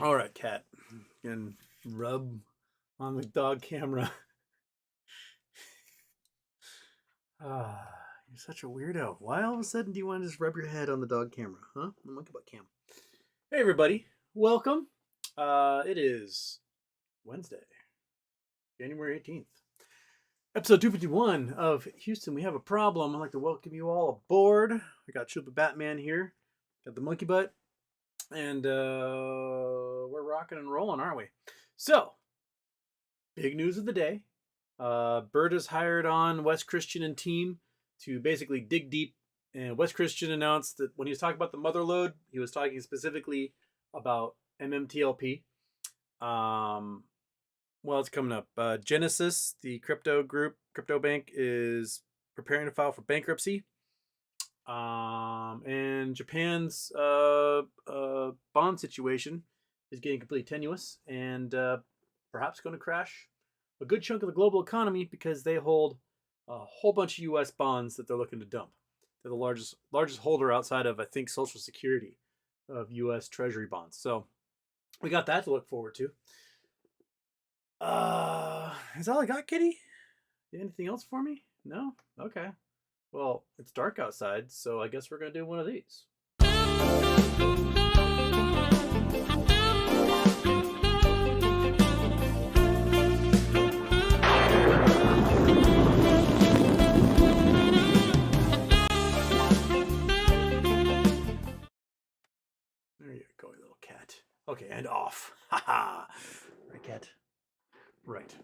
All right, cat. And rub on the dog camera. You're such a weirdo. Why all of a sudden do you want to just rub your head on the dog camera, huh? The monkey butt cam. Hey, everybody. Welcome. It is Wednesday, January 18th. Episode 251 of Houston, We Have a Problem. I'd like to welcome you all aboard. I got Chupa Batman here. Got the monkey butt. And we're rocking and rolling, aren't we? So, big news of the day. Brda's hired on Wes Christian and team to basically dig deep. And Wes Christian announced that when he was talking about the motherlode, he was talking specifically about MMTLP. Well, it's coming up. Genesis, the crypto bank, is preparing to file for bankruptcy. And Japan's bond situation is getting completely tenuous and perhaps going to crash a good chunk of the global economy because they hold a whole bunch of U.S. bonds that they're looking to dump. They're the largest holder outside of, I think, Social Security of U.S. Treasury bonds. So we got that to look forward to. Is that all I got, Kitty? Anything else for me? No? Okay. Well, it's dark outside, so I guess we're going to do one of these. There you go, little cat. Okay, and off. Haha. Right, cat? Right.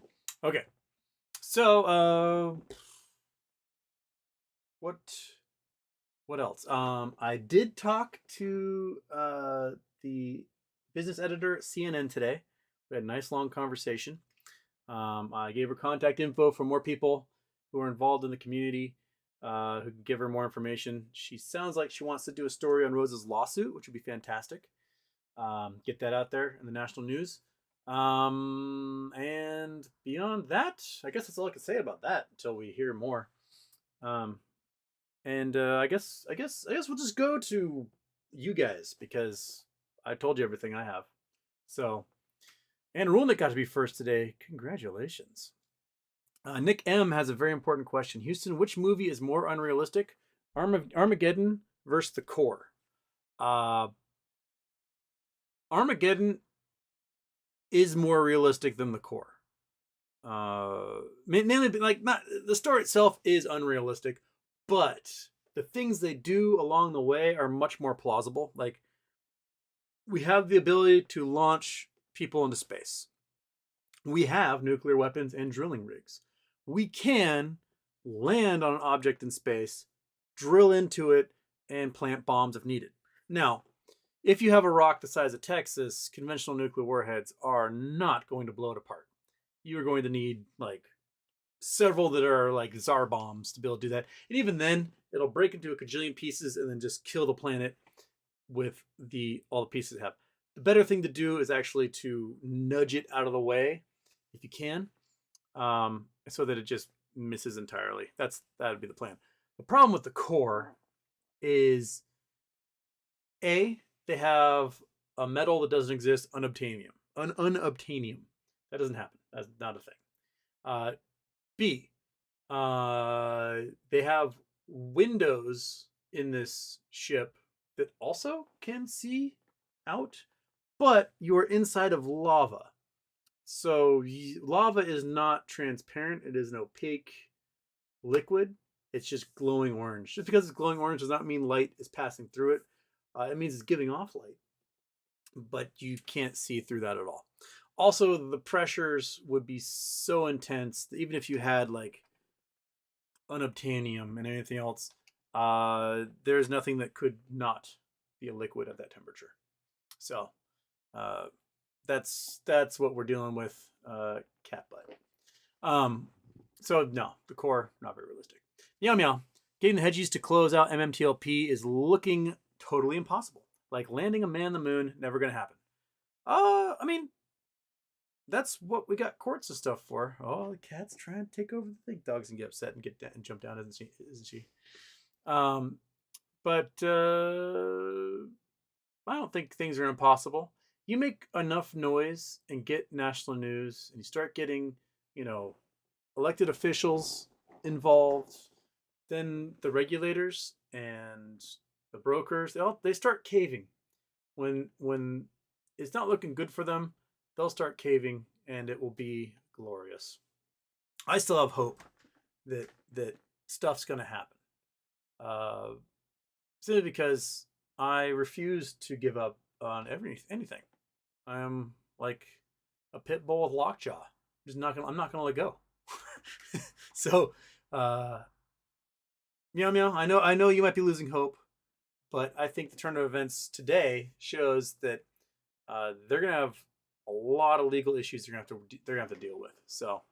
Okay. So, what else? I did talk to the business editor at CNN today. We had a nice long conversation. I gave her contact info for more people who are involved in the community who can give her more information. She sounds like she wants to do a story on Rose's lawsuit, which would be fantastic. Get that out there in the national news. And beyond that, I guess that's all I can say about that until we hear more. And I guess we'll just go to you guys because I told you everything I have. So, and Rulnick got to be first today. Congratulations. Nick M has a very important question. Houston, which movie is more unrealistic? Armageddon versus The Core. Armageddon is more realistic than The Core. Mainly, like, not the story itself is unrealistic, but the things they do along the way are much more plausible. Like, we have the ability to launch people into space. We have nuclear weapons and drilling rigs. We can land on an object in space, drill into it, and plant bombs if needed. Now, if you have a rock the size of Texas, conventional nuclear warheads are not going to blow it apart. You're going to need like several that are like Tsar bombs to be able to do that. And even then, it'll break into a kajillion pieces and then just kill the planet with all the pieces it have. The better thing to do is actually to nudge it out of the way if you can, so that it just misses entirely. That would be the plan. The problem with The Core is they have a metal that doesn't exist, unobtainium. Unobtainium. That doesn't happen. That's not a thing. B, they have windows in this ship that also can see out, but you are inside of lava. So lava is not transparent. It is an opaque liquid. It's just glowing orange. Just because it's glowing orange does not mean light is passing through it. It means it's giving off light, but you can't see through that at all. Also, the pressures would be so intense that even if you had like unobtainium and anything else, there's nothing that could not be a liquid at that temperature. So that's what we're dealing with, cat butt. So no, The Core, not very realistic. Meow meow. Getting the hedgies to close out MMTLP is looking totally impossible. Like landing a man on the moon, never gonna happen. I mean, that's what we got courts and stuff for. Oh, the cat's trying to take over the thing. Dog's gonna get upset and get down and jump down, isn't she? But I don't think things are impossible. you make enough noise and get national news, and you start getting, elected officials involved, then the regulators and the brokers, they start caving. When it's not looking good for them, they'll start caving, and it will be glorious. I still have hope that stuff's going to happen. Simply because I refuse to give up on anything. I am like a pit bull with lockjaw. I'm not gonna let go. So, meow meow. I know you might be losing hope, but I think the turn of events today shows that they're gonna have a lot of legal issues they're gonna have to deal with. So,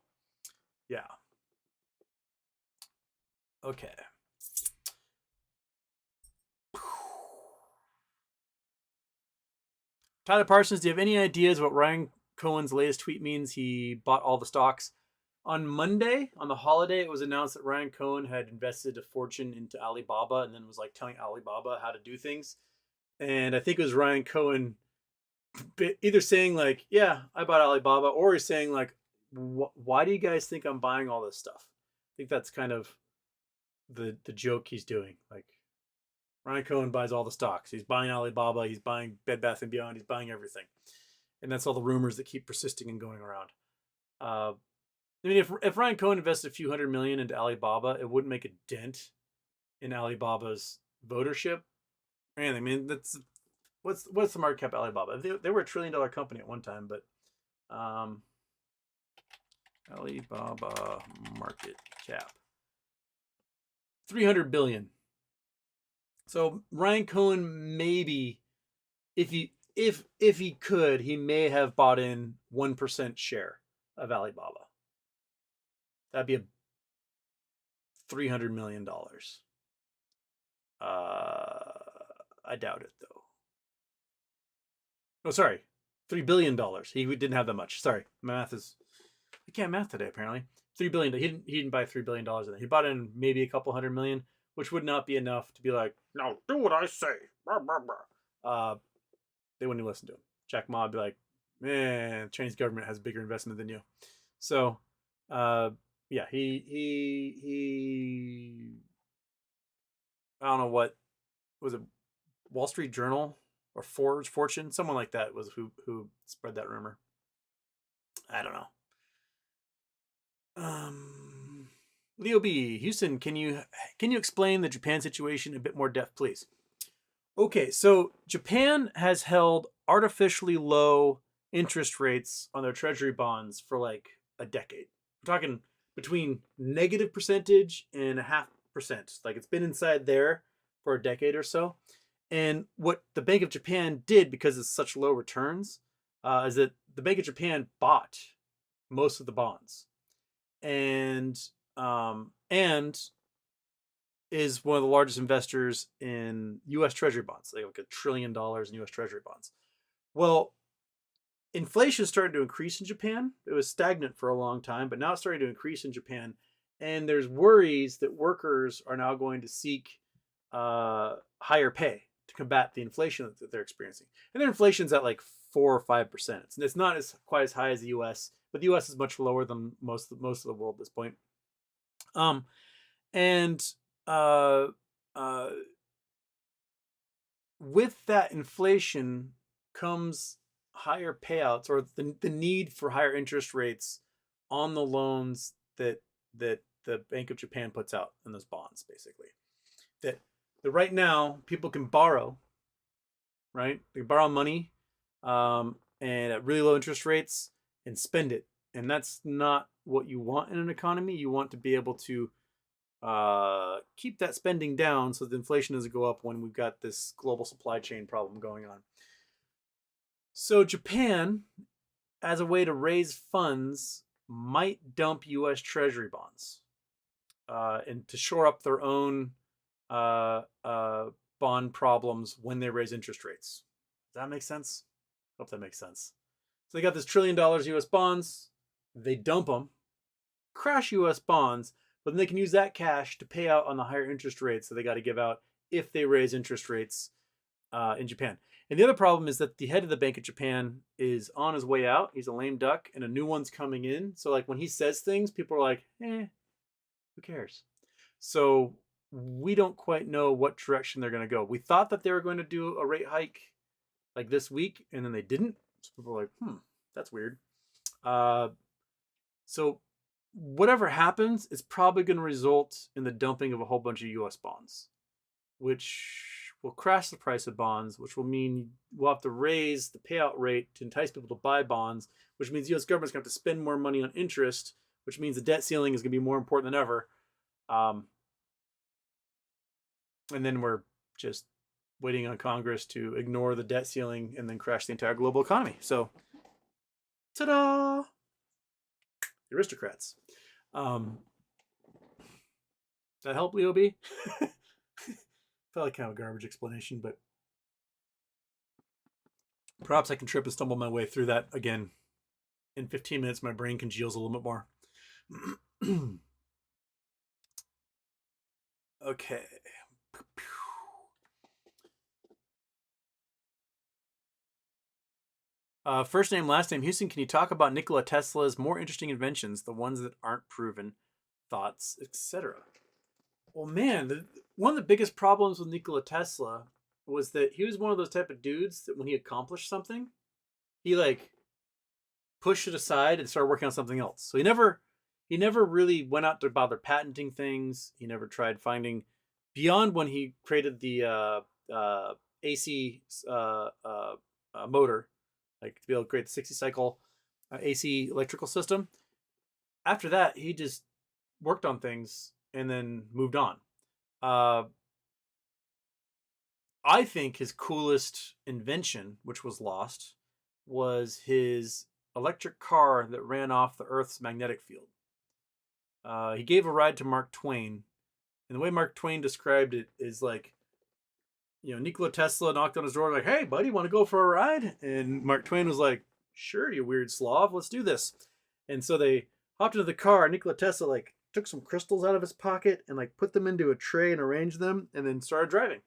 yeah. Okay. Tyler Parsons, do you have any ideas what Ryan Cohen's latest tweet means? He bought all the stocks. On Monday, on the holiday, it was announced that Ryan Cohen had invested a fortune into Alibaba and then was like telling Alibaba how to do things. And I think it was Ryan Cohen either saying like, yeah, I bought Alibaba, or he's saying like, why do you guys think I'm buying all this stuff? I think that's kind of the joke he's doing. Like, Ryan Cohen buys all the stocks. He's buying Alibaba. He's buying Bed Bath & Beyond. He's buying everything. And that's all the rumors that keep persisting and going around. I mean, if Ryan Cohen invested a few $100 million into Alibaba, it wouldn't make a dent in Alibaba's votership. Man, I mean, that's what's the market cap of Alibaba? They were $1 trillion company at one time, but Alibaba market cap $300 billion. So Ryan Cohen, maybe if he could, he may have bought in 1% share of Alibaba. That'd be $300 million. I doubt it though. Oh, sorry, $3 billion. He didn't have that much. Sorry, I can't math today apparently. $3 billion. He didn't buy $3 billion in there. He bought in maybe a couple $100 million, which would not be enough to be like, no, do what I say. Blah, blah, blah. They wouldn't even listen to him. Jack Ma would be like, man, the Chinese government has bigger investment than you. So, yeah, he I don't know what was it, Wall Street Journal or Fortune, someone like that was who spread that rumor. I don't know. Leo B. Houston, can you explain the Japan situation in a bit more depth, please? Okay, so Japan has held artificially low interest rates on their treasury bonds for like a decade. We're talking between -% and 0.5%. Like, it's been inside there for a decade or so. And what the Bank of Japan did, because it's such low returns, is that the Bank of Japan bought most of the bonds, and is one of the largest investors in U.S. Treasury bonds. They have like $1 trillion in U.S. Treasury bonds. Well, inflation started to increase in Japan. It was stagnant for a long time, but now it's starting to increase in Japan. And there's worries that workers are now going to seek higher pay to combat the inflation that they're experiencing. And their inflation's at like 4 or 5%. It's not quite as high as the U.S., but the U.S. is much lower than most of the world at this point. With that inflation comes higher payouts, or the need for higher interest rates on the loans that the Bank of Japan puts out in those bonds, basically. That right now people can borrow, right? They can borrow money and at really low interest rates and spend it. And that's not what you want in an economy. You want to be able to keep that spending down so that inflation doesn't go up when we've got this global supply chain problem going on. So Japan, as a way to raise funds, might dump U.S. Treasury bonds and to shore up their own bond problems when they raise interest rates. Does that make sense? Hope that makes sense. So they got this $1 trillion U.S. bonds. They dump them, crash U.S. bonds, but then they can use that cash to pay out on the higher interest rates that they got to give out if they raise interest rates in Japan. And the other problem is that the head of the bank of Japan is on his way out. He's a lame duck, and a new one's coming in. So like when he says things, people are like, who cares? So we don't quite know what direction they're going to go. We thought that they were going to do a rate hike like this week, and then they didn't. So people are like, that's weird. So whatever happens, it's probably going to result in the dumping of a whole bunch of U.S. bonds, which will crash the price of bonds, which will mean we'll have to raise the payout rate to entice people to buy bonds, which means the U.S. government's going to have to spend more money on interest, which means the debt ceiling is going to be more important than ever. And then we're just waiting on Congress to ignore the debt ceiling and then crash the entire global economy. So, ta-da! The aristocrats. Does that help, Leo B? Felt like kind of a garbage explanation, but perhaps I can trip and stumble my way through that again. In 15 minutes, my brain congeals a little bit more. Okay. First name, last name. Houston, can you talk about Nikola Tesla's more interesting inventions, the ones that aren't proven, thoughts, etc.? Well, man, one of the biggest problems with Nikola Tesla was that he was one of those type of dudes that when he accomplished something, he like pushed it aside and started working on something else. So he never really went out to bother patenting things. He never tried finding beyond when he created the AC motor, like to be able to create the 60 cycle AC electrical system. After that, he just worked on things and then moved on. I think his coolest invention, which was lost, was his electric car that ran off the Earth's magnetic field. He gave a ride to Mark Twain, and the way Mark Twain described it is like, Nikola Tesla knocked on his door like, "Hey, buddy, want to go for a ride?" And Mark Twain was like, "Sure, you weird Slav, let's do this." And so they hopped into the car. Nikola Tesla like took some crystals out of his pocket and like put them into a tray and arranged them, and then started driving.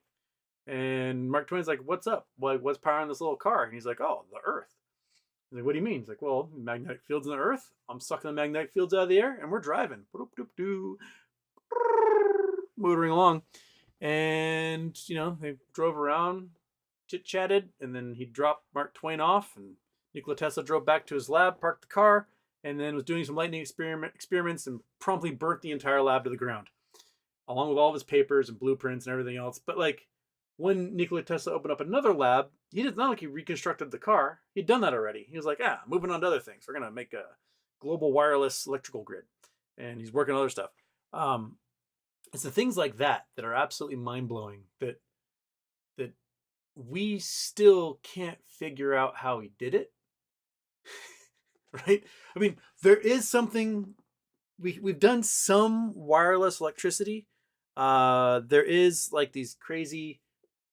And Mark Twain's like, "What's up? What's powering this little car?" And he's like, "Oh, the Earth." He's like, "What do you mean?" He's like, "Well, magnetic fields in the Earth. I'm sucking the magnetic fields out of the air, and we're driving, motoring along." And they drove around, chit-chatted, and then he dropped Mark Twain off, and Nikola Tesla drove back to his lab, parked the car, and then was doing some lightning experiments and promptly burnt the entire lab to the ground, along with all of his papers and blueprints and everything else. But like when Nikola Tesla opened up another lab, it's not like he reconstructed the car. He'd done that already. He was like, moving on to other things. We're going to make a global wireless electrical grid. And he's working on other stuff. It's the things like that are absolutely mind-blowing that we still can't figure out how he did it. Right? I mean, there is something, we've done some wireless electricity. There is like these crazy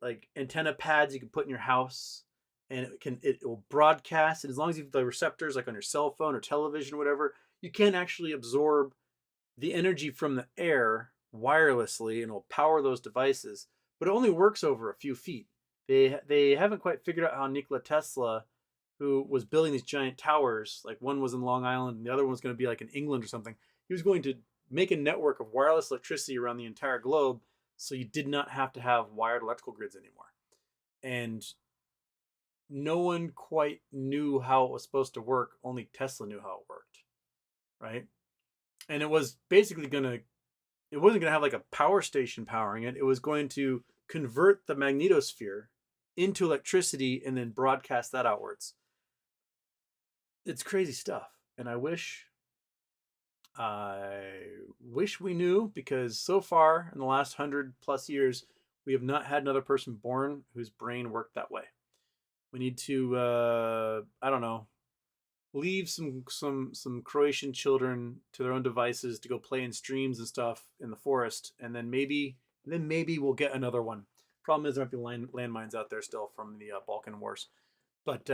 like antenna pads you can put in your house, and it will broadcast. And as long as you have the receptors like on your cell phone or television or whatever, you can actually absorb the energy from the air wirelessly, and it'll power those devices. But it only works over a few feet. They haven't quite figured out how Nikola Tesla, who was building these giant towers, like one was in Long Island and the other one was going to be like in England or something, he was going to make a network of wireless electricity around the entire globe, so you did not have to have wired electrical grids anymore. And no one quite knew how it was supposed to work. Only Tesla knew how it worked, right? And it was basically it wasn't going to have like a power station powering it. It was going to convert the magnetosphere into electricity and then broadcast that outwards. It's crazy stuff. And I wish we knew, because so far in the last 100+ years, we have not had another person born whose brain worked that way. We need to, leave some Croatian children to their own devices to go play in streams and stuff in the forest, and then maybe we'll get another one. Problem is there might be landmines out there still from the Balkan Wars, but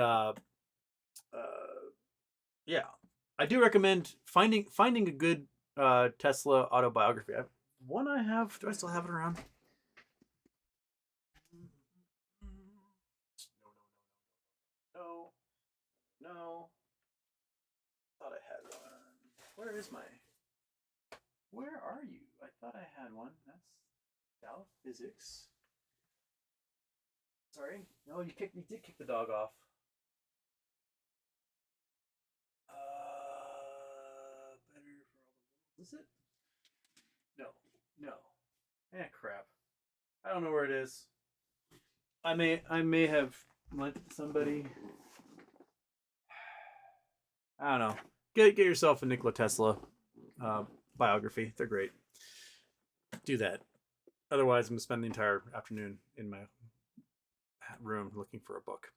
yeah, I do recommend finding a good Tesla autobiography. Do I still have it around? Where's my... Where are you? I thought I had one. That's Dallas Physics. Sorry. No, you did kick the dog off. Better for all the world. Is it? No. Crap. I don't know where it is. I may have lent somebody. I don't know. Get yourself a Nikola Tesla biography. They're great. Do that. Otherwise, I'm gonna spend the entire afternoon in my room looking for a book.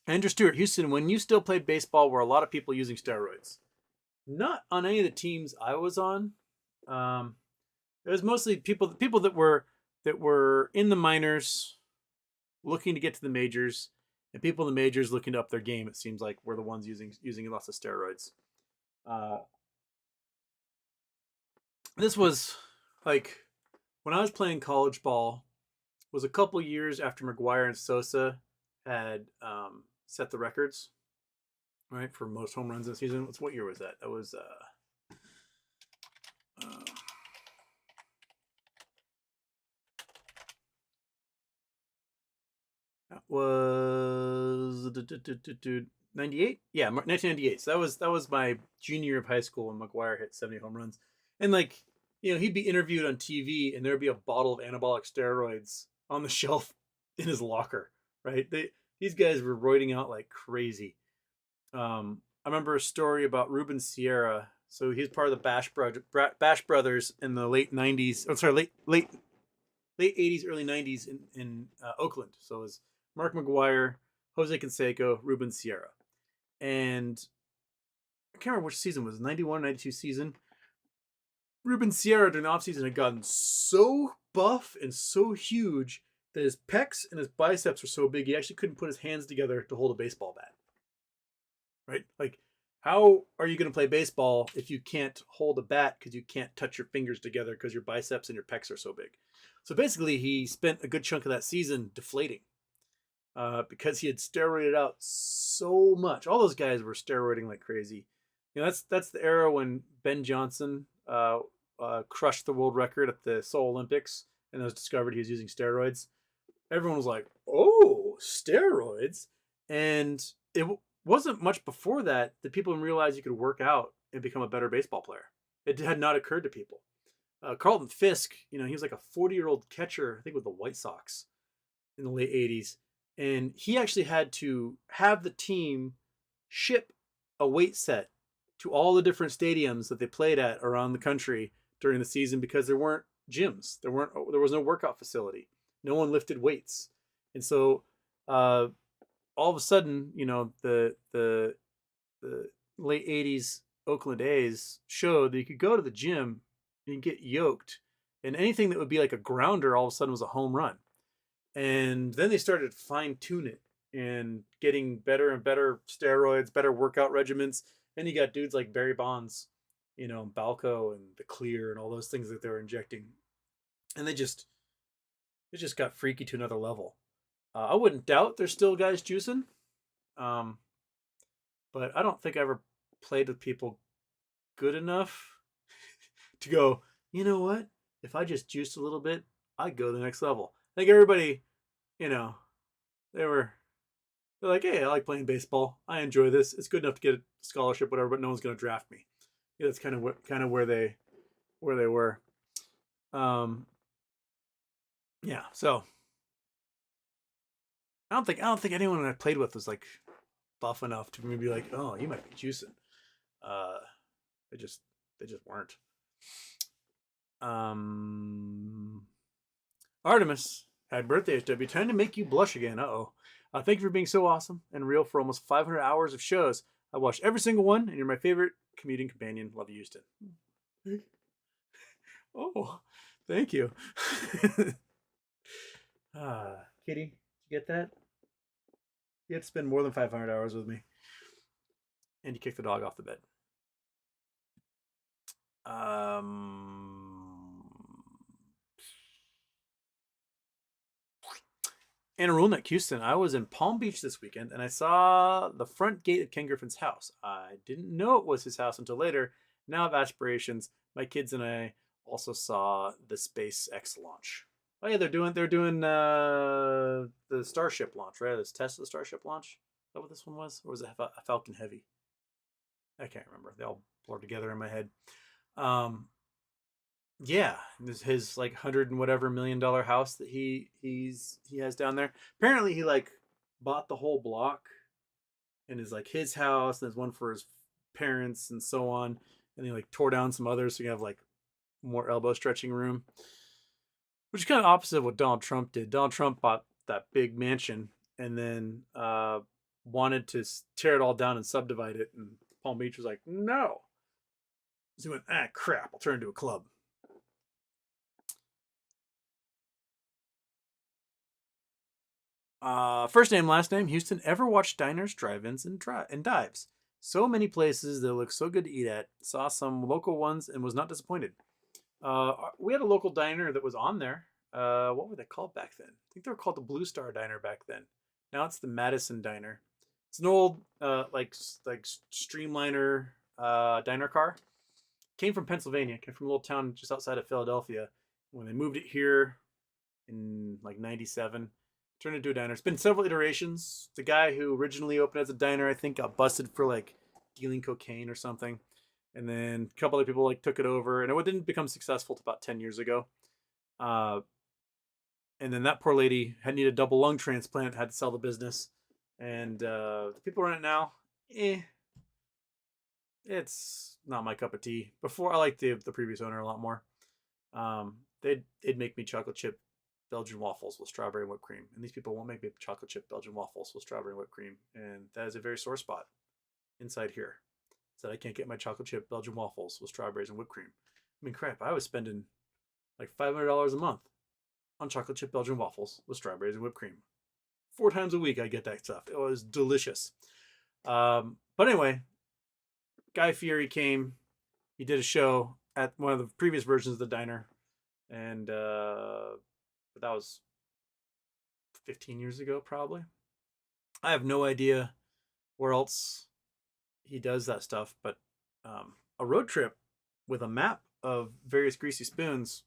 Andrew Stewart, Houston, when you still played baseball, were a lot of people using steroids? Not on any of the teams I was on. It was mostly people that were in the minors, looking to get to the majors, and people in the majors looking to up their game. It seems like were the ones using lots of steroids. This was like when I was playing college ball. Was a couple years after McGuire and Sosa had set the records, right, for most home runs in the season. What year was that? That was that was 98. Yeah, 1998. So that was my junior year of high school when McGuire hit 70 home runs, and like he'd be interviewed on TV, and there'd be a bottle of anabolic steroids on the shelf in his locker, right? These guys were roiding out like crazy. I remember a story about Ruben Sierra. So he's part of the Bash Brothers in the late 90s. I'm sorry, late 80s, early 90s in Oakland. So it was Mark McGuire, Jose Canseco, Ruben Sierra. And I can't remember which season it was, 91, 92 season. Ruben Sierra during the offseason had gotten so buff and so huge that his pecs and his biceps were so big he actually couldn't put his hands together to hold a baseball bat. Right? Like, how are you going to play baseball if you can't hold a bat because you can't touch your fingers together because your biceps and your pecs are so big? So basically, he spent a good chunk of that season deflating because he had steroided out so much. All those guys were steroiding like crazy. That's the era when Ben Johnson crushed the world record at the Seoul Olympics, and it was discovered he was using steroids. Everyone was like, "Oh, steroids!" And it wasn't much before that people realized you could work out and become a better baseball player. It had not occurred to people. Carlton Fisk, he was like a 40-year-old catcher, I think with the White Sox in the late 80s. And he actually had to have the team ship a weight set to all the different stadiums that they played at around the country during the season because there weren't gyms. There was no workout facility. No one lifted weights. And so all of a sudden, the late 80s Oakland A's showed that you could go to the gym and get yoked, and anything that would be like a grounder all of a sudden was a home run. And then they started to fine tune it and getting better and better steroids, better workout regimens. And you got dudes like Barry Bonds, Balco and the Clear and all those things that they were injecting. And it just got freaky to another level. I wouldn't doubt there's still guys juicing. But I don't think I ever played with people good enough to go, you know what? If I just juiced a little bit, I'd go to the next level. I think everybody, they're like, hey, I like playing baseball. I enjoy this. It's good enough to get a scholarship, whatever, but no one's going to draft me. Yeah, that's kind of where they were. Yeah. So I don't think anyone I played with was like buff enough to maybe like, oh, you might be juicing. They just weren't. Artemis, happy birthday, HW. Time to make you blush again. Thank you for being so awesome and real for almost 500 hours of shows. I watched every single one, and you're my favorite comedian companion. Love you, Houston. Oh, thank you. Kitty, did you get that? You had to spend more than 500 hours with me. And you kicked the dog off the bed. Anna Rulnick, Houston. I was in Palm Beach this weekend and I saw the front gate of Ken Griffin's house. I didn't know it was his house until later. Now I have aspirations. My kids and I also saw the SpaceX launch. Oh yeah, they're doing the Starship launch, right? This Tesla Starship launch. Is that what this one was, or was it a Falcon Heavy? I can't remember. They all blur together in my head. Um, yeah, this his like 100 and whatever $1 million house that he has down there. Apparently, he like bought the whole block and is like his house, and there's one for his parents and so on. And he like tore down some others so you have like more elbow stretching room, which is kind of opposite of what Donald Trump did. Donald Trump bought that big mansion and then wanted to tear it all down and subdivide it, and Palm Beach was like, no. So he went, crap, I'll turn it into a club. First name, last name, Houston. Ever watched diners, drive-ins, and dives? So many places that look so good to eat at. Saw some local ones and was not disappointed. We had a local diner that was on there. What were they called back then? I think they were called the Blue Star Diner back then. Now it's the Madison Diner. It's an old like streamliner diner car. Came from Pennsylvania. Came from a little town just outside of Philadelphia. When they moved it here in like '97, turned into a diner. It's been several iterations. The guy who originally opened as a diner, I think, got busted for like dealing cocaine or something. And then a couple other people like took it over, and it didn't become successful until about 10 years ago. And then that poor lady had needed a double lung transplant, had to sell the business. And the people run it now, it's not my cup of tea. Before, I liked the previous owner a lot more. They'd make me chocolate chip Belgian waffles with strawberry and whipped cream, and these people won't make me chocolate chip Belgian waffles with strawberry and whipped cream, and that is a very sore spot inside here. That I can't get my chocolate chip Belgian waffles with strawberries and whipped cream. I mean, crap, I was spending like $500 a month on chocolate chip Belgian waffles with strawberries and whipped cream. 4 times a week I get that stuff. It was delicious. But anyway, Guy Fieri came. He did a show at one of the previous versions of the diner, and that was 15 years ago probably. I have no idea where else he does that stuff, but a road trip with a map of various greasy spoons,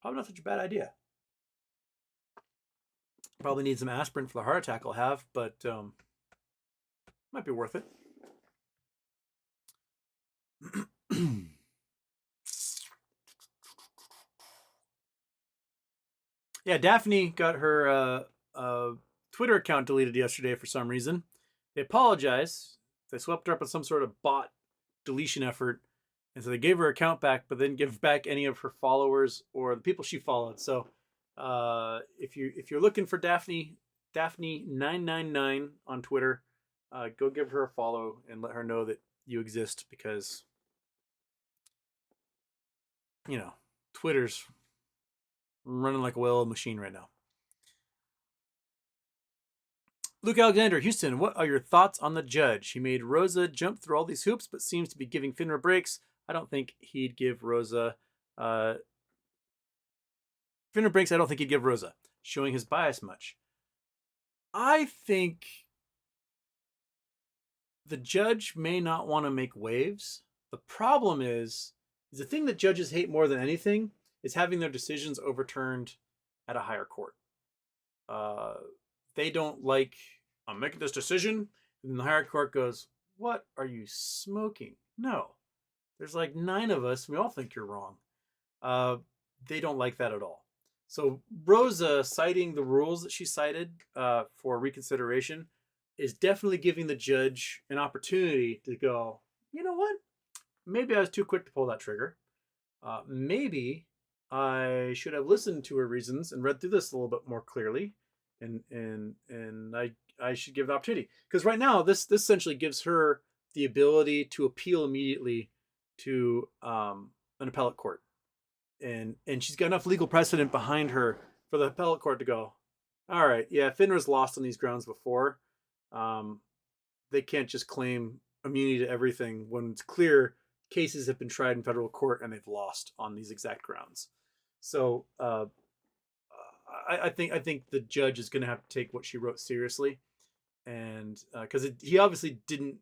probably not such a bad idea. Probably need some aspirin for the heart attack I'll have, but might be worth it. Yeah, Daphne got her Twitter account deleted yesterday for some reason. They apologized. They swept her up on some sort of bot deletion effort, and so they gave her account back, but didn't give back any of her followers or the people she followed. So if you're looking for Daphne 999 on Twitter, go give her a follow and let her know that you exist, because Twitter's running like a well-oiled machine right now. Luke Alexander, Houston, what are your thoughts on the judge? He made Rosa jump through all these hoops, but seems to be giving FINRA breaks. I don't think he'd give Rosa FINRA breaks. I don't think he'd give Rosa, showing his bias much. I think the judge may not want to make waves. The problem is the thing that judges hate more than anything is having their decisions overturned at a higher court. They don't like, I'm making this decision, and the higher court goes, what are you smoking? No. There's like 9 of us. We all think you're wrong. They don't like that at all. So Rosa citing the rules that she cited for reconsideration is definitely giving the judge an opportunity to go, you know what? Maybe I was too quick to pull that trigger. Maybe I should have listened to her reasons and read through this a little bit more clearly. And I should give the opportunity, because right now this essentially gives her the ability to appeal immediately to an appellate court, and she's got enough legal precedent behind her for the appellate court to go, all right, yeah, FINRA's lost on these grounds before. They can't just claim immunity to everything when it's clear cases have been tried in federal court and they've lost on these exact grounds. So I think the judge is going to have to take what she wrote seriously, and because he obviously didn't.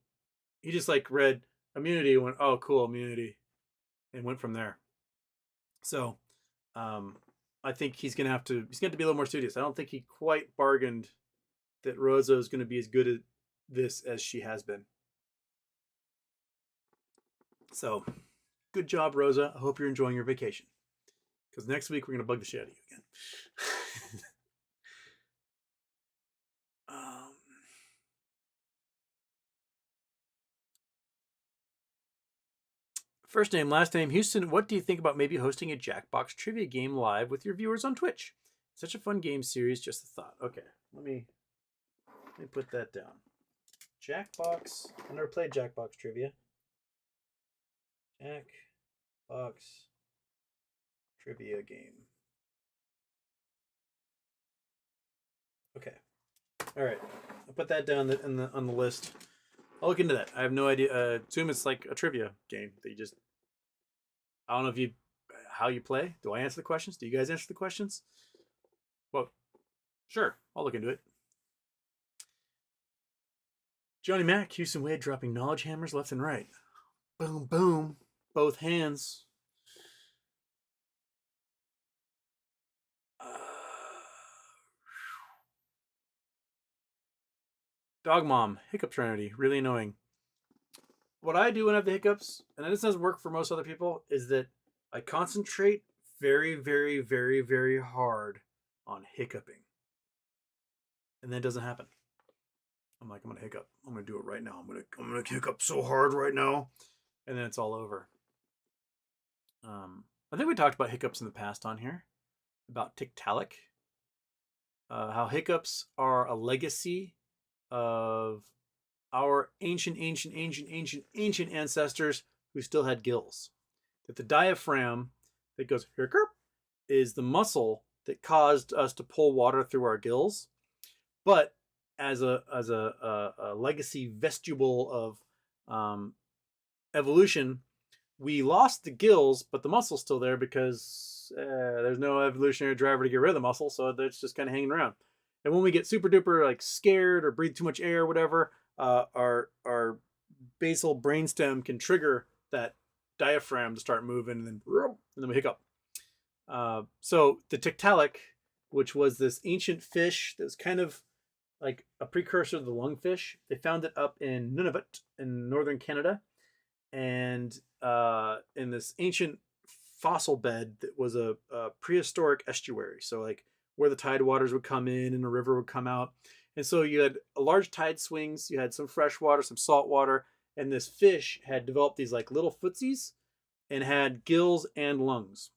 He just like read immunity and went, "Oh, cool, immunity," and went from there. So, I think he's going to have to be a little more studious. I don't think he quite bargained that Rosa is going to be as good at this as she has been. So, good job, Rosa. I hope you're enjoying your vacation. Because next week we're going to bug the shit out of you again. First name, last name, Houston. What do you think about maybe hosting a Jackbox trivia game live with your viewers on Twitch? Such a fun game series. Just a thought. Okay, let me put that down. Jackbox. I never played Jackbox trivia. Jackbox trivia game. Okay. All right. I'll put that down on the list. I'll look into that. I have no idea. Assume it's like a trivia game that you just. I don't know how you play. Do I answer the questions? Do you guys answer the questions? Well, sure. I'll look into it. Johnny Mac, Houston Wade dropping knowledge hammers left and right. Boom, boom. Both hands. Dog Mom, Hiccup Trinity, really annoying. What I do when I have the hiccups, and this doesn't work for most other people, is that I concentrate very, very, very, very hard on hiccuping. And then it doesn't happen. I'm like, I'm going to hiccup. I'm going to do it right now. I'm going to hiccup so hard right now. And then it's all over. I think we talked about hiccups in the past on here. About Tiktaalik. How hiccups are a legacy of our ancient ancestors who still had gills. That the diaphragm that goes hiccup is the muscle that caused us to pull water through our gills. But as a legacy vestibule of evolution, we lost the gills, but the muscle's still there because there's no evolutionary driver to get rid of the muscle, so it's just kind of hanging around. And when we get super duper like scared or breathe too much air or whatever, our basal brainstem can trigger that diaphragm to start moving, and then we hiccup. So the Tiktaalik, which was this ancient fish that was kind of like a precursor to the lungfish, they found it up in Nunavut in northern Canada, and in this ancient fossil bed that was a prehistoric estuary. So like where the tide waters would come in and the river would come out. And so you had a large tide swings, you had some fresh water, some salt water, and this fish had developed these like little footsies and had gills and lungs.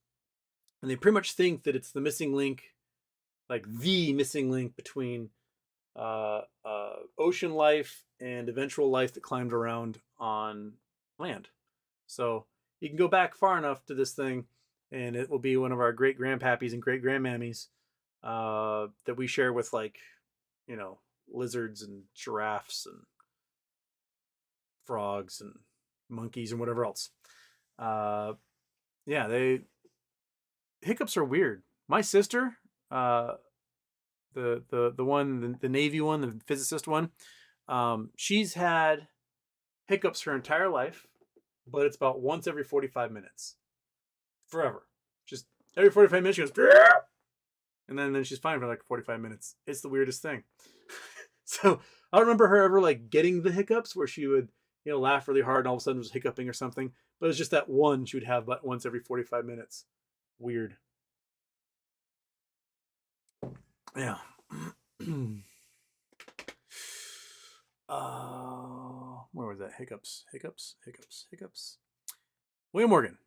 And they pretty much think that it's the missing link, like the missing link between ocean life and eventual life that climbed around on land. So you can go back far enough to this thing, and it will be one of our great grandpappies and great grandmammies that we share with, like, you know, lizards and giraffes and frogs and monkeys and whatever else. Yeah, hiccups are weird. My sister, the one, the Navy one, the physicist one, she's had hiccups her entire life, but it's about once every 45 minutes. Forever. Just every 45 minutes she goes, and then she's fine for like 45 minutes. It's the weirdest thing. So I don't remember her ever like getting the hiccups where she would, you know, laugh really hard and all of a sudden was hiccuping or something. But it was just that one she would have but once every 45 minutes. Weird. Yeah. Where was that? Hiccups. William Morgan.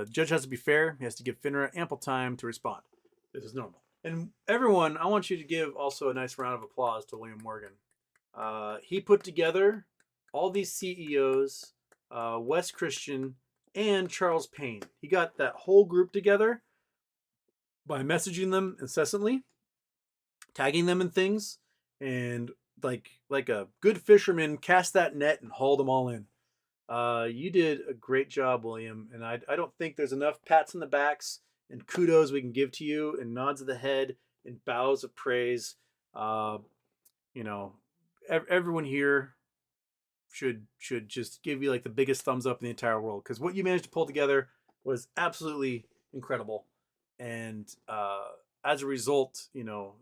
Judge has to be fair. He has to give FINRA ample time to respond. This is normal. And everyone, I want you to give also a nice round of applause to William Morgan. He put together all these CEOs, Wes Christian and Charles Payne. He got that whole group together by messaging them incessantly, tagging them in things, and like a good fisherman, cast that net and haul them all in. You did a great job, William, and I don't think there's enough pats on the backs and kudos we can give to you, and nods of the head and bows of praise. You know, everyone here should just give you like the biggest thumbs up in the entire world, because what you managed to pull together was absolutely incredible. And as a result, you know,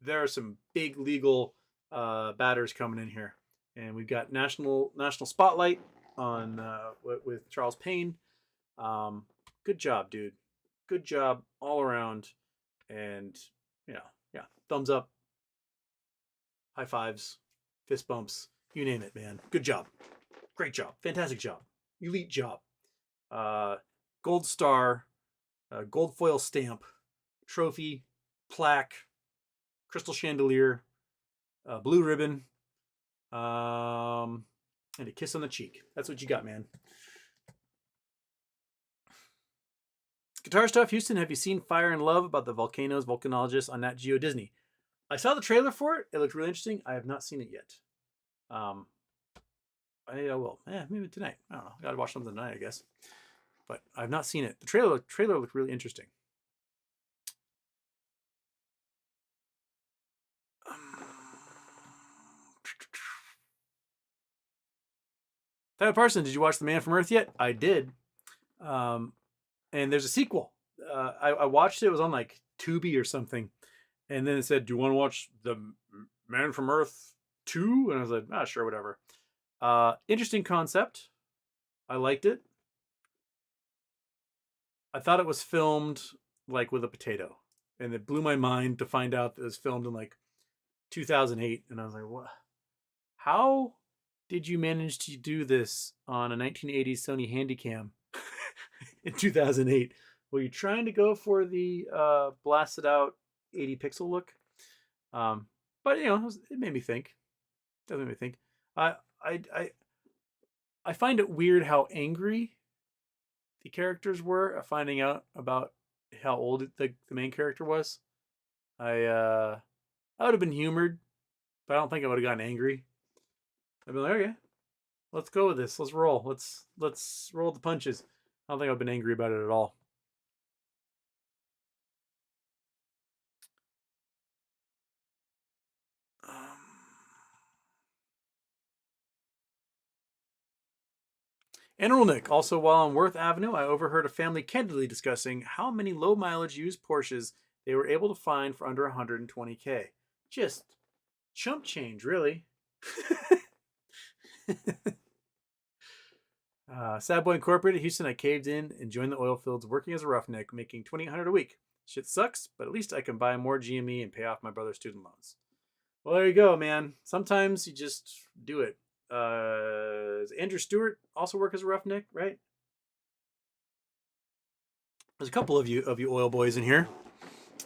there are some big legal batters coming in here, and we've got national spotlight on with Charles Payne. Good job, dude. Good job all around. And you know, yeah, thumbs up, high fives, fist bumps, you name it, man. Good job. Great job. Fantastic job. Elite job. Gold star, gold foil stamp, trophy, plaque, crystal chandelier, blue ribbon, and a kiss on the cheek. That's what you got, man. Guitar stuff. Houston, have you seen Fire and Love about the volcanoes, volcanologists on Nat Geo Disney? I saw the trailer for it. It looked really interesting. I have not seen it yet. I will. Maybe tonight. I don't know. Gotta watch something tonight, I guess. But I've not seen it. The trailer looked really interesting. Tyler Parson, did you watch The Man from Earth yet? I did. And there's a sequel. I watched it. It was on like Tubi or something. And then it said, do you want to watch The Man from Earth 2? And I was like, sure, whatever. Interesting concept. I liked it. I thought it was filmed like with a potato. And it blew my mind to find out that it was filmed in like 2008. And I was like, what? How did you manage to do this on a 1980s Sony Handycam in 2008? Were you trying to go for the blasted out 80 pixel look? But you know, it made me think. It made me think. I find it weird how angry the characters were finding out about how old the main character was. I would have been humored, but I don't think I would have gotten angry. I'd be like, okay, let's go with this. Let's roll. Let's roll the punches. I don't think I've been angry about it at all. Nick, also while on Worth Avenue, I overheard a family candidly discussing how many low mileage used Porsches they were able to find for under 120K. Just chump change, really. Sad Boy Incorporated, Houston, I caved in and joined the oil fields working as a roughneck, making $2,800 a week. Shit sucks, but at least I can buy more GME and pay off my brother's student loans. Well, there you go, man. Sometimes you just do it. Does Andrew Stewart also work as a roughneck, right? There's a couple of you oil boys in here.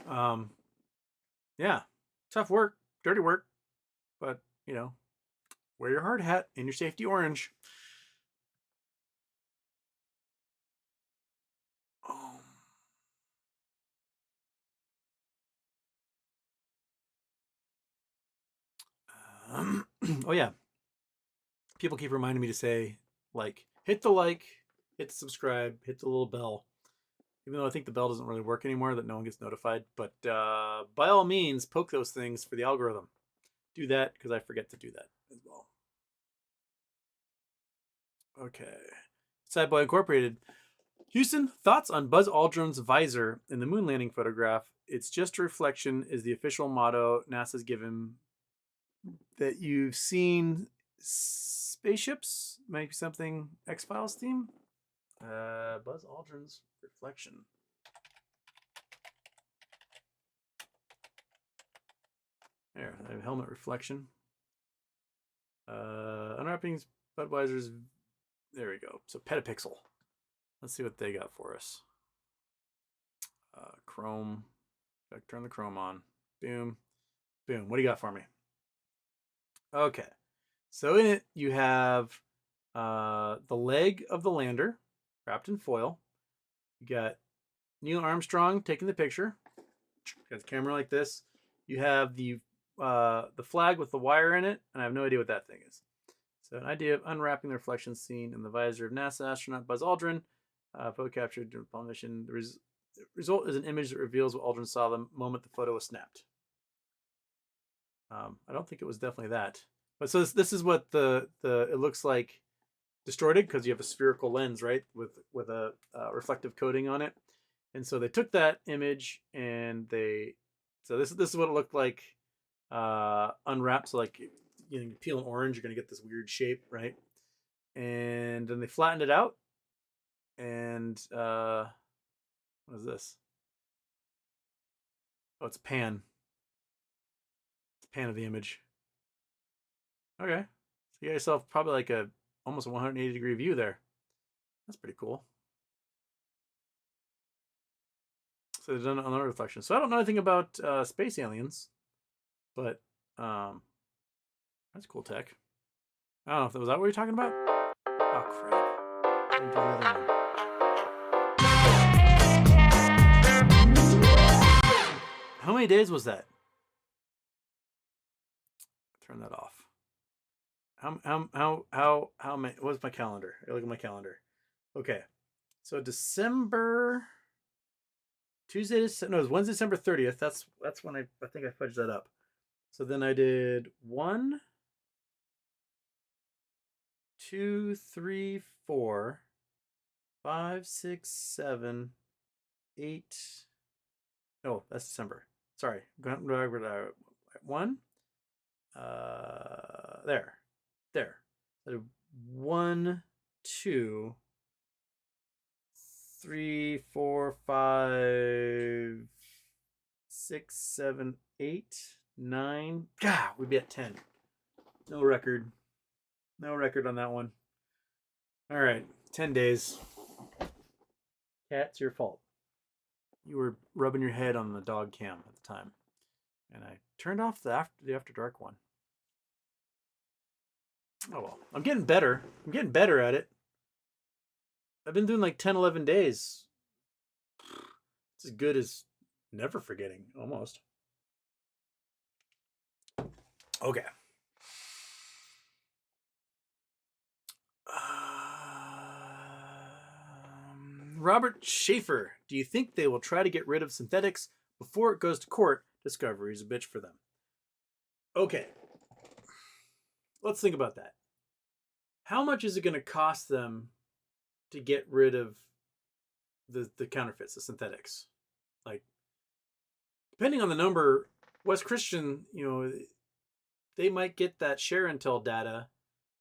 Yeah, tough work, dirty work, but you know, wear your hard hat and your safety orange. Oh yeah, people keep reminding me to say, hit the subscribe, hit the little bell. Even though I think the bell doesn't really work anymore, that no one gets notified. But by all means, poke those things for the algorithm. Do that, because I forget to do that as well. Okay. Sad Boy Incorporated. Houston, thoughts on Buzz Aldrin's visor in the moon landing photograph? It's just a reflection is the official motto NASA's given. That you've seen spaceships, maybe something X-Files theme. Buzz Aldrin's reflection. There, I have helmet reflection. Unwrapping Budweiser's. There we go. So Petapixel. Let's see what they got for us. Chrome. Turn the chrome on. Boom. Boom. What do you got for me? Okay. So in it, you have the leg of the lander wrapped in foil. You got Neil Armstrong taking the picture. Got the camera like this. You have the flag with the wire in it, and I have no idea what that thing is. So an idea of unwrapping the reflection scene in the visor of NASA astronaut Buzz Aldrin. Photo captured during the mission. The result is an image that reveals what Aldrin saw the moment the photo was snapped. I don't think it was definitely that. But so this is what it looks like distorted, because you have a spherical lens, right, with a reflective coating on it. And so they took that image and so this is what it looked like unwrapped. So like, you peel an orange, you're gonna get this weird shape, right? And then they flattened it out. And what is this? Oh, it's a pan. It's a pan of the image. Okay, so you got yourself probably like almost a 180-degree view there. That's pretty cool. So they've done another reflection. So I don't know anything about space aliens, but that's cool tech. I don't know if that was what you're talking about. Oh crap! I didn't do the other one. How many days was that? Turn that off. How many? What's my calendar? I look at my calendar. Okay, so December. Tuesday, no, it was Wednesday, December 30th. That's when I think I fudged that up. So then I did 1, 2, 3, 4, 5, 6, 7, 8. Oh, that's December. Sorry. 1. There. I did 1, 2, 3, 4, 5, 6, 7, 8, 9. God, we'd be at 10. No record. No record on that one. All right, 10 days. Cat, it's your fault. You were rubbing your head on the dog cam at the time, and I turned off the after dark one. Oh well, I'm getting better. I'm getting better at it. I've been doing like 10, 11 days. It's as good as never forgetting, almost. Okay. Robert Schaefer, do you think they will try to get rid of synthetics before it goes to court? Discovery is a bitch for them. Okay. Let's think about that. How much is it going to cost them to get rid of the counterfeits, the synthetics? Like, depending on the number, Wes Christian, they might get that share intel data,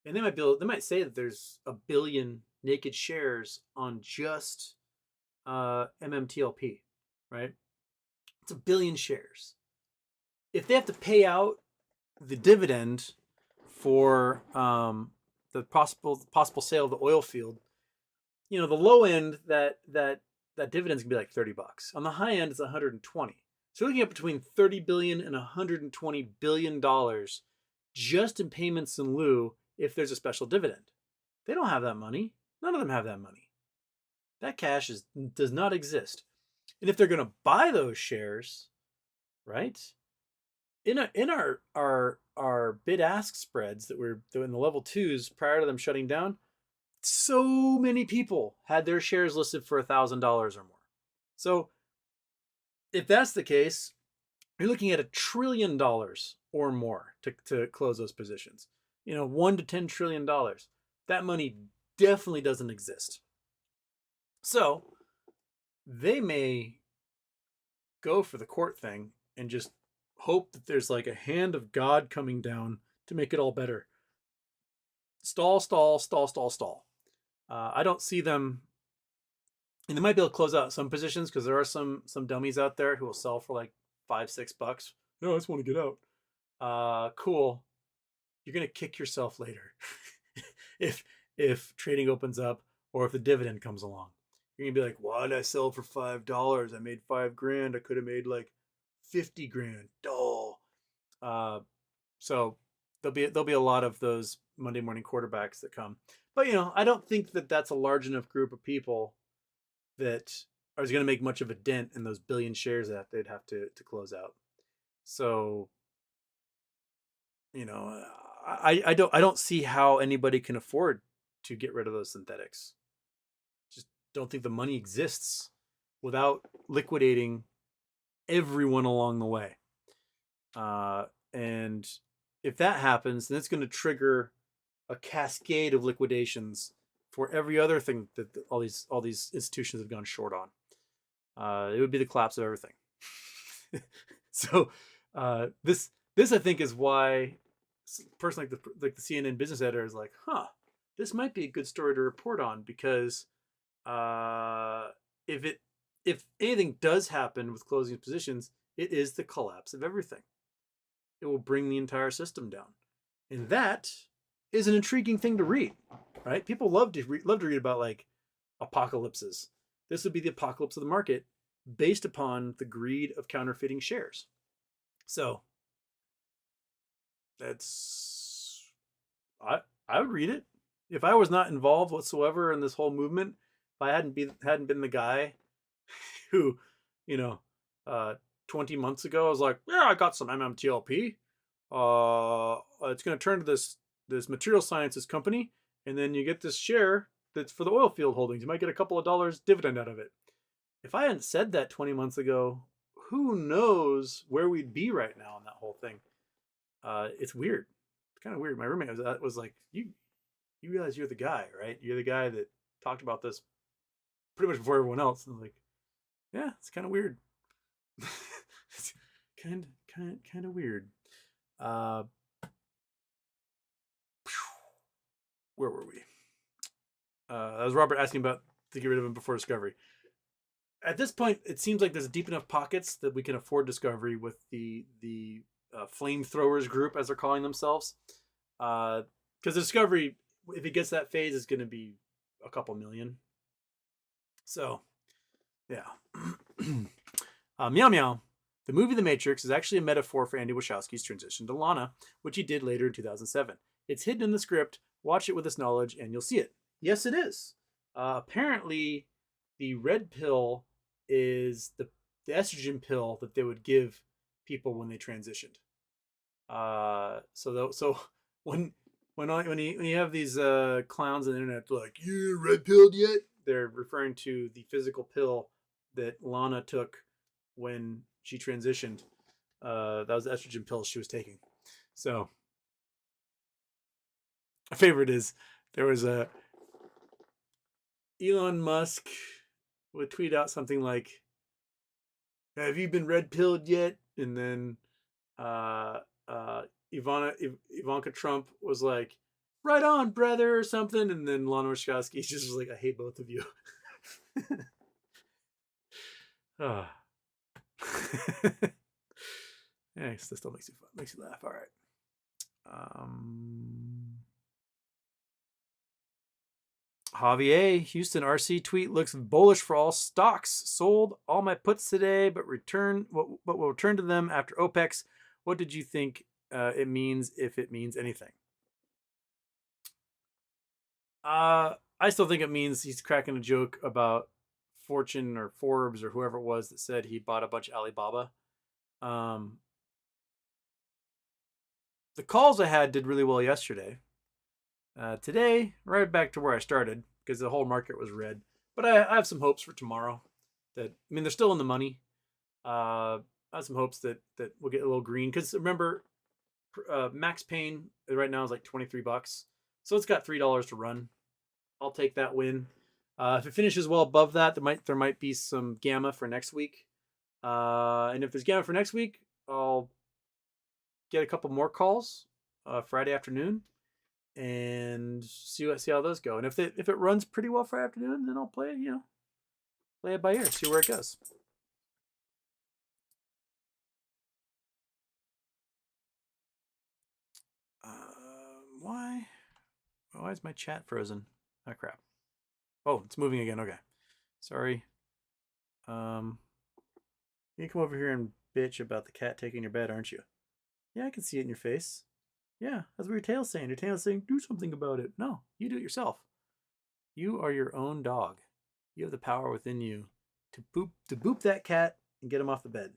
and they might say that there's 1 billion naked shares on just MMTLP, right? It's 1 billion shares. If they have to pay out the dividend for the possible sale of the oil field, the low end that dividend's gonna be like $30. On the high end, it's 120. So we're looking at between $30 billion and $120 billion just in payments in lieu if there's a special dividend. They don't have that money. None of them have that money. That cash does not exist. And if they're going to buy those shares, right? In our bid-ask spreads that were in the level 2s prior to them shutting down, so many people had their shares listed for $1,000 or more. So if that's the case, you're looking at $1 trillion or more to close those positions. $1 to $10 trillion. That money definitely doesn't exist. So they may go for the court thing and just hope that there's like a hand of God coming down to make it all better. Stall. I don't see them, and they might be able to close out some positions because there are some dummies out there who will sell for like $5-6. No, I just want to get out. Cool. You're gonna kick yourself later if trading opens up or if the dividend comes along. You're gonna be like, why did I sell for $5? I made $5,000. I could have made like 50 grand. Dull. So there'll be a lot of those Monday morning quarterbacks that come. But I don't think that that's a large enough group of people that are going to make much of a dent in those billion shares that they'd have to close out. So, I don't see how anybody can afford to get rid of those synthetics. Just don't think the money exists. without liquidating everyone along the way. And if that happens, then it's going to trigger a cascade of liquidations for every other thing that all these institutions have gone short on. It would be the collapse of everything. So this I think is why a person like the CNN business editor is like, this might be a good story to report on, because if anything does happen with closing positions, it is the collapse of everything. It will bring the entire system down, and that is an intriguing thing to read, right? People love to read about like apocalypses. This would be the apocalypse of the market based upon the greed of counterfeiting shares. So that's I would read it if I was not involved whatsoever in this whole movement. If I hadn't been the guy who, 20 months ago I was like, yeah, I got some MMTLP. It's going to turn to this material sciences company, and then you get this share that's for the oil field holdings. You might get a couple of dollars dividend out of it. If I hadn't said that 20 months ago, who knows where we'd be right now in that whole thing. It's weird. It's kind of weird. My roommate was like, you realize you're the guy, right? You're the guy that talked about this pretty much before everyone else. And I was like, yeah, it's kind of weird. It's kind of weird. Where were we? That was Robert asking about to get rid of him before Discovery. At this point, it seems like there's deep enough pockets that we can afford Discovery with the flamethrowers group, as they're calling themselves. Because Discovery, if it gets that phase, is going to be a couple million. So, yeah. Meow Meow. The movie The Matrix is actually a metaphor for Andy Wachowski's transition to Lana, which he did later in 2007. It's hidden in the script. Watch it with this knowledge and you'll see it. Yes, it is. Apparently, the red pill is the estrogen pill that they would give people when they transitioned. So when you have these clowns on the internet like, you red pilled yet? They're referring to the physical pill that Lana took when she transitioned. That was the estrogen pill she was taking. So my favorite is there was a Elon Musk would tweet out something like, have you been red pilled yet? And then Ivanka Trump was like, right on, brother, or something. And then Lana Wachowski just was like, I hate both of you. Oh. Yeah, this still makes you laugh. All right. Javier Houston RC tweet looks bullish for all stocks. Sold all my puts today, but will return to them after OPEX. What did you think it means, if it means anything? I still think it means he's cracking a joke about Fortune or Forbes or whoever it was that said he bought a bunch of Alibaba. The calls I had did really well yesterday. Today, right back to where I started because the whole market was red. But I have some hopes for tomorrow. They're still in the money. I have some hopes that we'll get a little green, because remember, Max Payne right now is like $23, so it's got $3 to run. I'll take that win. If it finishes well above that, there might be some gamma for next week. And if there's gamma for next week, I'll get a couple more calls Friday afternoon and see how those go. And if it runs pretty well Friday afternoon, then I'll play it by ear, see where it goes. Why is my chat frozen? Oh crap. Oh, it's moving again. Okay, sorry. You come over here and bitch about the cat taking your bed, aren't you? Yeah, I can see it in your face. Yeah, that's what your tail's saying. Your tail's saying, do something about it. No, you do it yourself. You are your own dog. You have the power within you to boop that cat and get him off the bed,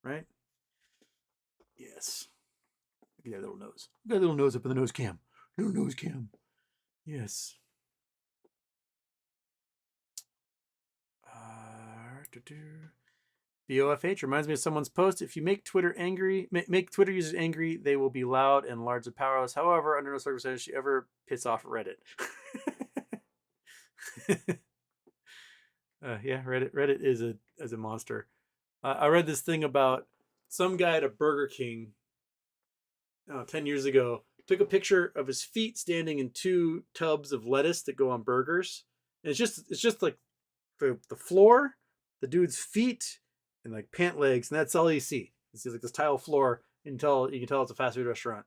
right? Yes. Look at that little nose. Look at that little nose up in the nose cam. Little nose cam. Yes. BOFH reminds me of someone's post. If you make Twitter angry, make Twitter users angry, they will be loud and large and powerless. However, under no circumstances should you ever piss off Reddit. Yeah, Reddit is a monster. I read this thing about some guy at a Burger King 10 years ago took a picture of his feet standing in 2 tubs of lettuce that go on burgers. And it's just like the floor, the dude's feet, and like pant legs, and that's all you see. It's like this tile floor. You can tell it's a fast food restaurant.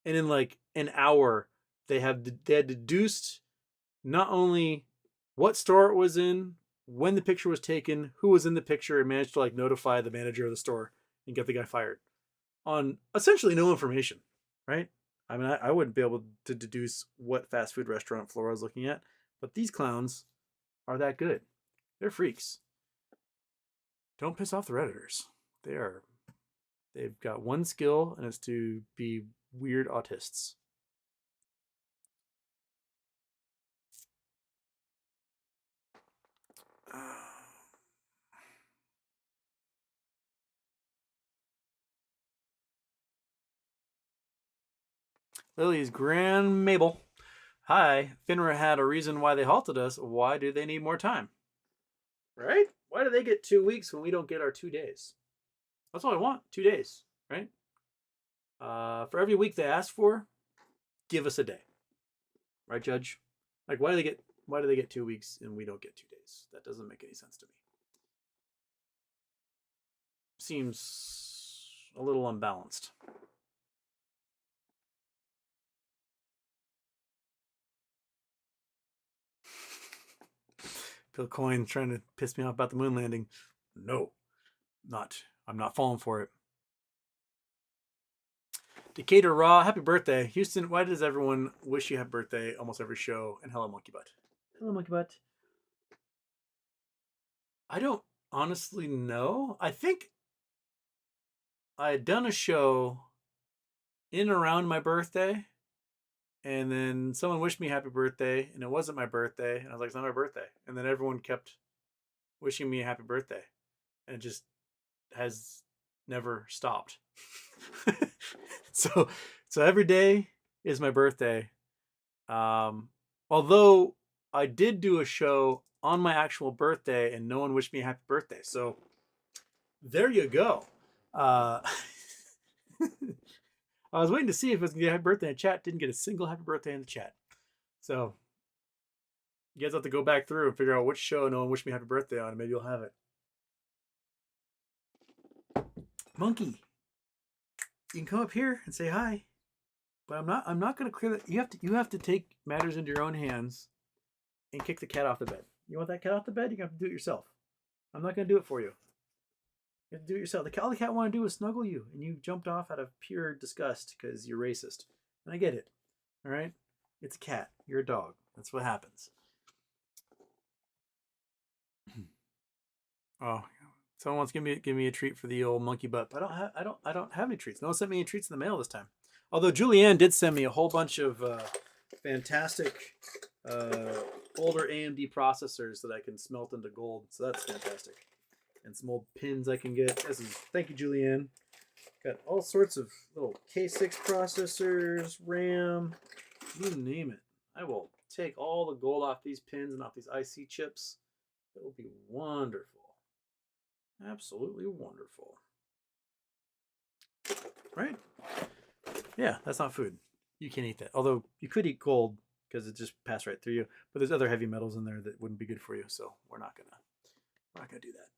And in like an hour, they had deduced not only what store it was in, when the picture was taken, who was in the picture, and managed to like notify the manager of the store and get the guy fired on essentially no information, right? I mean, I wouldn't be able to deduce what fast food restaurant floor I was looking at, but these clowns are that good. They're freaks. Don't piss off the Redditors. They've got one skill, and it's to be weird autists. Lily's Grand Mabel. Hi, FINRA had a reason why they halted us. Why do they need more time? Right? Why do they get 2 weeks when we don't get our 2 days? That's all I want, 2 days, right? For every week they ask for, give us a day. Right, Judge? Like, why do they get 2 weeks and we don't get 2 days? That doesn't make any sense to me. Seems a little unbalanced. Bill Cohen trying to piss me off about the moon landing. No, I'm not falling for it. Decatur Raw, happy birthday. Houston, why does everyone wish you happy birthday almost every show? And hello, Monkey Butt. Hello, Monkey Butt. I don't honestly know. I think I had done a show in and around my birthday, and then someone wished me happy birthday, and it wasn't my birthday, and I was like, it's not my birthday. And then everyone kept wishing me a happy birthday, and it just has never stopped. So every day is my birthday. Although I did do a show on my actual birthday, and no one wished me a happy birthday. So there you go. I was waiting to see if it was going to get a happy birthday in the chat. Didn't get a single happy birthday in the chat. So you guys have to go back through and figure out which show no one wished me happy birthday on, and maybe you'll have it. Monkey, you can come up here and say hi, but I'm not going to clear that. You have to take matters into your own hands and kick the cat off the bed. You want that cat off the bed? You have to do it yourself. I'm not going to do it for you. You have to do it yourself. All the cat wanted to do was snuggle you, and you jumped off out of pure disgust because you're racist. And I get it. All right? It's a cat. You're a dog. That's what happens. Oh, someone wants to give me a treat for the old monkey butt. But I don't have any treats. No one sent me any treats in the mail this time. Although Julianne did send me a whole bunch of fantastic older AMD processors that I can smelt into gold. So that's fantastic. And some old pins I can get. Thank you, Julianne. Got all sorts of little K6 processors, RAM, you name it. I will take all the gold off these pins and off these IC chips. It will be wonderful. Absolutely wonderful. Right? Yeah, that's not food. You can't eat that. Although you could eat gold because it just passed right through you. But there's other heavy metals in there that wouldn't be good for you. So we're not gonna do that.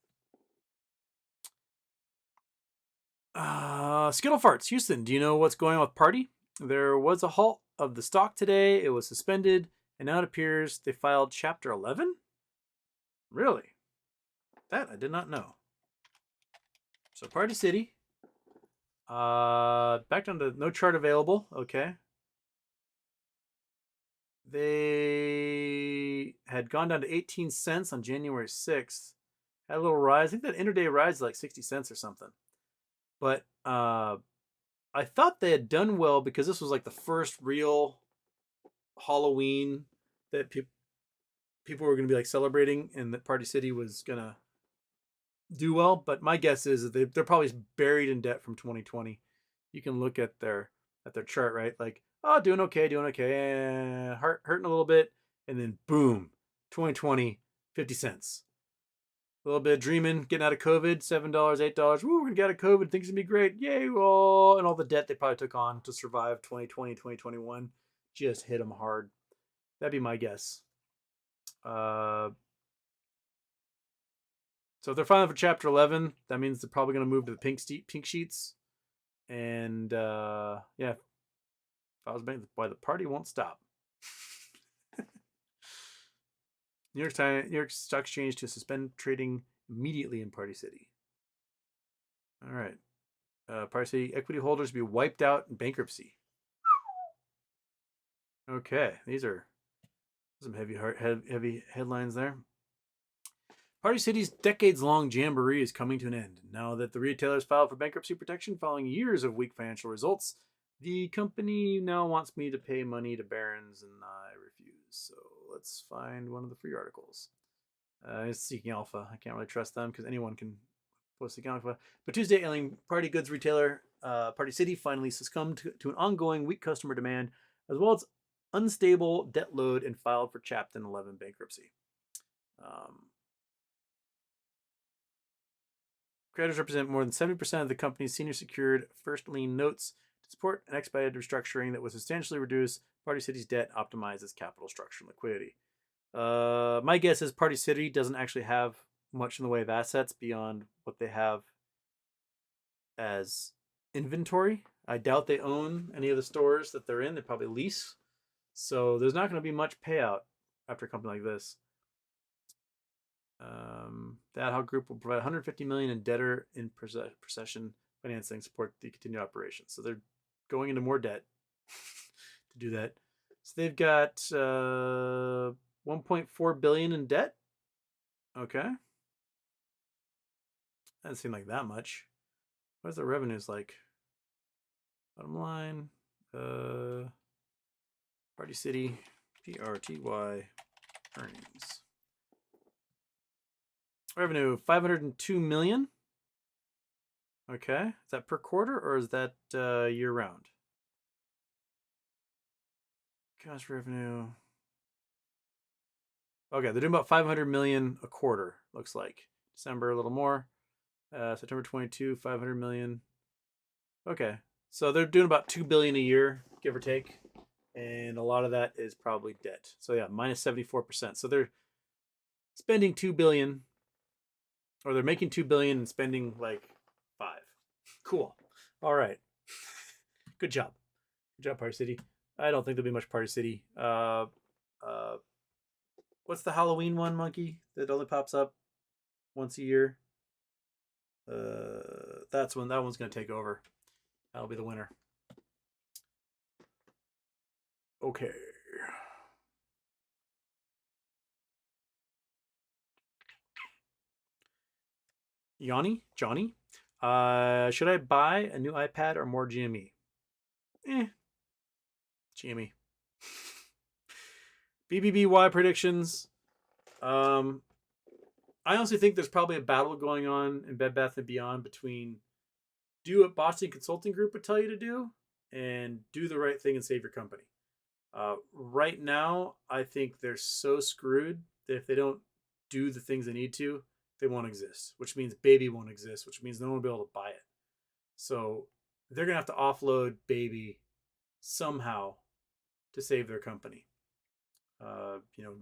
Skittle Farts, Houston, do you know what's going on with Party? There was a halt of the stock today. It was suspended, and now it appears they filed Chapter 11? Really? That I did not know. So Party City. Back down to no chart available. Okay. They had gone down to 18 cents on January 6th. Had a little rise. I think that intraday rise is like 60 cents or something. But I thought they had done well because this was like the first real Halloween that people were going to be like celebrating, and that Party City was going to do well, but my guess is that they're probably buried in debt from 2020. You can look at their chart, right? Like, oh, doing okay, hurting a little bit, and then boom, 2020, 50 cents. A little bit of dreaming, getting out of COVID, $7, $8. Woo, we're gonna get out of COVID, things gonna be great. Yay, oh, and all the debt they probably took on to survive 2020, 2021 just hit them hard. That'd be my guess. So if they're filing for Chapter 11, that means they're probably going to move to the pink sheets. And yeah, if I was bank, boy, the party won't stop. New York Stock Exchange to suspend trading immediately in Party City. All right. Party City equity holders be wiped out in bankruptcy. Okay, these are some heavy headlines there. Party City's decades-long jamboree is coming to an end. Now that the retailers filed for bankruptcy protection following years of weak financial results, the company now wants me to pay money to barons, and I refuse. So let's find one of the free articles. It's Seeking Alpha. I can't really trust them because anyone can post Seeking Alpha. But Tuesday, ailing party goods retailer Party City finally succumbed to an ongoing weak customer demand, as well as unstable debt load, and filed for Chapter 11 bankruptcy. Creditors represent more than 70% of the company's senior secured first lien notes to support an expedited restructuring that would substantially reduce Party City's debt, optimize its capital structure and liquidity. My guess is Party City doesn't actually have much in the way of assets beyond what they have as inventory. I doubt they own any of the stores that they're in. They probably lease. So there's not going to be much payout after a company like this. The ad hoc group will provide $150 million in debtor in procession financing support the continued operations. So they're going into more debt to do that. So they've got $1.4 billion in debt. Okay, doesn't seem like that much. What is the revenues like? Bottom line, Party City, PRTY earnings. Revenue, $502 million. Okay, is that per quarter or is that year round? Cash revenue. Okay, they're doing about $500 million a quarter, looks like. December, a little more. September 22, $500 million. Okay, so they're doing about $2 billion a year, give or take. And a lot of that is probably debt. So yeah, minus 74%. So they're spending $2 billion, or they're making $2 billion and spending like $5. Cool. All right. Good job. Good job, Party City. I don't think there'll be much Party City. What's the Halloween one, Monkey, that only pops up once a year? That one's gonna take over. That'll be the winner. Okay. Johnny? Should I buy a new iPad or more GME? GME. BBBY predictions. I honestly think there's probably a battle going on in Bed Bath & Beyond between do what Boston Consulting Group would tell you to do and do the right thing and save your company. Right now, I think they're so screwed that if they don't do the things they need to, they won't exist, which means Baby won't exist, which means no one will be able to buy it. So they're going to have to offload Baby somehow to save their company.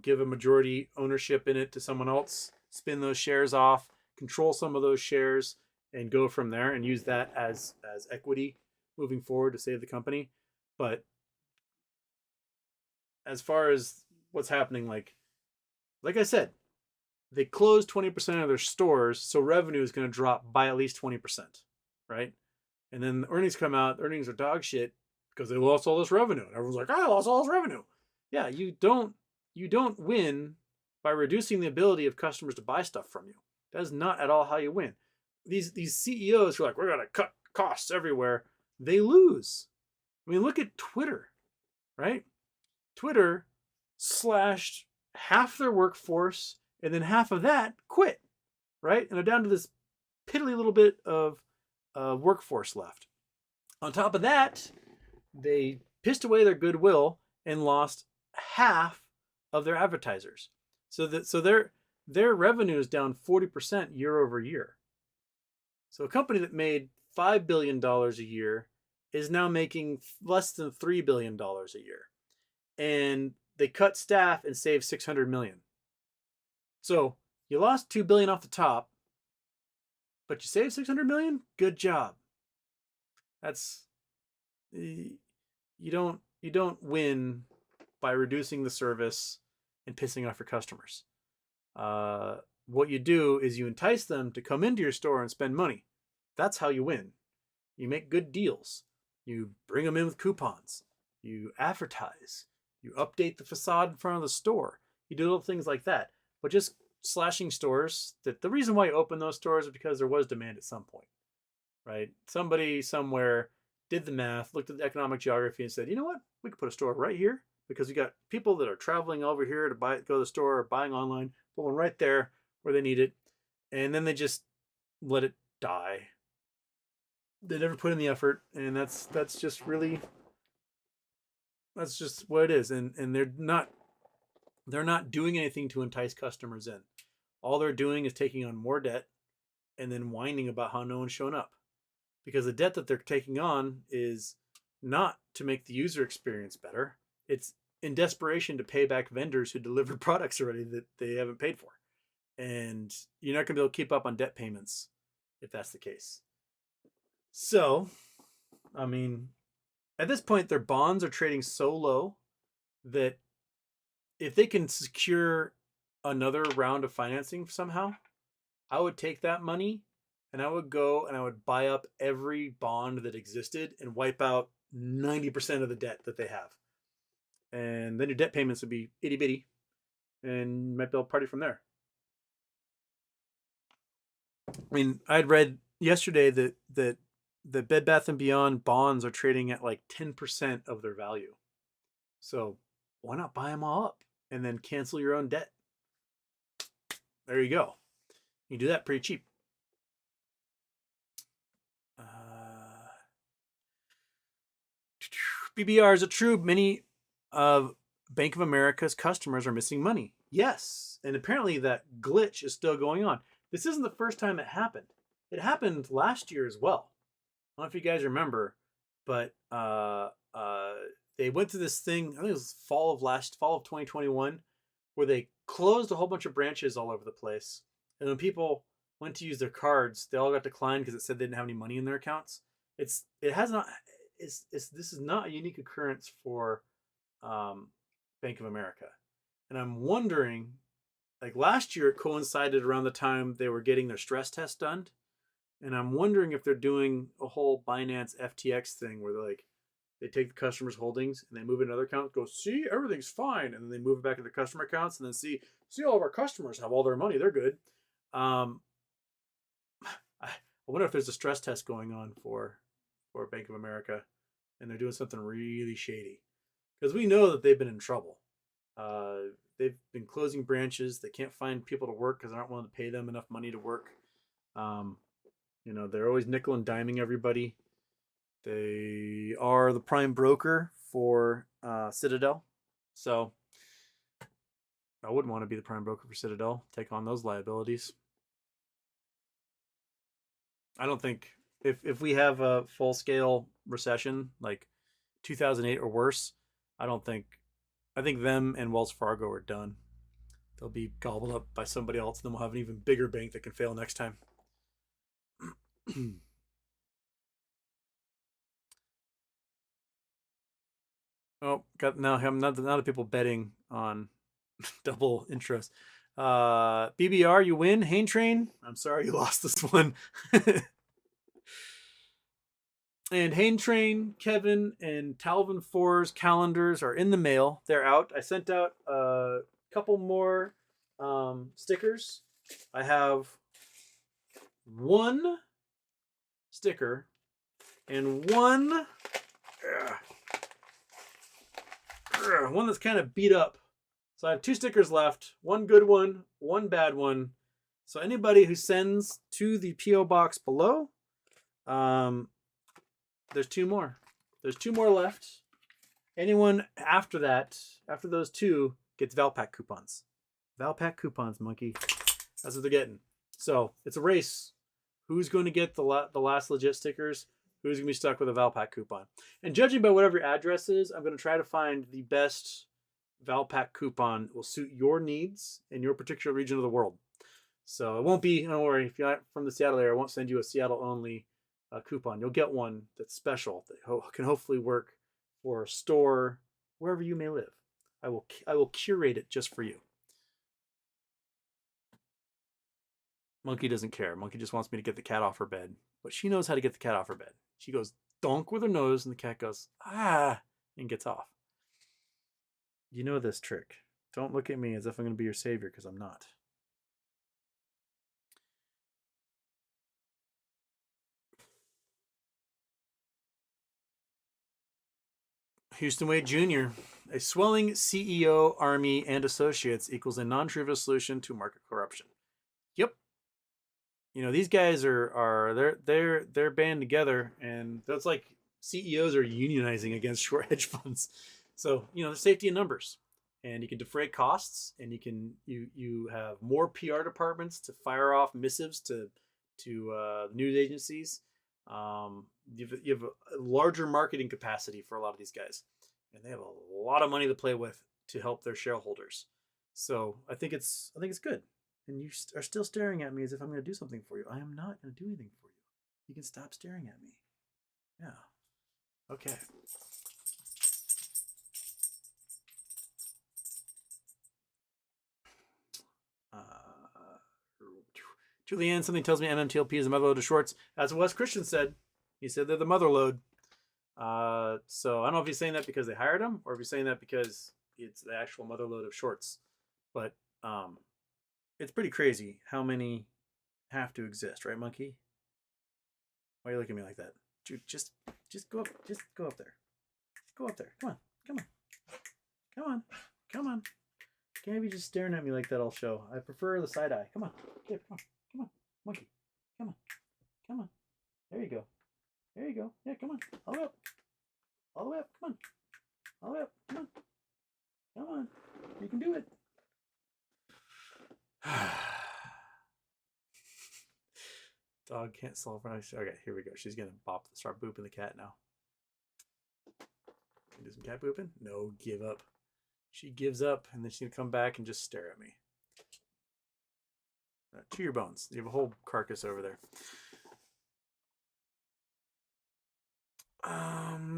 Give a majority ownership in it to someone else, spin those shares off, control some of those shares, and go from there and use that as equity moving forward to save the company. But as far as what's happening, like I said, they closed 20% of their stores, so revenue is going to drop by at least 20%, right? And then the earnings come out, earnings are dog shit because they lost all this revenue. And everyone's like, I lost all this revenue. Yeah, you don't win by reducing the ability of customers to buy stuff from you. That is not at all how you win. These CEOs who are like, we're going to cut costs everywhere, they lose. I mean, look at Twitter, right? Twitter slashed half their workforce, and then half of that quit, right? And they're down to this piddly little bit of workforce left. On top of that, they pissed away their goodwill and lost half of their advertisers. So their revenue is down 40% year over year. So a company that made $5 billion a year is now making less than $3 billion a year. And they cut staff and saved $600 million. So you lost $2 billion off the top, but you saved $600 million? Good job. That's, you don't win by reducing the service and pissing off your customers. What you do is you entice them to come into your store and spend money. That's how you win. You make good deals. You bring them in with coupons. You advertise. You update the facade in front of the store. You do little things like that. But just slashing stores, that the reason why you open those stores is because there was demand at some point, right? Somebody somewhere did the math, looked at the economic geography and said, you know what? We could put a store right here because we got people that are traveling over here to go to the store or buying online, put one right there where they need it. And then they just let it die. They never put in the effort, and that's just really, that's just what it is. And they're not doing anything to entice customers in. All they're doing is taking on more debt and then whining about how no one's shown up. Because the debt that they're taking on is not to make the user experience better. It's in desperation to pay back vendors who delivered products already that they haven't paid for. And you're not going to be able to keep up on debt payments if that's the case. So, I mean, at this point, their bonds are trading so low that if they can secure another round of financing somehow, I would take that money and I would go and I would buy up every bond that existed and wipe out 90% of the debt that they have. And then your debt payments would be itty bitty and you might be able to party from there. I mean, I'd read yesterday that the Bed Bath & Beyond bonds are trading at like 10% of their value. So why not buy them all up and then cancel your own debt? There you go. You do that pretty cheap. BBR, is it true many of Bank of America's customers are missing money? Yes. And apparently that glitch is still going on. This isn't the first time it happened. It happened last year as well. I don't know if you guys remember, but they went to this thing, I think it was fall of 2021, where they closed a whole bunch of branches all over the place. And when people went to use their cards, they all got declined because it said they didn't have any money in their accounts. This is not a unique occurrence for Bank of America. And I'm wondering, like last year it coincided around the time they were getting their stress test done. And I'm wondering if they're doing a whole Binance FTX thing where they take the customer's holdings and they move it in another account, go, see, everything's fine. And then they move it back to the customer accounts and then see all of our customers have all their money. They're good. I wonder if there's a stress test going on for Bank of America and they're doing something really shady. Because we know that they've been in trouble. They've been closing branches. They can't find people to work because they aren't willing to pay them enough money to work. They're always nickel and diming everybody. They are the prime broker for Citadel. So I wouldn't want to be the prime broker for Citadel, take on those liabilities. I don't think if we have a full scale recession like 2008 or worse, I think them and Wells Fargo are done. They'll be gobbled up by somebody else, and then we'll have an even bigger bank that can fail next time. Oh, now the people betting on double interest. BBR, you win. Hain Train, I'm sorry you lost this one. And Hain Train, Kevin, and Talvin 4's calendars are in the mail. They're out. I sent out a couple more stickers. I have one sticker and one that's kind of beat up. So I have two stickers left. One good one, one bad one. So anybody who sends to the P.O. box below, there's 2 more. There's 2 more left. Anyone after that, after those 2, gets Valpak coupons. Valpak coupons, monkey. That's what they're getting. So it's a race. Who's going to get the last legit stickers? Who's going to be stuck with a Valpak coupon? And judging by whatever your address is, I'm going to try to find the best Valpak coupon that will suit your needs in your particular region of the world. So it won't be, don't worry, if you're not from the Seattle area, I won't send you a Seattle-only coupon. You'll get one that's special, that can hopefully work for a store wherever you may live. I will curate it just for you. Monkey doesn't care. Monkey just wants me to get the cat off her bed. But she knows how to get the cat off her bed. She goes donk with her nose, and the cat goes, ah, and gets off. You know this trick. Don't look at me as if I'm going to be your savior, because I'm not. Houston Wade Jr., a swelling CEO, army, and associates equals a non-trivial solution to market corruption. Yep. You know, these guys they're band together, and that's like CEOs are unionizing against short hedge funds. So, you know, there's safety in numbers, and you can defray costs, and you have more PR departments to fire off missives to news agencies. You have a larger marketing capacity for a lot of these guys, and they have a lot of money to play with to help their shareholders. So I think it's good. And you are still staring at me as if I'm going to do something for you. I am not going to do anything for you. You can stop staring at me. Yeah. Okay. Julianne, something tells me MMTLP is a motherlode of shorts. That's what Wes Christian said. He said they're the motherlode. So I don't know if he's saying that because they hired him, or if he's saying that because it's the actual motherlode of shorts. But it's pretty crazy how many have to exist, right, monkey? Why are you looking at me like that? Dude, just go up. Just go up there. Go up there. Come on. Come on. Come on. Come on. Can't be just staring at me like that all show. I prefer the side eye. Come on. Here, come on. Come on. Monkey. Come on. Come on. There you go. There you go. Yeah, come on. All the way up. All the way up. Come on. All the way up. Come on. Come on. You can do it. Dog can't solve rice. Okay, here we go. She's gonna start booping the cat now. Can you do some cat booping? No, give up. She gives up, and then she's gonna come back and just stare at me. Chew your bones. You have a whole carcass over there.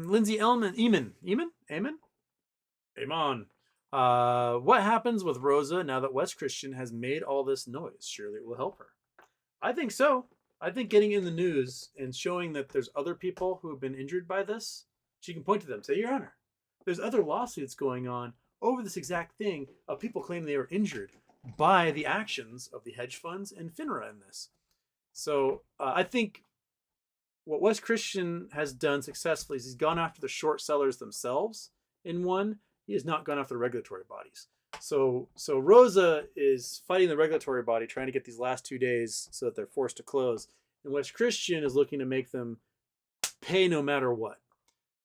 Lindsay Eamon. What happens with Rosa now that Wes Christian has made all this noise? Surely it will help her. I think so. I think getting in the news and showing that there's other people who have been injured by this, she can point to them, say, Your Honor, there's other lawsuits going on over this exact thing of people claiming they were injured by the actions of the hedge funds and FINRA in this. So I think what Wes Christian has done successfully is he's gone after the short sellers themselves in one. He has not gone after the regulatory bodies. So Rosa is fighting the regulatory body, trying to get these last 2 days so that they're forced to close. And Wes Christian is looking to make them pay no matter what,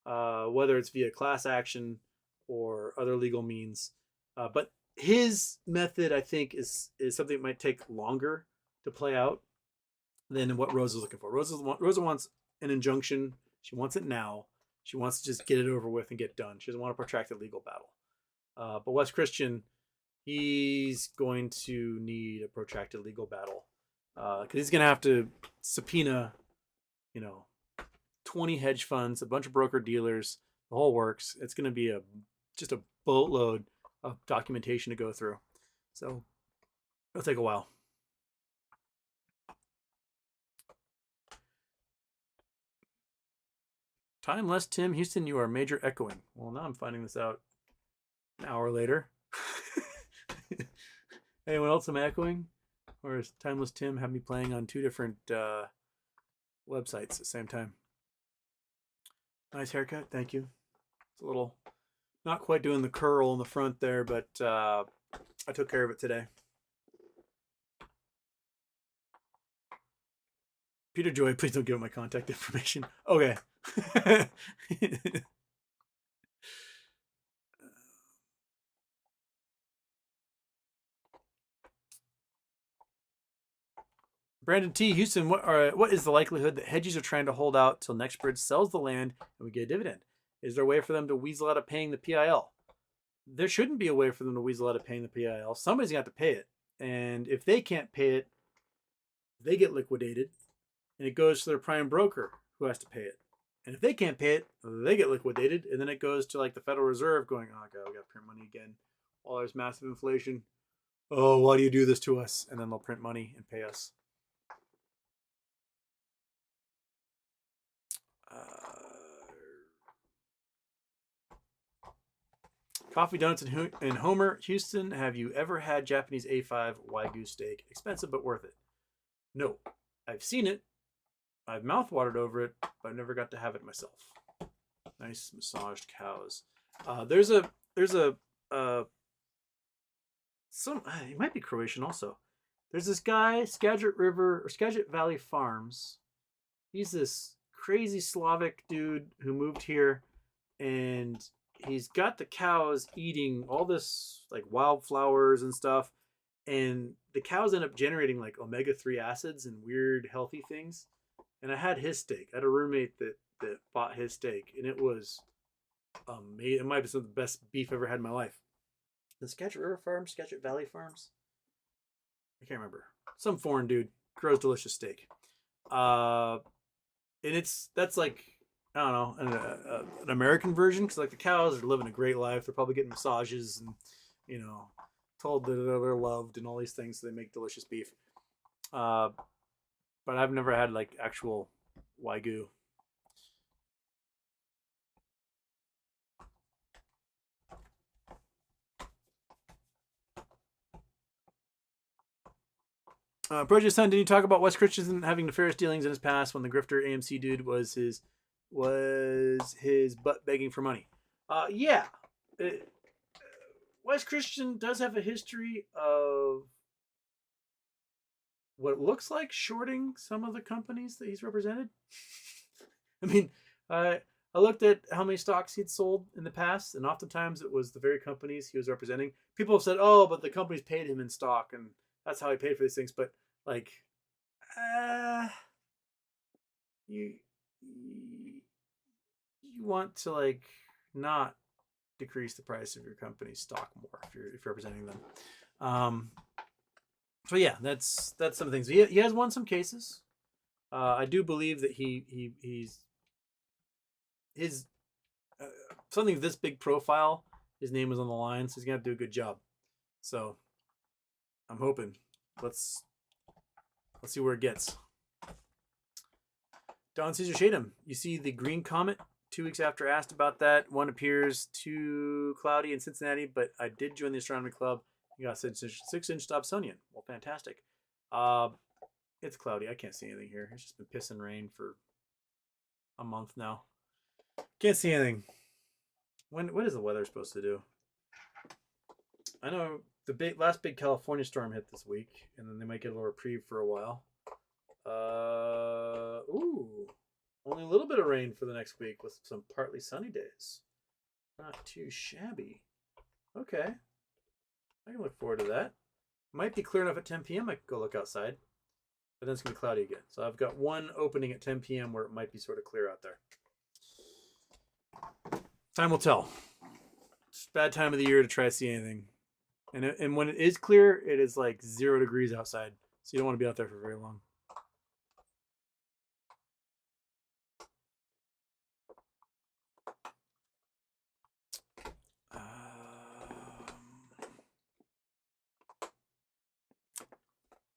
whether it's via class action or other legal means. But his method, I think, is something that might take longer to play out than what Rosa's looking for. Rosa wants an injunction. She wants it now. She wants to just get it over with and get done. She doesn't want a protracted legal battle. But Wes Christian, he's going to need a protracted legal battle because he's going to have to subpoena, 20 hedge funds, a bunch of broker dealers, the whole works. It's going to be just a boatload of documentation to go through. So it'll take a while. Time less, Tim. Houston, you are major echoing. Well, now I'm finding this out an hour later. Anyone else am echoing? Or is Timeless Tim have me playing on 2 different websites at the same time? Nice haircut. Thank you. It's a little, not quite doing the curl in the front there, but I took care of it today. Peter Joy, please don't give him my contact information. Okay. Brandon T. Houston, what is the likelihood that hedgies are trying to hold out till next bridge sells the land and we get a dividend? Is there a way for them to weasel out of paying the PIL? There shouldn't be a way for them to weasel out of paying the PIL. Somebody's got to pay it. And if they can't pay it, they get liquidated and it goes to their prime broker who has to pay it. And if they can't pay it, they get liquidated. And then it goes to like the Federal Reserve going, oh God, we got to print money again. While there's massive inflation. Oh, why do you do this to us? And then they'll print money and pay us. Coffee Donuts in Homer, Houston. Have you ever had Japanese A5 Wagyu steak? Expensive but worth it. No. I've seen it. I've mouth-watered over it, but I've never got to have it myself. Nice massaged cows. There's a it might be Croatian also. There's this guy, Skagit Valley Farms. He's this crazy Slavic dude who moved here, and he's got the cows eating all this like wildflowers and stuff, and the cows end up generating like omega-3 acids and weird healthy things. And I had his steak. I had a roommate that bought his steak, and it was amazing. It might be some of the best beef I've ever had in my life. The Skagit River Farms, Skagit Valley Farms. I can't remember. Some foreign dude grows delicious steak. And that's like, I don't know, an American version, because like the cows are living a great life. They're probably getting massages and, you know, told that they're loved and all these things, so they make delicious beef. But I've never had like actual Wagyu. Project Son, did you talk about Wes Christian having nefarious dealings in his past when the grifter AMC dude was his butt begging for money? Yeah. Wes Christian does have a history of what looks like shorting some of the companies that he's represented. I mean, I looked at how many stocks he'd sold in the past, and oftentimes it was the very companies he was representing. People have said, "Oh, but the companies paid him in stock, and that's how he paid for these things." But like, you want to like not decrease the price of your company's stock more if you're representing them. So yeah, that's some things. He has won some cases. I do believe that he's something this big profile. His name is on the line, so he's gonna have to do a good job. So I'm hoping. Let's see where it gets. Don Caesar Shadem, you see the green comet 2 weeks after asked about that. One appears too cloudy in Cincinnati, but I did join the astronomy club. You got 6-inch Dobsonian. Well, fantastic. It's cloudy. I can't see anything here. It's just been pissing rain for a month now. Can't see anything. What is the weather supposed to do? I know the last big California storm hit this week, and then they might get a little reprieve for a while. Ooh, only a little bit of rain for the next week with some partly sunny days. Not too shabby. Okay, I can look forward to that. Might be clear enough at 10 p.m. I could go look outside, but then it's gonna be cloudy again. So I've got one opening at 10 p.m. where it might be sort of clear out there. Time will tell. It's a bad time of the year to try to see anything. And when it is clear, it is like 0 degrees outside. So you don't want to be out there for very long.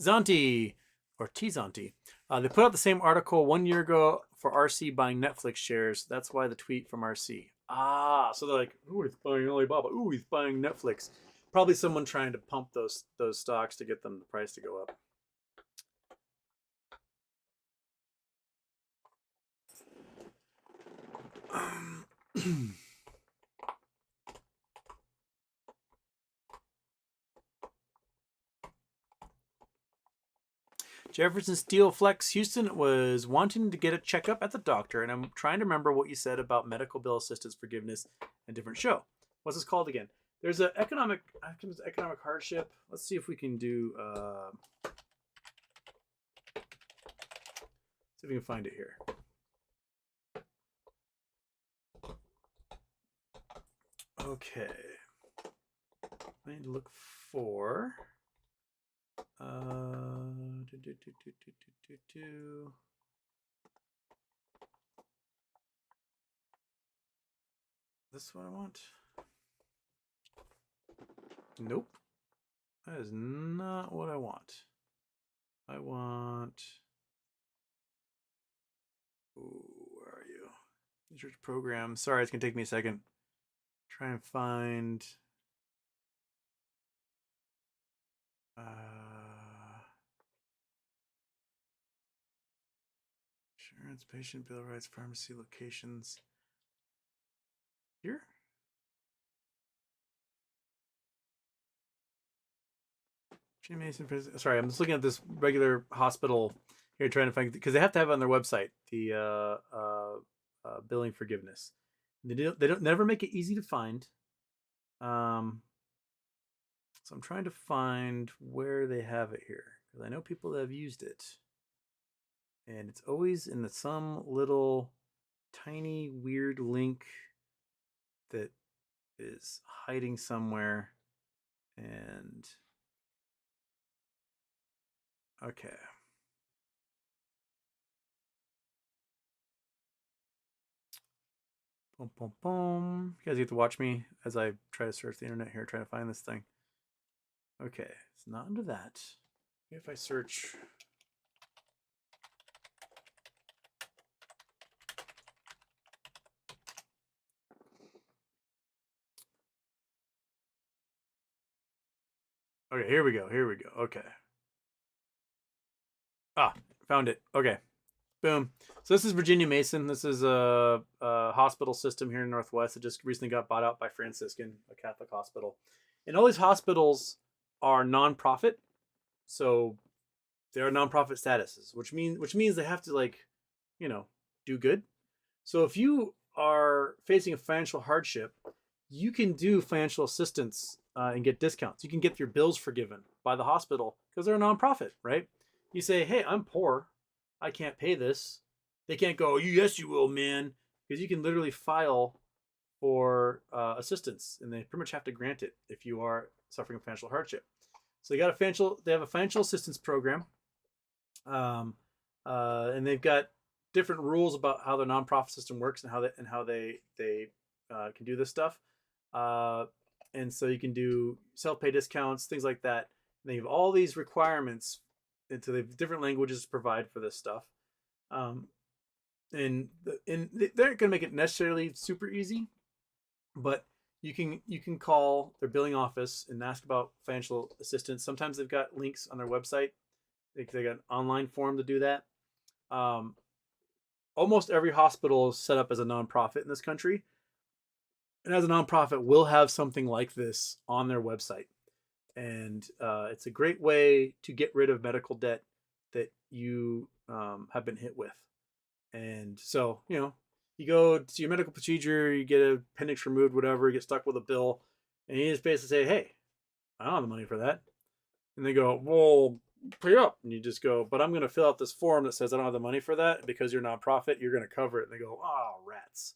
Zonti, or T-Zonti. They put out the same article 1 year ago for RC buying Netflix shares. That's why the tweet from RC. So they're like, ooh, he's buying Alibaba. Ooh, he's buying Netflix. Probably someone trying to pump those stocks to get them the price to go up. Jefferson Steel Flex Houston was wanting to get a checkup at the doctor, and I'm trying to remember what you said about medical bill assistance forgiveness and different show. What's this called again? There's an economic hardship. Let's see if we can do. See if we can find it here. Okay. I need to look for. This what I want? Nope. That is not what I want. I want. Ooh, where are you? Research program. Sorry, it's gonna take me a second. Try and find. Insurance, patient bill rights, pharmacy locations. Here? Mason, sorry, I'm just looking at this regular hospital here, trying to find, because they have to have it on their website the billing forgiveness. They don't never make it easy to find. So I'm trying to find where they have it here, because I know people that have used it, and it's always in some little tiny weird link that is hiding somewhere. And okay. Boom, boom, boom. You guys get to watch me as I try to search the internet here, trying to find this thing. Okay, it's not under that. Maybe if I search. Okay, here we go. Okay. Ah, found it. Okay. Boom. So this is Virginia Mason. This is a hospital system here in Northwest that just recently got bought out by Franciscan, a Catholic hospital. And all these hospitals are nonprofit, so they are nonprofit statuses, which means they have to do good. So if you are facing a financial hardship, you can do financial assistance and get discounts. You can get your bills forgiven by the hospital because they're a nonprofit, right? You say, hey, I'm poor. I can't pay this. They can't go, yes, you will, man. Because you can literally file for assistance, and they pretty much have to grant it if you are suffering financial hardship. So they have a financial assistance program, and they've got different rules about how the nonprofit system works and how they can do this stuff. And so you can do self-pay discounts, things like that. And they have all these requirements, and so they have different languages to provide for this stuff. And they're not going to make it necessarily super easy, but you can call their billing office and ask about financial assistance. Sometimes they've got links on their website. They got an online form to do that. Almost every hospital is set up as a nonprofit in this country, and as a nonprofit will have something like this on their website. And it's a great way to get rid of medical debt that you have been hit with. And so, you go to your medical procedure, you get an appendix removed, whatever, you get stuck with a bill, and you just basically say, hey, I don't have the money for that. And they go, well, pay up. And you just go, but I'm going to fill out this form that says I don't have the money for that. Because you're a nonprofit, you're going to cover it. And they go, oh, rats.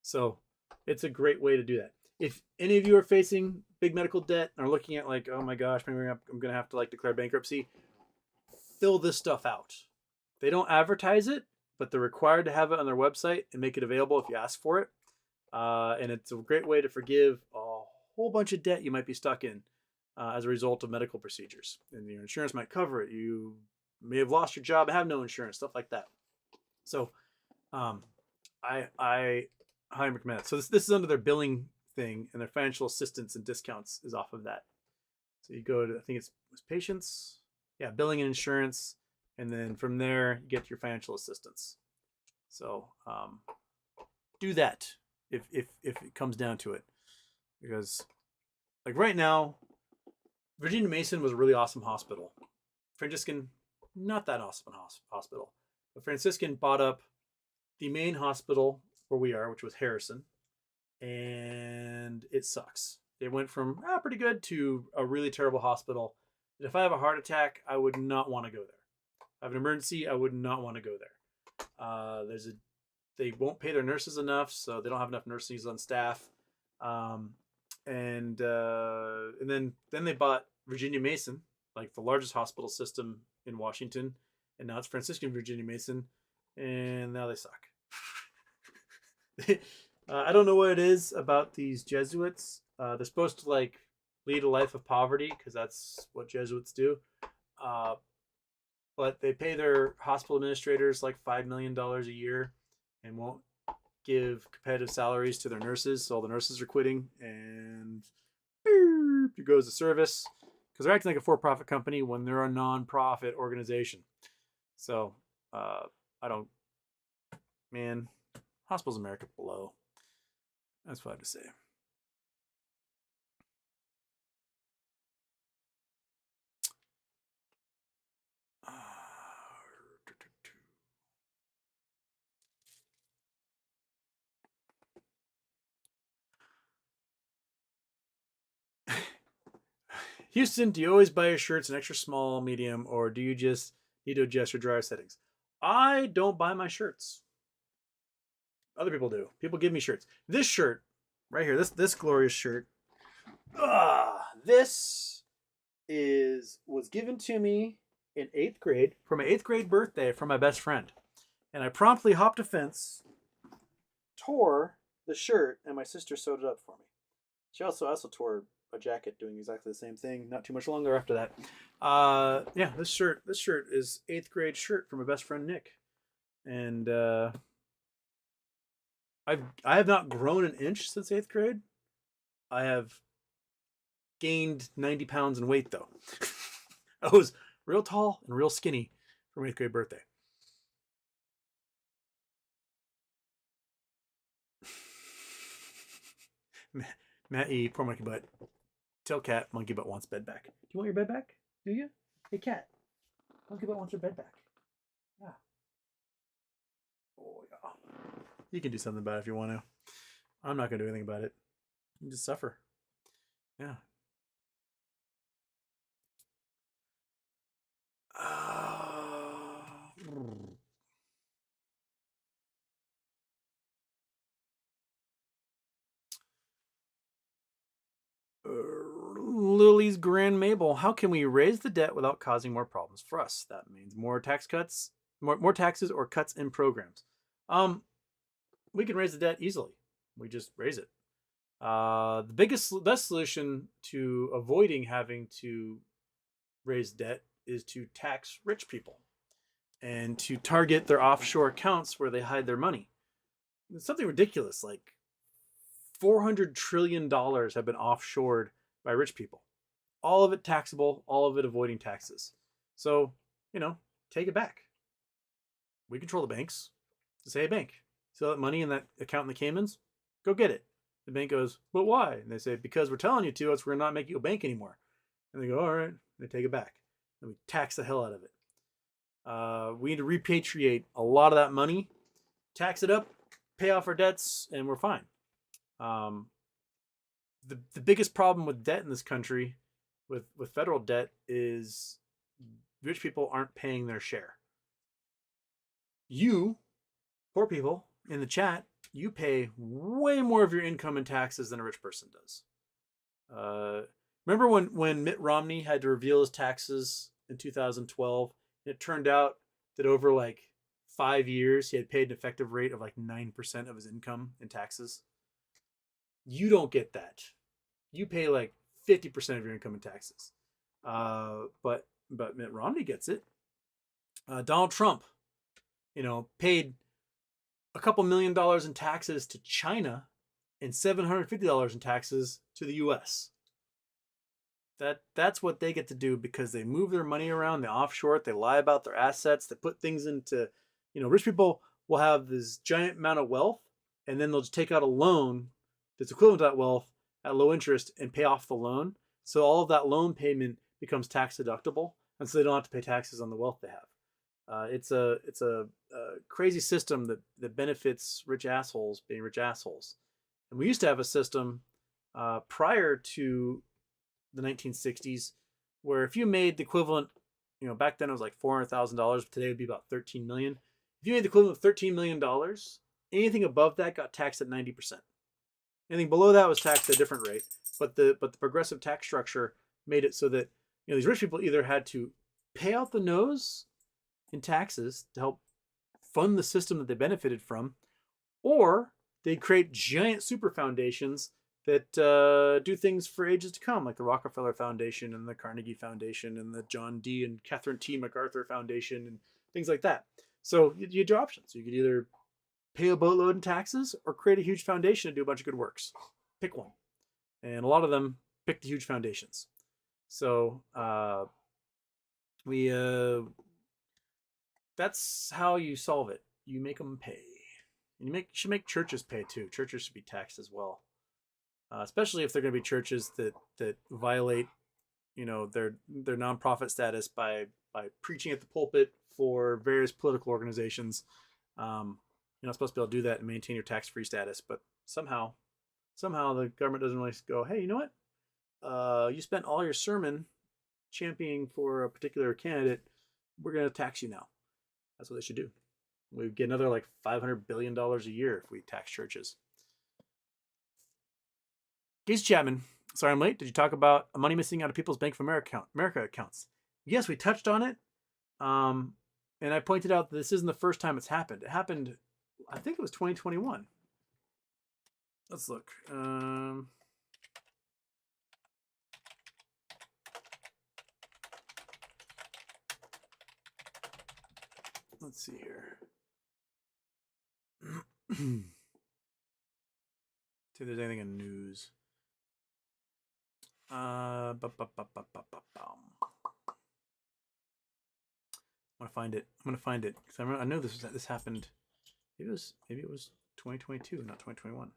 So it's a great way to do that. If any of you are facing big medical debt and are looking at oh my gosh, maybe I'm going to have to declare bankruptcy, fill this stuff out. They don't advertise it, but they're required to have it on their website and make it available if you ask for it. And it's a great way to forgive a whole bunch of debt you might be stuck in as a result of medical procedures. And your insurance might cover it. You may have lost your job, have no insurance, stuff like that. So I highly recommend it. So this is under their billing thing, and their financial assistance and discounts is off of that. So you go to, I think it's patients, billing and insurance, and then from there you get your financial assistance. So do that if it comes down to it, because right now, Virginia Mason was a really awesome hospital. Franciscan, not that awesome hospital. The Franciscan bought up the main hospital where we are, which was Harrison, and it sucks. It went from pretty good to a really terrible hospital. And if I have a heart attack, I would not want to go there. If I have an emergency, I would not want to go there. They won't pay their nurses enough, so they don't have enough nurses on staff. And then they bought Virginia Mason, like the largest hospital system in Washington, and now it's Franciscan Virginia Mason, and now they suck. I don't know what it is about these Jesuits. They're supposed to like lead a life of poverty because that's what Jesuits do. But they pay their hospital administrators like $5 million a year and won't give competitive salaries to their nurses. So all the nurses are quitting, and here goes the service, because they're acting like a for-profit company when they're a non-profit organization. So hospitals in America blow. That's what I have to say. Houston, do you always buy your shirts in extra small, medium, or do you just need to adjust your dryer settings? I don't buy my shirts. Other people do. People give me shirts. This shirt right here, this glorious shirt. This was given to me in 8th grade for my 8th grade birthday from my best friend. And I promptly hopped a fence, tore the shirt, and my sister sewed it up for me. She also tore a jacket doing exactly the same thing not too much longer after that. This shirt is 8th grade shirt from my best friend Nick. And I have not grown an inch since 8th grade. I have gained 90 pounds in weight though. I was real tall and real skinny for my 8th grade birthday. Matt E, poor monkey butt. Tell cat monkey butt wants bed back. Do you want your bed back? Do you? Hey cat, monkey butt wants her bed back. Yeah. Oh yeah. You can do something about it if you want to. I'm not gonna do anything about it. You just suffer. Yeah. Lily's Grand Mabel, how can we raise the debt without causing more problems for us? That means more tax cuts, more taxes, or cuts in programs. We can raise the debt easily. We just raise it. The best solution to avoiding having to raise debt is to tax rich people and to target their offshore accounts where they hide their money. It's something ridiculous, like $400 trillion have been offshored by rich people. All of it taxable, all of it avoiding taxes. So, take it back. We control the banks. Just say, hey, bank, see all that money in that account in the Caymans? Go get it. The bank goes, but why? And they say, because we're telling you to, we're not making you a bank anymore. And they go, all right. And they take it back. And we tax the hell out of it. We need to repatriate a lot of that money, tax it up, pay off our debts, and we're fine. The biggest problem with debt in this country, with federal debt, is rich people aren't paying their share. You, poor people in the chat, you pay way more of your income in taxes than a rich person does. Remember when Mitt Romney had to reveal his taxes in 2012? It turned out that over like 5 years, he had paid an effective rate of like 9% of his income in taxes. You don't get that. You pay like 50% of your income in taxes. But Mitt Romney gets it. Donald Trump, paid a couple $1 million in taxes to China and $750 in taxes to the US. That's what they get to do because they move their money around, they offshore it, they lie about their assets, they put things into, rich people will have this giant amount of wealth and then they'll just take out a loan that's equivalent to that wealth at low interest and pay off the loan. So all of that loan payment becomes tax deductible. and so they don't have to pay taxes on the wealth they have. It's a crazy system that benefits rich assholes being rich assholes. And we used to have a system prior to the 1960s where if you made the equivalent, back then it was like $400,000. Today it would be about 13 million. If you made the equivalent of $13 million, anything above that got taxed at 90%. Anything below that was taxed at a different rate. But the progressive tax structure made it so that these rich people either had to pay out the nose in taxes to help fund the system that they benefited from, or they'd create giant super foundations that do things for ages to come, like the Rockefeller Foundation and the Carnegie Foundation and the John D. and Catherine T. MacArthur Foundation and things like that. So you had your options. You could either pay a boatload in taxes or create a huge foundation and do a bunch of good works. Pick one. And a lot of them picked the huge foundations. So that's how you solve it. You make them pay. And you should make churches pay too. Churches should be taxed as well, especially if they're going to be churches that violate, their nonprofit status by preaching at the pulpit for various political organizations. You're not supposed to be able to do that and maintain your tax-free status, but somehow the government doesn't really go, hey, you know what? You spent all your sermon championing for a particular candidate. We're going to tax you now. That's what they should do. We'd get another like $500 billion a year if we tax churches. Casey Chapman, sorry I'm late. Did you talk about money missing out of people's Bank of America accounts? Yes, we touched on it. And I pointed out that this isn't the first time it's happened. It happened, I think it was 2021. Let's look. Let's see here. See if there's anything in news. I'm gonna find it. Because I know this happened. Maybe it was 2022, not 2021.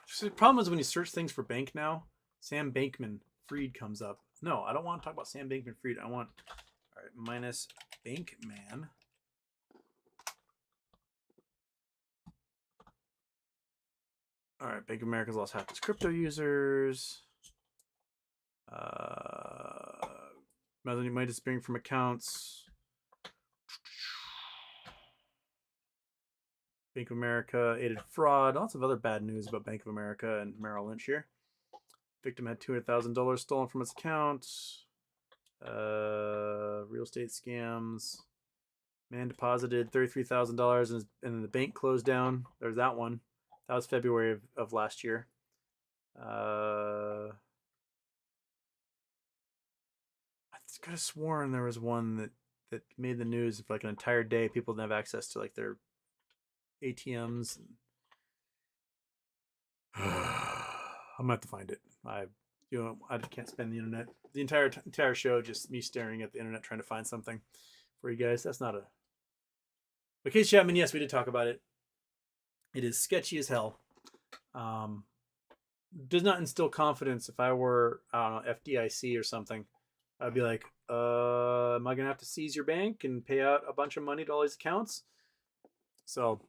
So the problem is when you search things for bank now, Sam Bankman-Fried comes up. No, I don't want to talk about Sam Bankman-Fried. I want, all right, minus Bankman. All right, Bank of America's lost half its crypto users. Money might disappearing from accounts. Bank of America aided fraud. Lots of other bad news about Bank of America and Merrill Lynch here. Victim had $200,000 stolen from its account. Real estate scams. Man deposited $33,000 and the bank closed down. There's that one. That was February of last year. I could have sworn there was one that made the news for like an entire day. People didn't have access to like their ATMs. I'm gonna have to find it. I can't spend the internet. The entire show just me staring at the internet trying to find something for you guys. That's not a. But Casey Chapman, yes, we did talk about it. It is sketchy as hell. Does not instill confidence. If I were, I don't know, FDIC or something, I'd be like, am I gonna have to seize your bank and pay out a bunch of money to all these accounts? So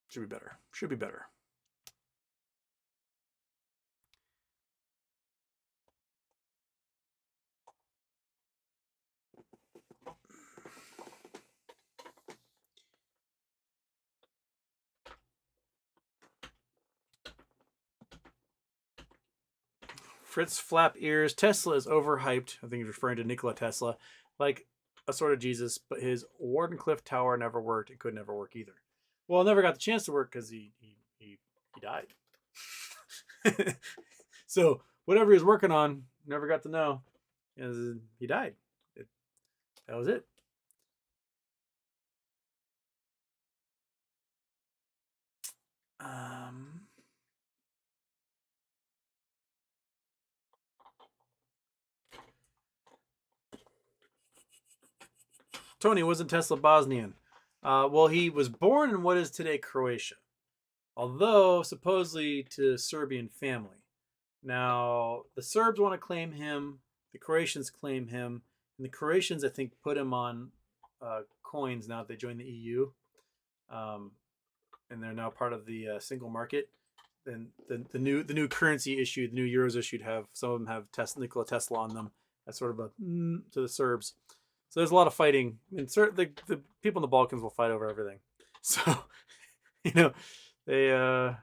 should be better. Should be better. Fritz Flap Ears. Tesla is overhyped. I think he's referring to Nikola Tesla. Like a sort of Jesus, but his Wardenclyffe Tower never worked. It could never work either. Well, never got the chance to work because he died. So whatever he was working on, never got to know. He died. That was it. Tony, wasn't Tesla Bosnian? Well, he was born in what is today Croatia. although supposedly to Serbian family. Now, the Serbs want to claim him, the Croatians claim him, and the Croatians, I think, put him on coins now that they joined the EU. And they're now part of the single market. Then the new currency issued, the new euros issued, have some of them have Nikola Tesla on them. That's sort of a to the Serbs. So there's a lot of fighting, and the people in the Balkans will fight over everything. So you know they'll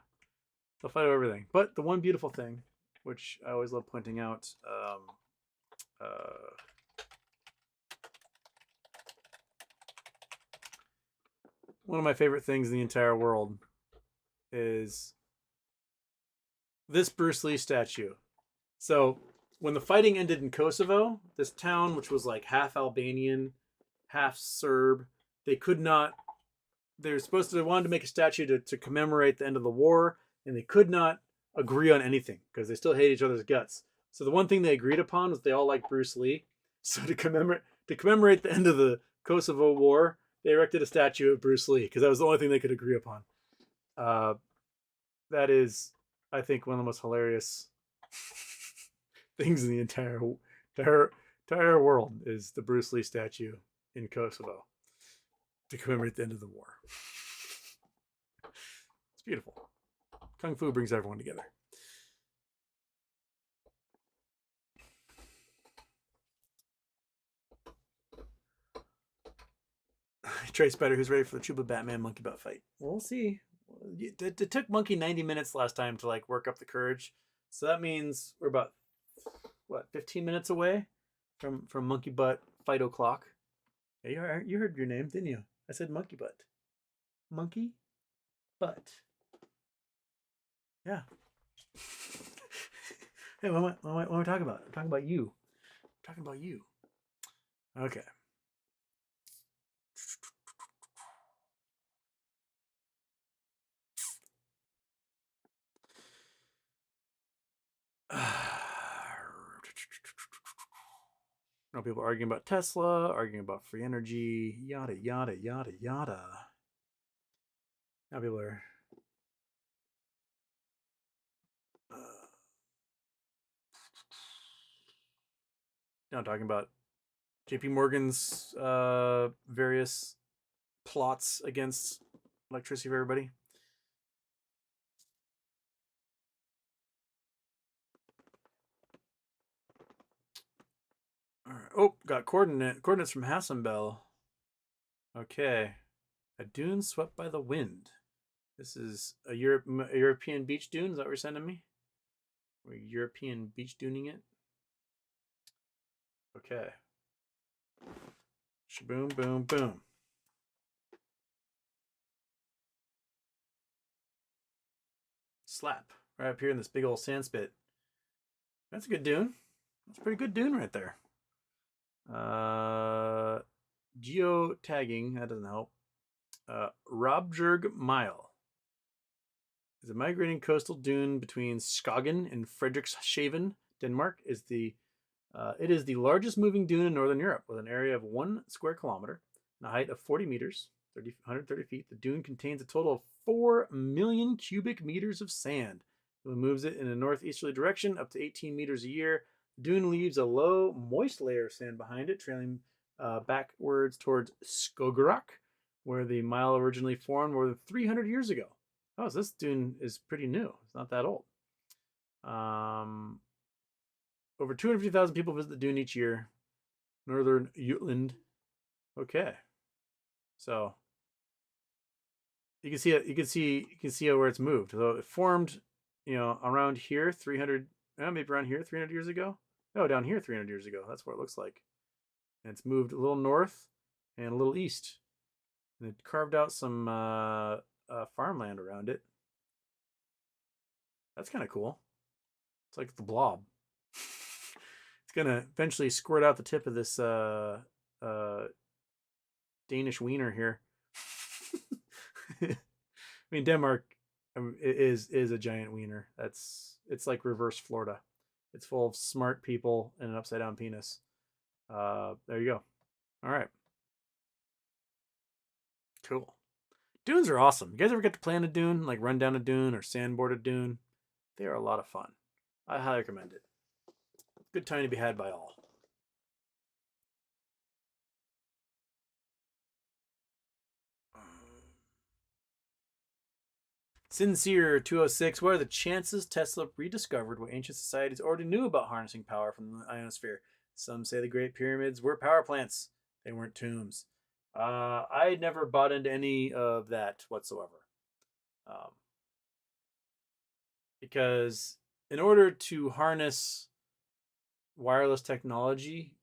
fight over everything. But the one beautiful thing, which I always love pointing out, one of my favorite things in the entire world is this Bruce Lee statue. So when the fighting ended in Kosovo, this town, which was like half Albanian, half Serb, they wanted to make a statue to commemorate the end of the war, and they could not agree on anything because they still hate each other's guts. So the one thing they agreed upon was they all liked Bruce Lee. So to commemorate the end of the Kosovo War, they erected a statue of Bruce Lee because that was the only thing they could agree upon. That is, I think, one of the most hilarious things in the entire world is the Bruce Lee statue in Kosovo to commemorate the end of the war. It's beautiful. Kung Fu brings everyone together. Trey Spider, who's ready for the Chuba Batman Monkey Butt fight? We'll see. It took Monkey 90 minutes last time to like work up the courage, so that means we're about 15 minutes away from Monkey Butt fight o'clock. Yeah, you heard your name, didn't you? I said Monkey Butt. Monkey Butt. Yeah. Hey, what am I talking about? I'm talking about you. I'm talking about you. Okay. No, people arguing about Tesla, arguing about free energy, yada yada yada yada. Now people are now talking about JP Morgan's various plots against electricity for everybody. All right. Oh, got coordinates from Hassenbell. Okay. A dune swept by the wind. This is a European beach dune. Is that what you're sending me? We're European beach duning it. Okay. Shaboom, boom, boom. Slap. Right up here in this big old sand spit. That's a good dune. That's a pretty good dune right there. Geo tagging, that doesn't help. Robjerg Mile is a migrating coastal dune between Skagen and Frederikshavn, Denmark. It is the largest moving dune in northern Europe with an area of 1 square kilometer and a height of 40 meters, 130 feet. The dune contains a total of 4 million cubic meters of sand. It moves it in a northeasterly direction up to 18 meters a year. The dune leaves a low, moist layer of sand behind it, trailing backwards towards Skogerak, where the mile originally formed more than 300 years ago. Oh, so this dune is pretty new. It's not that old. Over 250,000 people visit the dune each year. Northern Jutland. Okay. So you can see it. You can see where it's moved. So it formed, around here 300, maybe around here 300 years ago. No, down here 300 years ago. That's what it looks like. And it's moved a little north and a little east. And it carved out some farmland around it. That's kind of cool. It's like the blob. It's gonna eventually squirt out the tip of this Danish wiener here. I mean, Denmark is a giant wiener. It's like reverse Florida. It's full of smart people and an upside down penis. There you go. All right. Cool. Dunes are awesome. You guys ever get to play on a dune, like run down a dune or sandboard a dune? They are a lot of fun. I highly recommend it. Good time to be had by all. Sincere 206. What are the chances Tesla rediscovered what ancient societies already knew about harnessing power from the ionosphere? Some say the Great Pyramids were power plants. They weren't tombs. I never bought into any of that whatsoever. Um, because in order to harness wireless technology,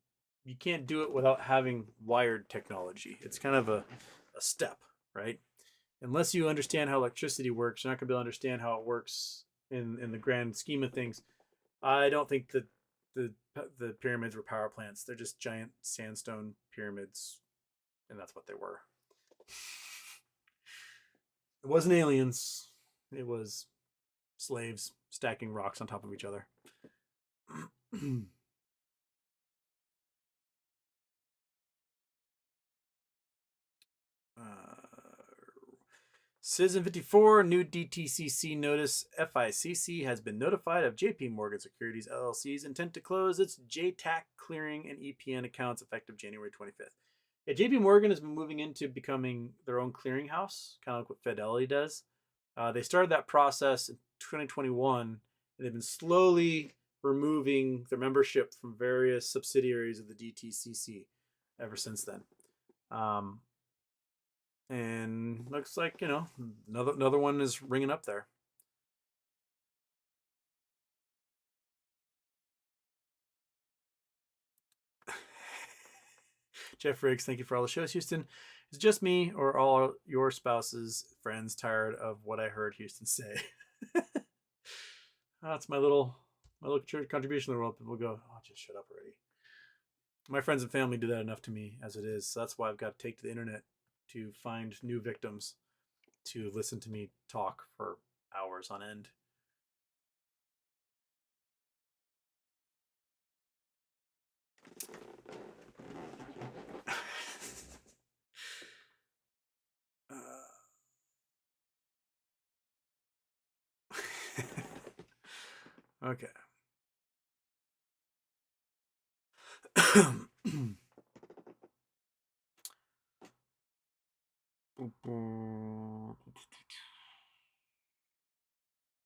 you can't do it without having wired technology. It's kind of a step, right? Unless you understand how electricity works, you're not going to be able to understand how it works in the grand scheme of things. I don't think that the pyramids were power plants. They're just giant sandstone pyramids, and that's what they were. It wasn't aliens. It was slaves stacking rocks on top of each other. Citizen 54, new DTCC notice. FICC has been notified of JP Morgan Securities LLC's intent to close its JTAC clearing and EPN accounts effective January 25th. Yeah, JP Morgan has been moving into becoming their own clearinghouse, kind of like what Fidelity does. They started that process in 2021, and they've been slowly removing their membership from various subsidiaries of the DTCC ever since then. And looks like, another one is ringing up there. Jeff Riggs, thank you for all the shows, Houston. Is it just me or all your spouses, friends tired of what I heard Houston say? That's my little church contribution to the world. People go, oh, just shut up already. My friends and family do that enough to me as it is. So that's why I've got to take to the internet to find new victims to listen to me talk for hours on end. Okay.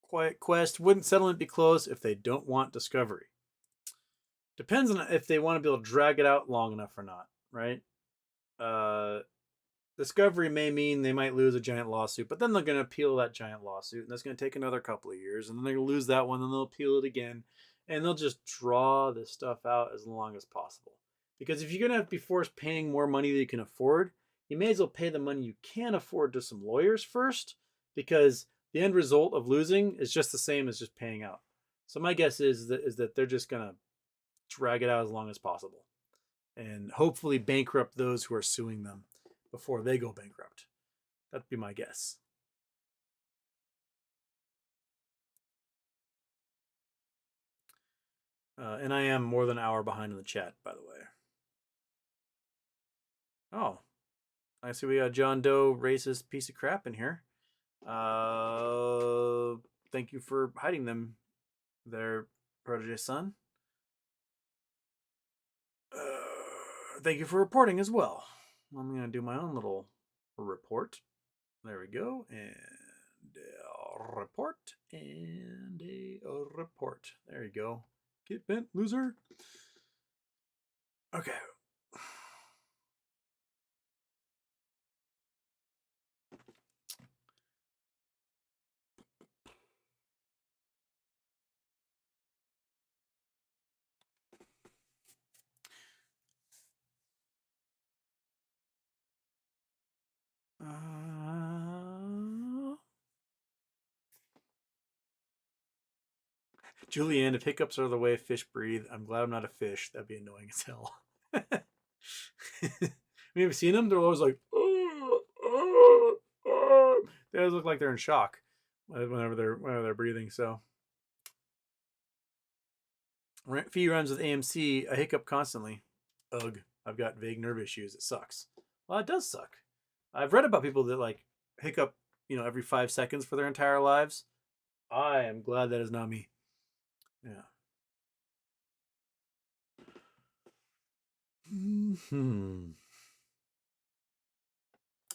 Quiet Quest, wouldn't settlement be closed if they don't want discovery? Depends on if they want to be able to drag it out long enough or not, right? Discovery may mean they might lose a giant lawsuit, but then they're going to appeal that giant lawsuit, and that's going to take another couple of years, and then they're going to lose that one, and they'll appeal it again, and they'll just draw this stuff out as long as possible. Because if you're going to have to be forced paying more money than you can afford, you may as well pay the money you can afford to some lawyers first, because the end result of losing is just the same as just paying out. So my guess is that they're just going to drag it out as long as possible and hopefully bankrupt those who are suing them before they go bankrupt. That'd be my guess. And I am more than an hour behind in the chat, by the way. Oh, I see we got John Doe, racist piece of crap in here. Thank you for hiding them, their protege son. Thank you for reporting as well. I'm going to do my own little report. There we go. And a report. And a report. There you go. Get bent, loser. Okay. Julianne, if hiccups are the way fish breathe, I'm glad I'm not a fish. That'd be annoying as hell. Have you seen them? They're always like, they always look like they're in shock whenever they're breathing. So, Fee runs with AMC. I hiccup constantly. Ugh, I've got vague nerve issues. It sucks. Well, it does suck. I've read about people that like hiccup, every 5 seconds for their entire lives. I am glad that is not me. Yeah.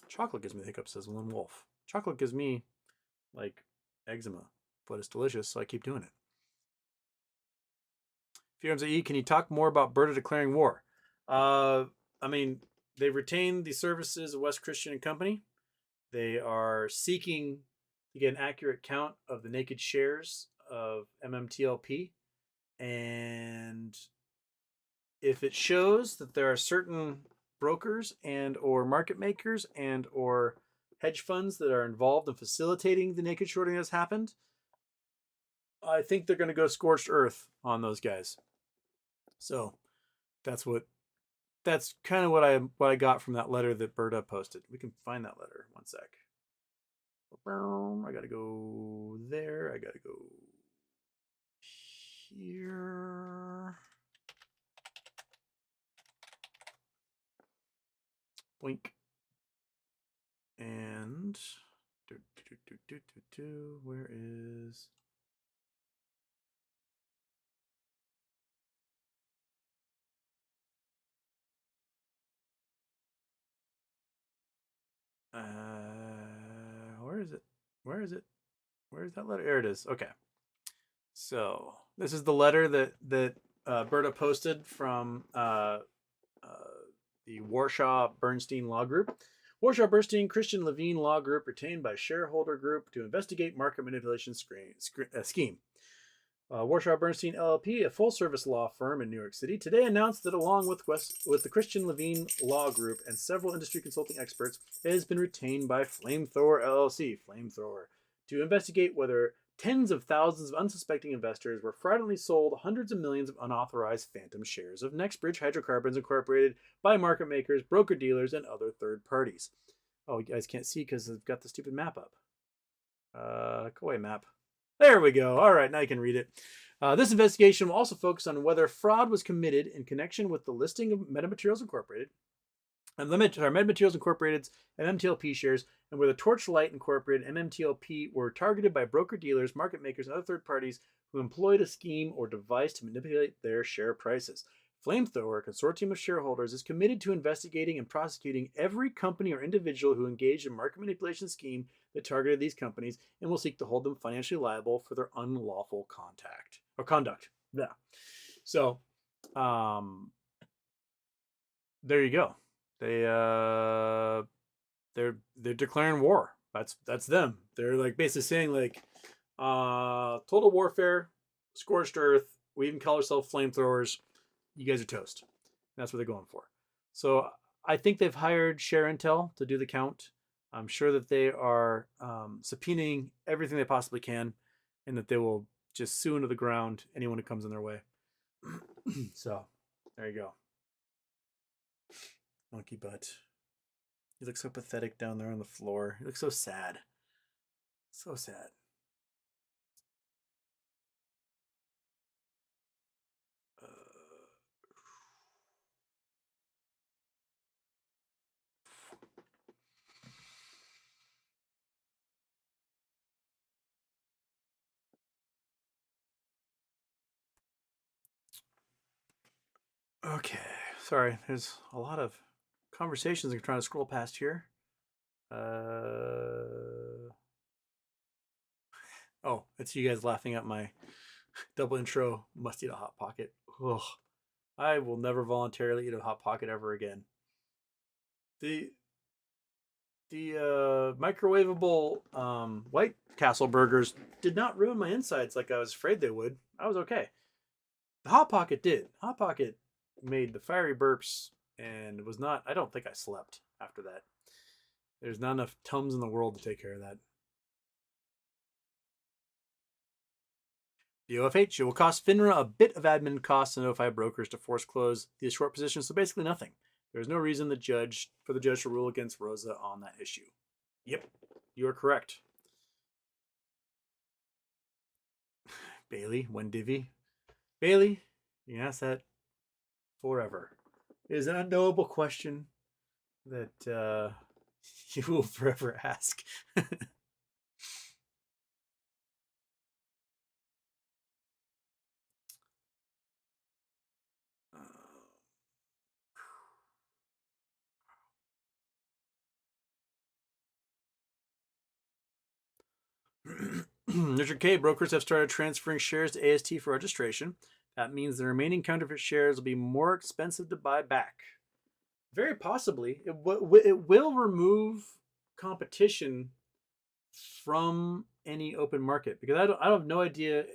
Chocolate gives me the hiccups, says Lone Wolf. Chocolate gives me, like, eczema, but it's delicious, so I keep doing it. FIRMZE, can you talk more about Brda declaring war? I mean, they've retained the services of Wes Christian and Company. They are seeking to get an accurate count of the naked shares of MMTLP. And if it shows that there are certain brokers and or market makers and or hedge funds that are involved in facilitating the naked shorting that's happened, I think they're going to go scorched earth on those guys. So that's kind of what I got from that letter that Brda posted. We can find that letter. One sec. I gotta go there. I gotta go here. Boink. And where is where is it? Where is it? Where is that letter? There it is. Okay. So this is the letter that Brda posted from the Warsaw Bernstein Law Group. Warsaw Bernstein Christian Levine Law Group retained by shareholder group to investigate market manipulation scheme. Warsaw Bernstein LLP, a full-service law firm in New York City, today announced that along with the Christian Levine Law Group and several industry consulting experts, it has been retained by Flamethrower LLC, Flamethrower, to investigate whether tens of thousands of unsuspecting investors were fraudulently sold hundreds of millions of unauthorized phantom shares of NextBridge Hydrocarbons Incorporated by market makers, broker-dealers, and other third parties. Oh, you guys can't see because I've got the stupid map up. Go away, map. There we go. All right, now you can read it. This investigation will also focus on whether fraud was committed in connection with the listing of MetaMaterials Incorporated and MetaMaterials Incorporated's MMTLP shares, and whether Torchlight Incorporated and MMTLP were targeted by broker-dealers, market makers, and other third parties who employed a scheme or device to manipulate their share prices. Flamethrower, a consortium of shareholders, is committed to investigating and prosecuting every company or individual who engaged in market manipulation scheme that targeted these companies, and will seek to hold them financially liable for their unlawful conduct. Yeah. So, there you go. They're declaring war. That's them. They're like basically saying like, total warfare, scorched earth. We even call ourselves flamethrowers. You guys are toast. That's what they're going for. So I think they've hired Share Intel to do the count. I'm sure that they are subpoenaing everything they possibly can, and that they will just sue into the ground anyone who comes in their way. So there you go. Monkey butt. He looks so pathetic down there on the floor. He looks so sad. So sad. Okay, sorry. There's a lot of conversations I'm trying to scroll past here. Oh, it's you guys laughing at my double intro. Must eat a hot pocket. Ugh. I will never voluntarily eat a hot pocket ever again. The microwavable White Castle burgers did not ruin my insides like I was afraid they would. I was okay. The hot pocket did. Hot pocket made the fiery burps and was not. I don't think I slept after that. There's not enough Tums in the world to take care of that. The OFH, it will cost FINRA a bit of admin costs to notify brokers to force close the short position, so basically nothing. There's no reason for the judge to rule against Rosa on that issue. Yep, you are correct. Bailey, when divvy? Bailey, you can ask that forever. It is an unknowable question that You will forever ask. Richard K. Brokers have started transferring shares to AST for registration. That means the remaining counterfeit shares will be more expensive to buy back. Very possibly. It will remove competition from any open market, because I have no idea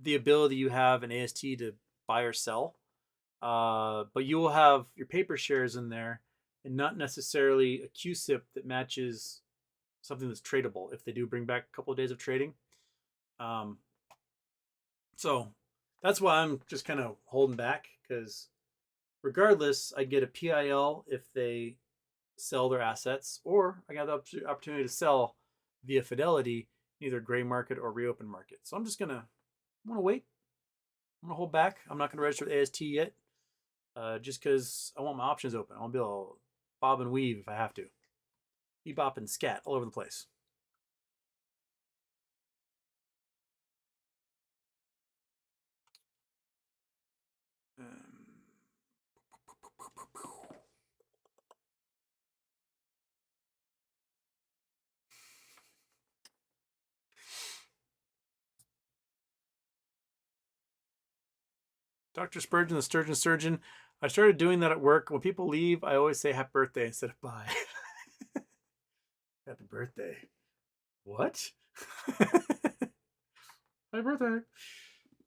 the ability you have in AST to buy or sell. But you will have your paper shares in there and not necessarily a QSIP that matches something that's tradable if they do bring back a couple of days of trading. So that's why I'm just kind of holding back, because regardless, I get a PIL if they sell their assets, or I got the opportunity to sell via Fidelity, either gray market or reopen market. So I'm gonna wait. I'm gonna hold back. I'm not gonna register with AST yet, just because I want my options open. I want to be able to bob and weave if I have to. Bebop and scat all over the place. Dr. Spurgeon, the Sturgeon Surgeon. I started doing that at work. When people leave, I always say happy birthday instead of bye. Happy birthday. What? Happy birthday.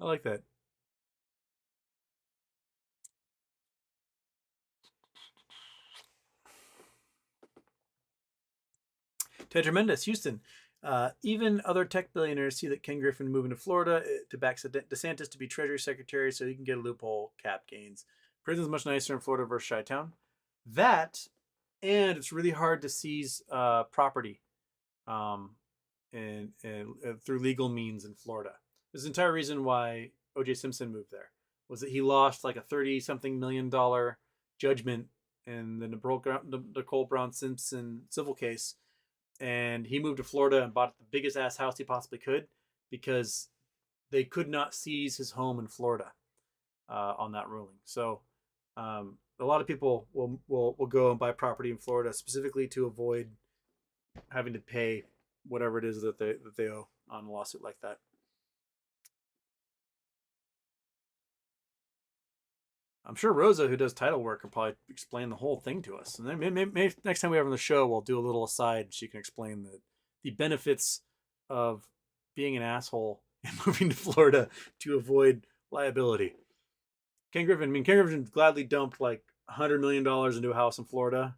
I like that. Ted Tremendous, Houston. Even other tech billionaires see that Ken Griffin moving to Florida to back DeSantis to be Treasury Secretary so he can get a loophole cap gains. Prison's much nicer in Florida versus Chi-Town. That, and it's really hard to seize property and through legal means in Florida. There's the entire reason why O.J. Simpson moved there, was that he lost like a $30-something million judgment in the Nicole Brown Simpson civil case, and he moved to Florida and bought the biggest ass house he possibly could, because they could not seize his home in Florida on that ruling. So a lot of people will go and buy property in Florida specifically to avoid having to pay whatever it is that they owe on a lawsuit like that. I'm sure Rosa, who does title work, can probably explain the whole thing to us. And then maybe next time we have on the show, we'll do a little aside. She can explain the benefits of being an asshole and moving to Florida to avoid liability. Ken Griffin gladly dumped like $100 million into a house in Florida,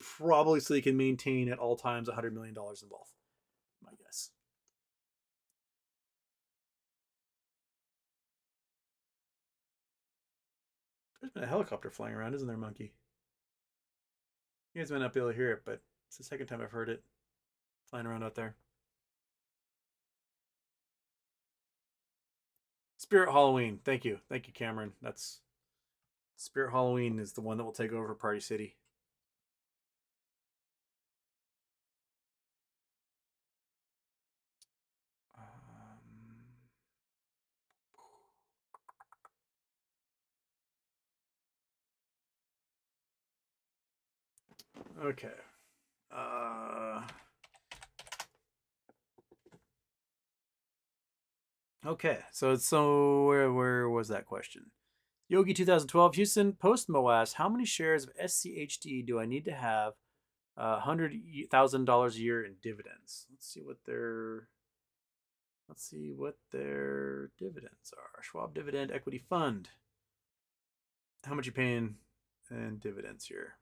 probably so he can maintain at all times $100 million in both. My guess. There's been a helicopter flying around, isn't there, Monkey? You guys might not be able to hear it, but it's the second time I've heard it flying around out there. Spirit Halloween. Thank you, Cameron. That's Spirit Halloween is the one that will take over Party City. Okay. Okay. So where was that question? Yogi 2012 Houston Post Moas. How many shares of SCHD do I need to have? $100,000 a year in dividends. Let's see what their dividends are. Schwab Dividend Equity Fund. How much you paying in dividends here?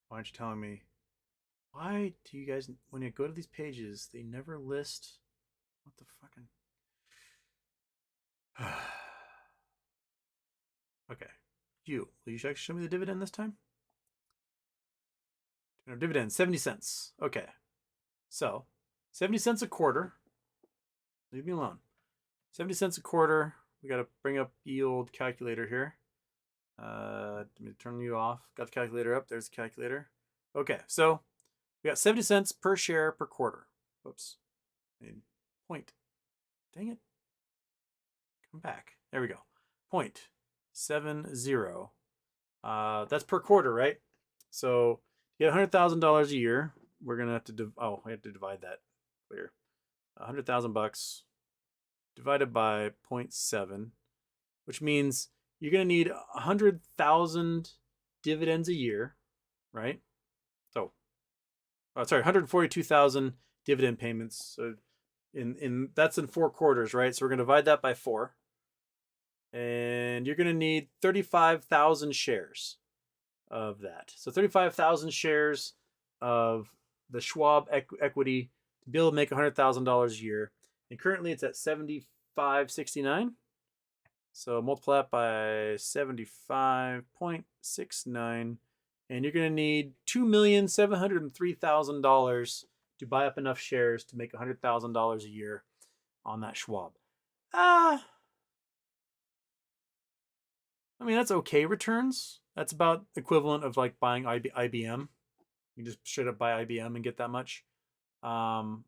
Why aren't you telling me? Why do you guys, when you go to these pages, they never list what the fucking... Okay. Will you actually show me the dividend this time? No, dividend, 70 cents. Okay. So, 70 cents a quarter. Leave me alone. 70 cents a quarter We got to bring up yield calculator here. Let me turn you off. Got the calculator up. There's the calculator. Okay, so we got 70 cents per share per quarter. Whoops. Point. Dang it. Come back. There we go. 0.70. That's per quarter, right? So you get $100,000 a year. We're gonna have to we have to divide that. Clear. $100,000 divided by 0.7, which means you're gonna need 100,000 dividends a year, right? So, sorry, 142,000 dividend payments. So that's in 4 quarters, right? So we're gonna divide that by 4. And you're going to need 35,000 shares of that. So 35,000 shares of the Schwab equity to be able to make $100,000 a year. And currently it's at 75.69. So multiply that by 75.69. And you're going to need $2,703,000 to buy up enough shares to make $100,000 a year on that Schwab. I mean, that's okay returns. That's about equivalent of like buying IBM. You just straight up buy IBM and get that much. There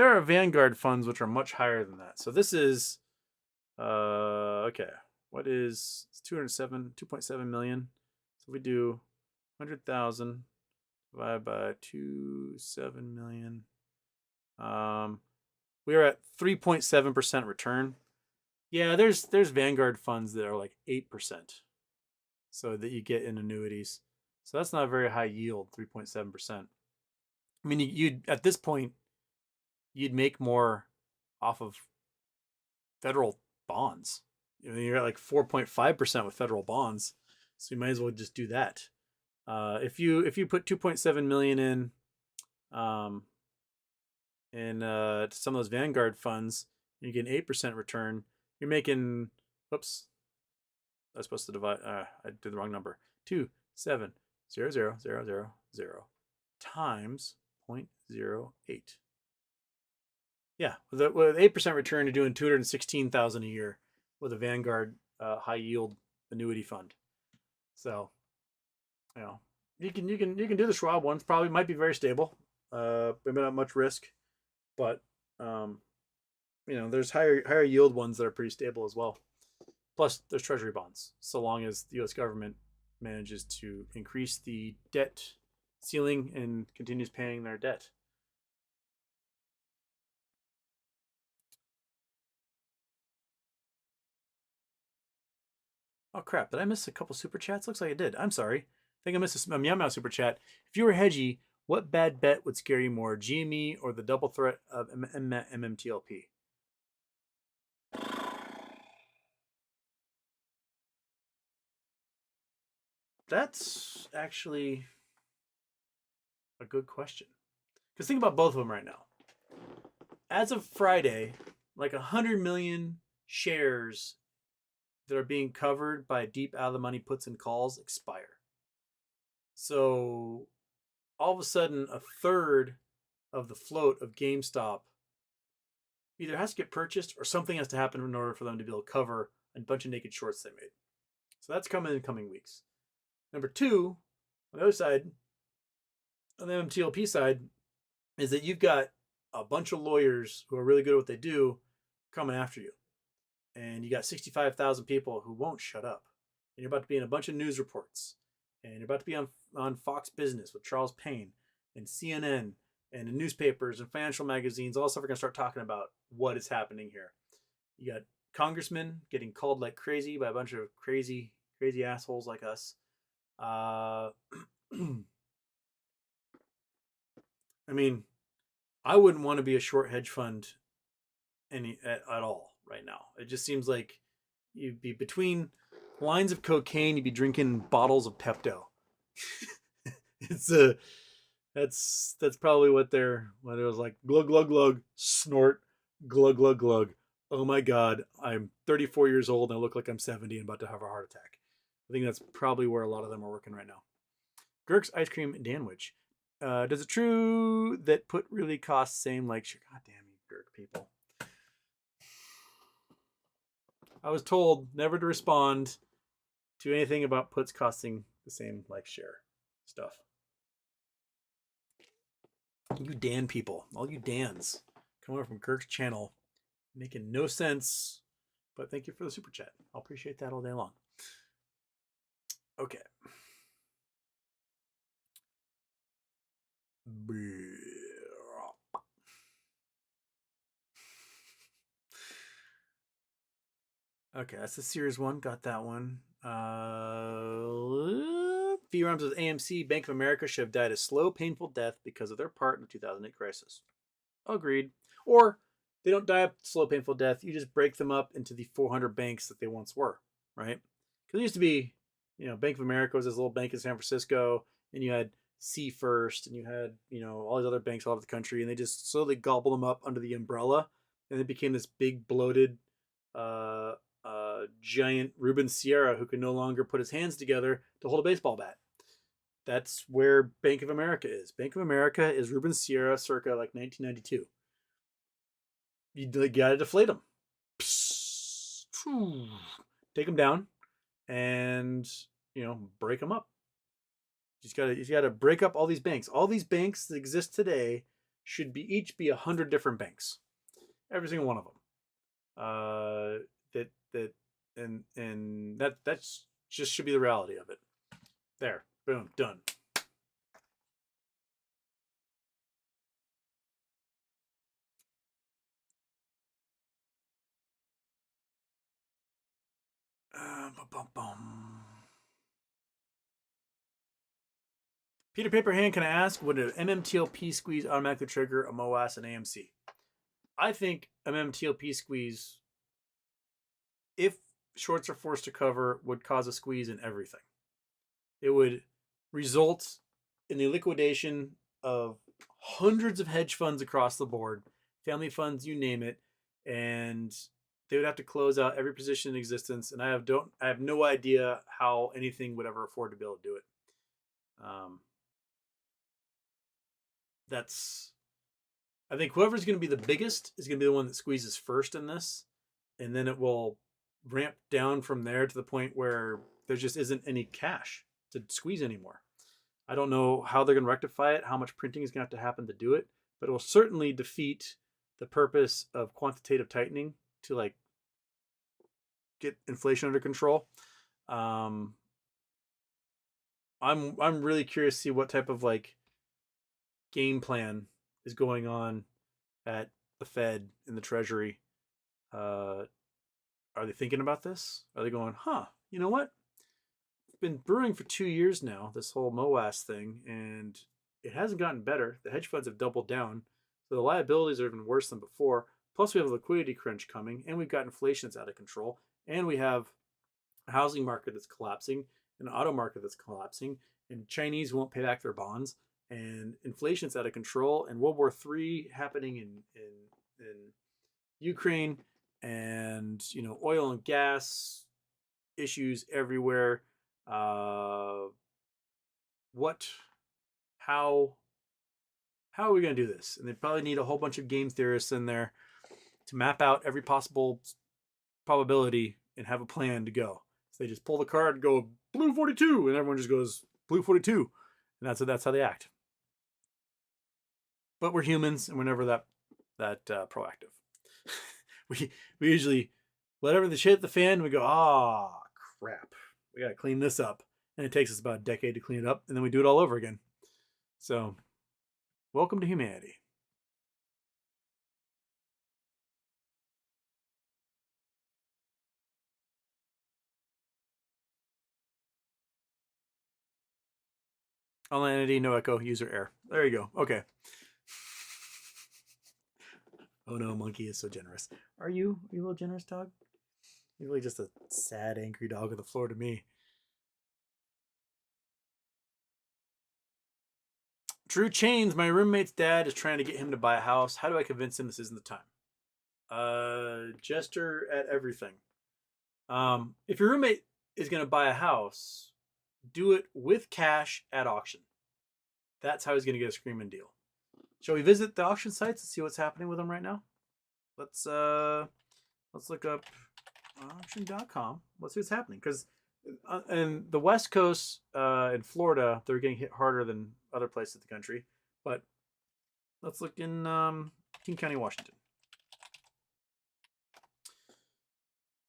are Vanguard funds which are much higher than that. So this is, okay. What is, it's 2.7 million. So we do 100,000 divided by 2.7 million. We are at 3.7% return. Yeah, there's Vanguard funds that are like 8%, so that you get in annuities. So that's not a very high yield, 3.7%. I mean, you'd at this point, you'd make more off of federal bonds. You know, you're at like 4.5% with federal bonds, so you might as well just do that. If you put 2.7 million in some of those Vanguard funds, you get an 8% return. You're making, whoops, I was supposed to divide, I did the wrong number. 2,700,000 times 0.08. Yeah, with 8% return, you're doing 216,000 a year with a Vanguard high yield annuity fund. So, you know, you can do the Schwab ones. Probably might be very stable. Maybe not much risk, but you know, there's higher yield ones that are pretty stable as well. Plus, there's treasury bonds, so long as the U.S. government manages to increase the debt ceiling and continues paying their debt. Oh crap, did I miss a couple super chats? Looks like I did. I'm sorry. I think I missed a Meow Meow super chat. If you were hedgy, what bad bet would scare you more, GME or the double threat of MMTLP? That's actually a good question. Because think about both of them right now. As of Friday, like 100 million shares that are being covered by deep out of the money puts and calls expire. So all of a sudden, a third of the float of GameStop either has to get purchased or something has to happen in order for them to be able to cover a bunch of naked shorts they made. So that's coming in coming weeks. Number two, on the other side, on the MTLP side, is that you've got a bunch of lawyers who are really good at what they do coming after you. And you got 65,000 people who won't shut up. And you're about to be in a bunch of news reports. And you're about to be on Fox Business with Charles Payne and CNN and in newspapers and financial magazines. All this stuff are going to start talking about what is happening here. You got congressmen getting called like crazy by a bunch of crazy assholes like us. I mean, I wouldn't want to be a short hedge fund at all right now. It just seems like you'd be between lines of cocaine, you'd be drinking bottles of Pepto. That's probably what it was like. Glug glug glug, snort, glug glug glug. Oh my god, I'm 34 years old and I look like I'm 70 and about to have a heart attack. I think that's probably where a lot of them are working right now. Gurk's Ice Cream Danwich. Does it true that put really costs same like, God damn you, Gurk people. I was told never to respond to anything about puts costing the same like share stuff. You Dan people, all you Dans coming over from Kirk's channel, making no sense. But thank you for the super chat. I'll appreciate that all day long. Okay. Okay, that's the Sears one. Got that one. Fee Rhymes with AMC. Bank of America should have died a slow, painful death because of their part in the 2008 crisis. Agreed. Or they don't die a slow, painful death. You just break them up into the 400 banks that they once were, right? Because it used to be, Bank of America was this little bank in San Francisco, and you had C First, and you had, all these other banks all over the country, and they just slowly gobbled them up under the umbrella, and it became this big, bloated, giant Ruben Sierra who could no longer put his hands together to hold a baseball bat. That's where Bank of America is. Bank of America is Ruben Sierra circa like 1992. You gotta deflate them. Take them down and, break them up. You gotta break up all these banks. All these banks that exist today should each be 100 different banks. Every single one of them. That's just should be the reality of it. There, boom, done. Peter Paperhand, can I ask, would an MMTLP squeeze automatically trigger a MOAS and AMC? I think MMTLP squeeze, if shorts are forced to cover, would cause a squeeze in everything. It would result in the liquidation of hundreds of hedge funds across the board, family funds, you name it, and they would have to close out every position in existence. And I have no idea how anything would ever afford to be able to do it. I think whoever's going to be the biggest is going to be the one that squeezes first in this, and then it will ramp down from there to the point where there just isn't any cash to squeeze anymore. I don't know how they're going to rectify it, how much printing is going to have to happen to do it, but it will certainly defeat the purpose of quantitative tightening to get inflation under control. I'm really curious to see what type of game plan is going on at the Fed and the Treasury. Are they thinking about this? Are they going, you know what? It's been brewing for 2 years now, this whole MOAS thing, and it hasn't gotten better. The hedge funds have doubled down, so the liabilities are even worse than before. Plus, we have a liquidity crunch coming, and we've got inflation that's out of control, and we have a housing market that's collapsing, an auto market that's collapsing, and Chinese won't pay back their bonds, and inflation's out of control, and World War III happening in Ukraine, and oil and gas issues everywhere. How are we going to do this? And they probably need a whole bunch of game theorists in there to map out every possible probability and have a plan to go. So they just pull the card and go blue 42, and everyone just goes blue 42, and that's how they act. But we're humans, and we're never that proactive. we usually, whatever the shit at the fan, we go, crap, we got to clean this up. And it takes us about a decade to clean it up, and then we do it all over again. So, welcome to humanity. Online entity, no echo, user error. There you go. Okay. Oh no, monkey is so generous. Are you a little generous, dog? You're really just a sad, angry dog on the floor to me. True Chains, my roommate's dad is trying to get him to buy a house. How do I convince him this isn't the time? Gesture at everything. If your roommate is going to buy a house, do it with cash at auction. That's how he's going to get a screaming deal. Shall we visit the auction sites and see what's happening with them right now? Let's look up auction.com. Let's see what's happening. Because in the West Coast, in Florida, they're getting hit harder than other places in the country. But let's look in King County, Washington.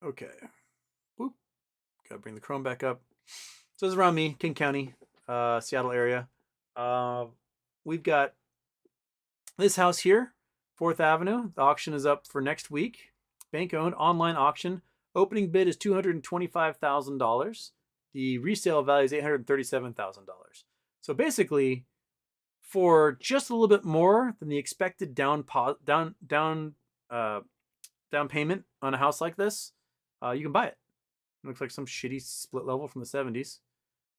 Okay. Boop. Gotta bring the Chrome back up. So this is around me, King County, Seattle area. We've got this house here, 4th Avenue. The auction is up for next week. Bank-owned online auction. Opening bid is $225,000. The resale value is $837,000. So basically, for just a little bit more than the expected down payment on a house like this, you can buy it. It looks like some shitty split level from the 70s.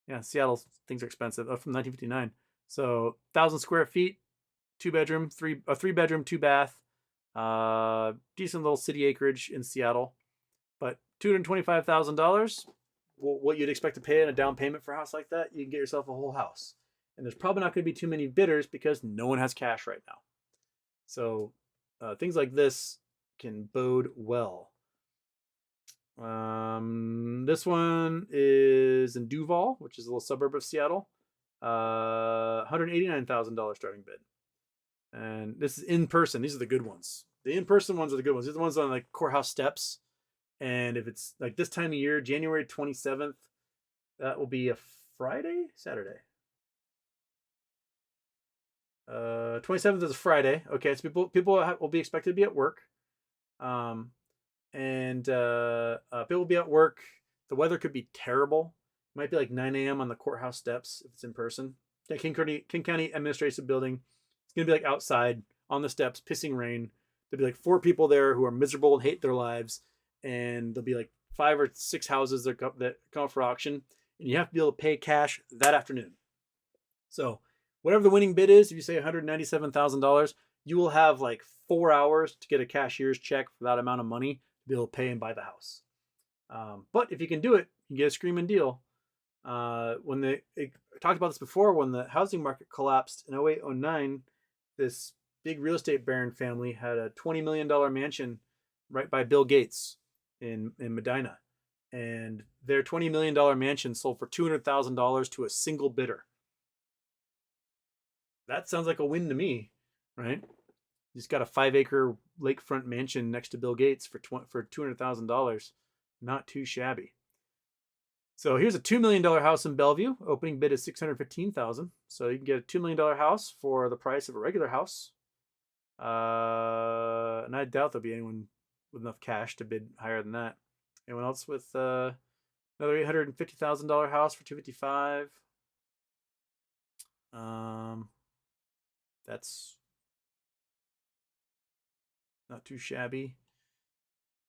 Yeah, Seattle, things are expensive. From 1959. So 1,000 square feet, 2-bedroom, 3-bedroom, 2-bath. Decent little city acreage in Seattle. But $225,000, what you'd expect to pay in a down payment for a house like that, you can get yourself a whole house. And there's probably not going to be too many bidders because no one has cash right now. So things like this can bode well. This one is in Duval, which is a little suburb of Seattle. $189,000 starting bid. And this is in person. These are the good ones. The in-person ones are the good ones. These are the ones on like courthouse steps. And if it's like this time of year, January 27th, that will be a Friday? Saturday. 27th is a Friday. Okay, so people will be expected to be at work. People will be at work. The weather could be terrible. It might be like 9 a.m. on the courthouse steps if it's in person. Yeah, King County Administrative Building. It's going to be like outside on the steps, pissing rain. There'll be like 4 people there who are miserable and hate their lives. And there'll be like 5 or 6 houses that come up for auction. And you have to be able to pay cash that afternoon. So whatever the winning bid is, if you say $197,000, you will have like 4 hours to get a cashier's check for that amount of money to be able to pay and buy the house. But if you can do it, you get a screaming deal. When they talked about this before, when the housing market collapsed in 08-09, this big real estate baron family had a $20 million mansion right by Bill Gates in Medina. And their $20 million mansion sold for $200,000 to a single bidder. That sounds like a win to me, right? He's got a 5-acre lakefront mansion next to Bill Gates for $200,000. Not too shabby. So here's a $2 million house in Bellevue. Opening bid is $615,000. So you can get a $2 million house for the price of a regular house. And I doubt there'll be anyone with enough cash to bid higher than that. Anyone else with another $850,000 house for $255,000? That's not too shabby.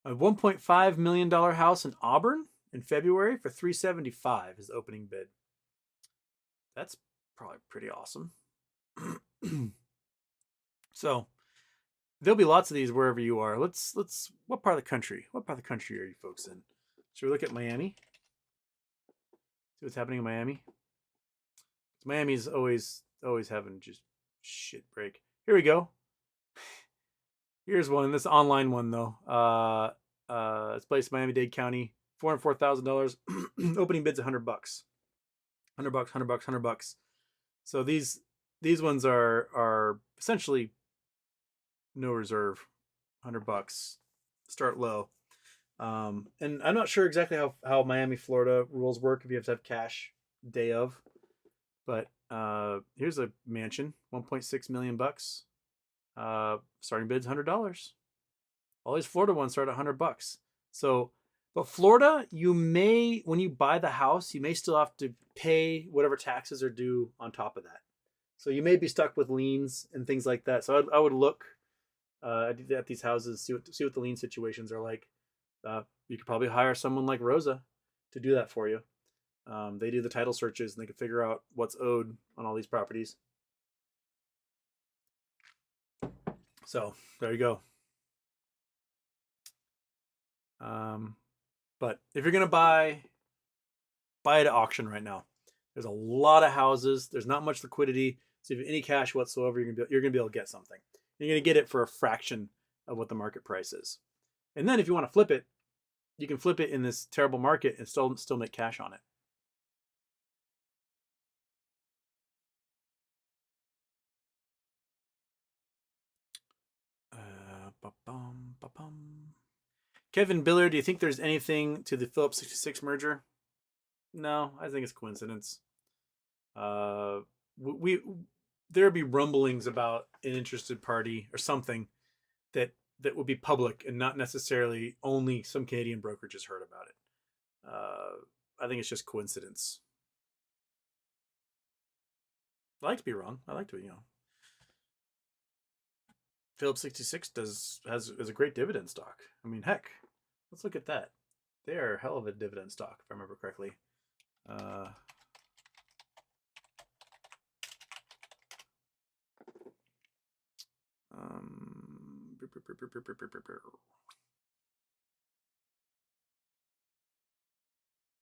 A $1.5 million house in Auburn in February for $375,000 is the opening bid. That's probably pretty awesome. So there'll be lots of these wherever you are. Let's what part of the country? What part of the country are you folks in? Should we look at Miami? See what's happening in Miami? Miami's always having just shit break. Here we go. Here's one. This online one though. It's placed in Miami-Dade County. $404,000. Opening bid's $100. $100. So these ones are essentially no reserve. $100. Start low. And I'm not sure exactly how Miami, Florida rules work if you have to have cash day of. But here's a mansion, $1.6 million. Starting bid's $100. All these Florida ones start at $100. So, but Florida, you may, when you buy the house, you may still have to pay whatever taxes are due on top of that. So you may be stuck with liens and things like that. So I would look at these houses, see what the lien situations are like. You could probably hire someone like Rosa to do that for you. They do the title searches and they can figure out what's owed on all these properties. So there you go. But if you're gonna buy at auction right now. There's a lot of houses. There's not much liquidity. So if you have any cash whatsoever, you're gonna be able to get something. You're gonna get it for a fraction of what the market price is. And then if you want to flip it, you can flip it in this terrible market and still make cash on it. Kevin Biller, do you think there's anything to the Phillips 66 merger? No, I think it's coincidence. There'd be rumblings about an interested party or something that would be public and not necessarily only some Canadian brokerages heard about it. I think it's just coincidence. I like to be wrong. I like to, Phillips 66 is a great dividend stock. I mean, heck, let's look at that. They are a hell of a dividend stock, if I remember correctly.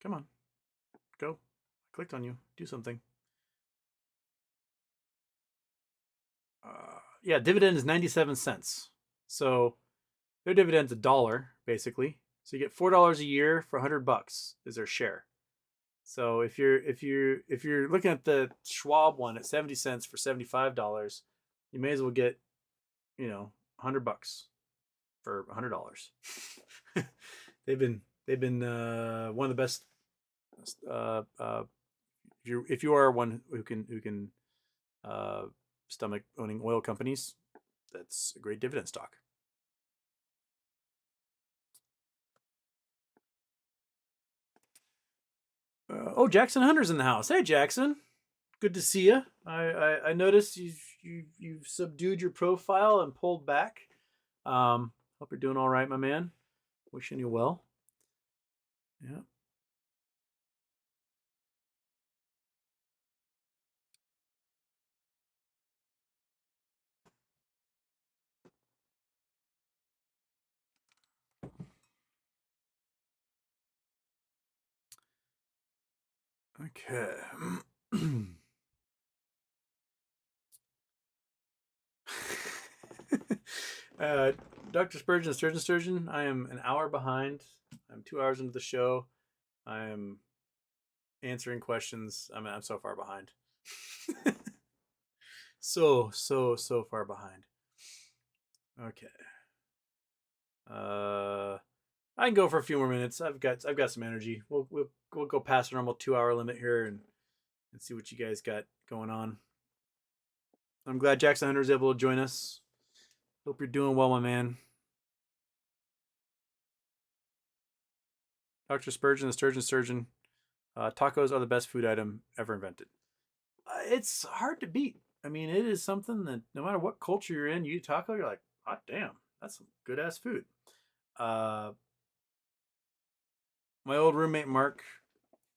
Come on, go. I clicked on you. Do something. Yeah, dividend is 97 cents. So their dividend's $1 basically. So you get $4 a year for $100 is their share. So if you're looking at the Schwab one at 70 cents for $75, you may as well get, $100 for $100. they've been one of the best. If you are one who can stomach owning oil companies, that's a great dividend stock. Jackson Hunter's in the house. Hey, Jackson, good to see you. I noticed you've subdued your profile and pulled back. Hope you're doing all right, my man. Wishing you well. Yeah. Okay. Dr. Spurgeon, Sturgeon, I am an hour behind. I'm 2 hours into the show. I am answering questions. I'm so far behind. so far behind. Okay. I can go for a few more minutes. I've got some energy. We'll go past the normal 2 hour limit here and see what you guys got going on. I'm glad Jackson Hunter is able to join us. Hope you're doing well, my man. Dr. Spurgeon, the Sturgeon Surgeon. Tacos are the best food item ever invented. It's hard to beat. I mean, it is something that no matter what culture you're in, you eat taco, you're like, hot damn, that's some good ass food. My old roommate Mark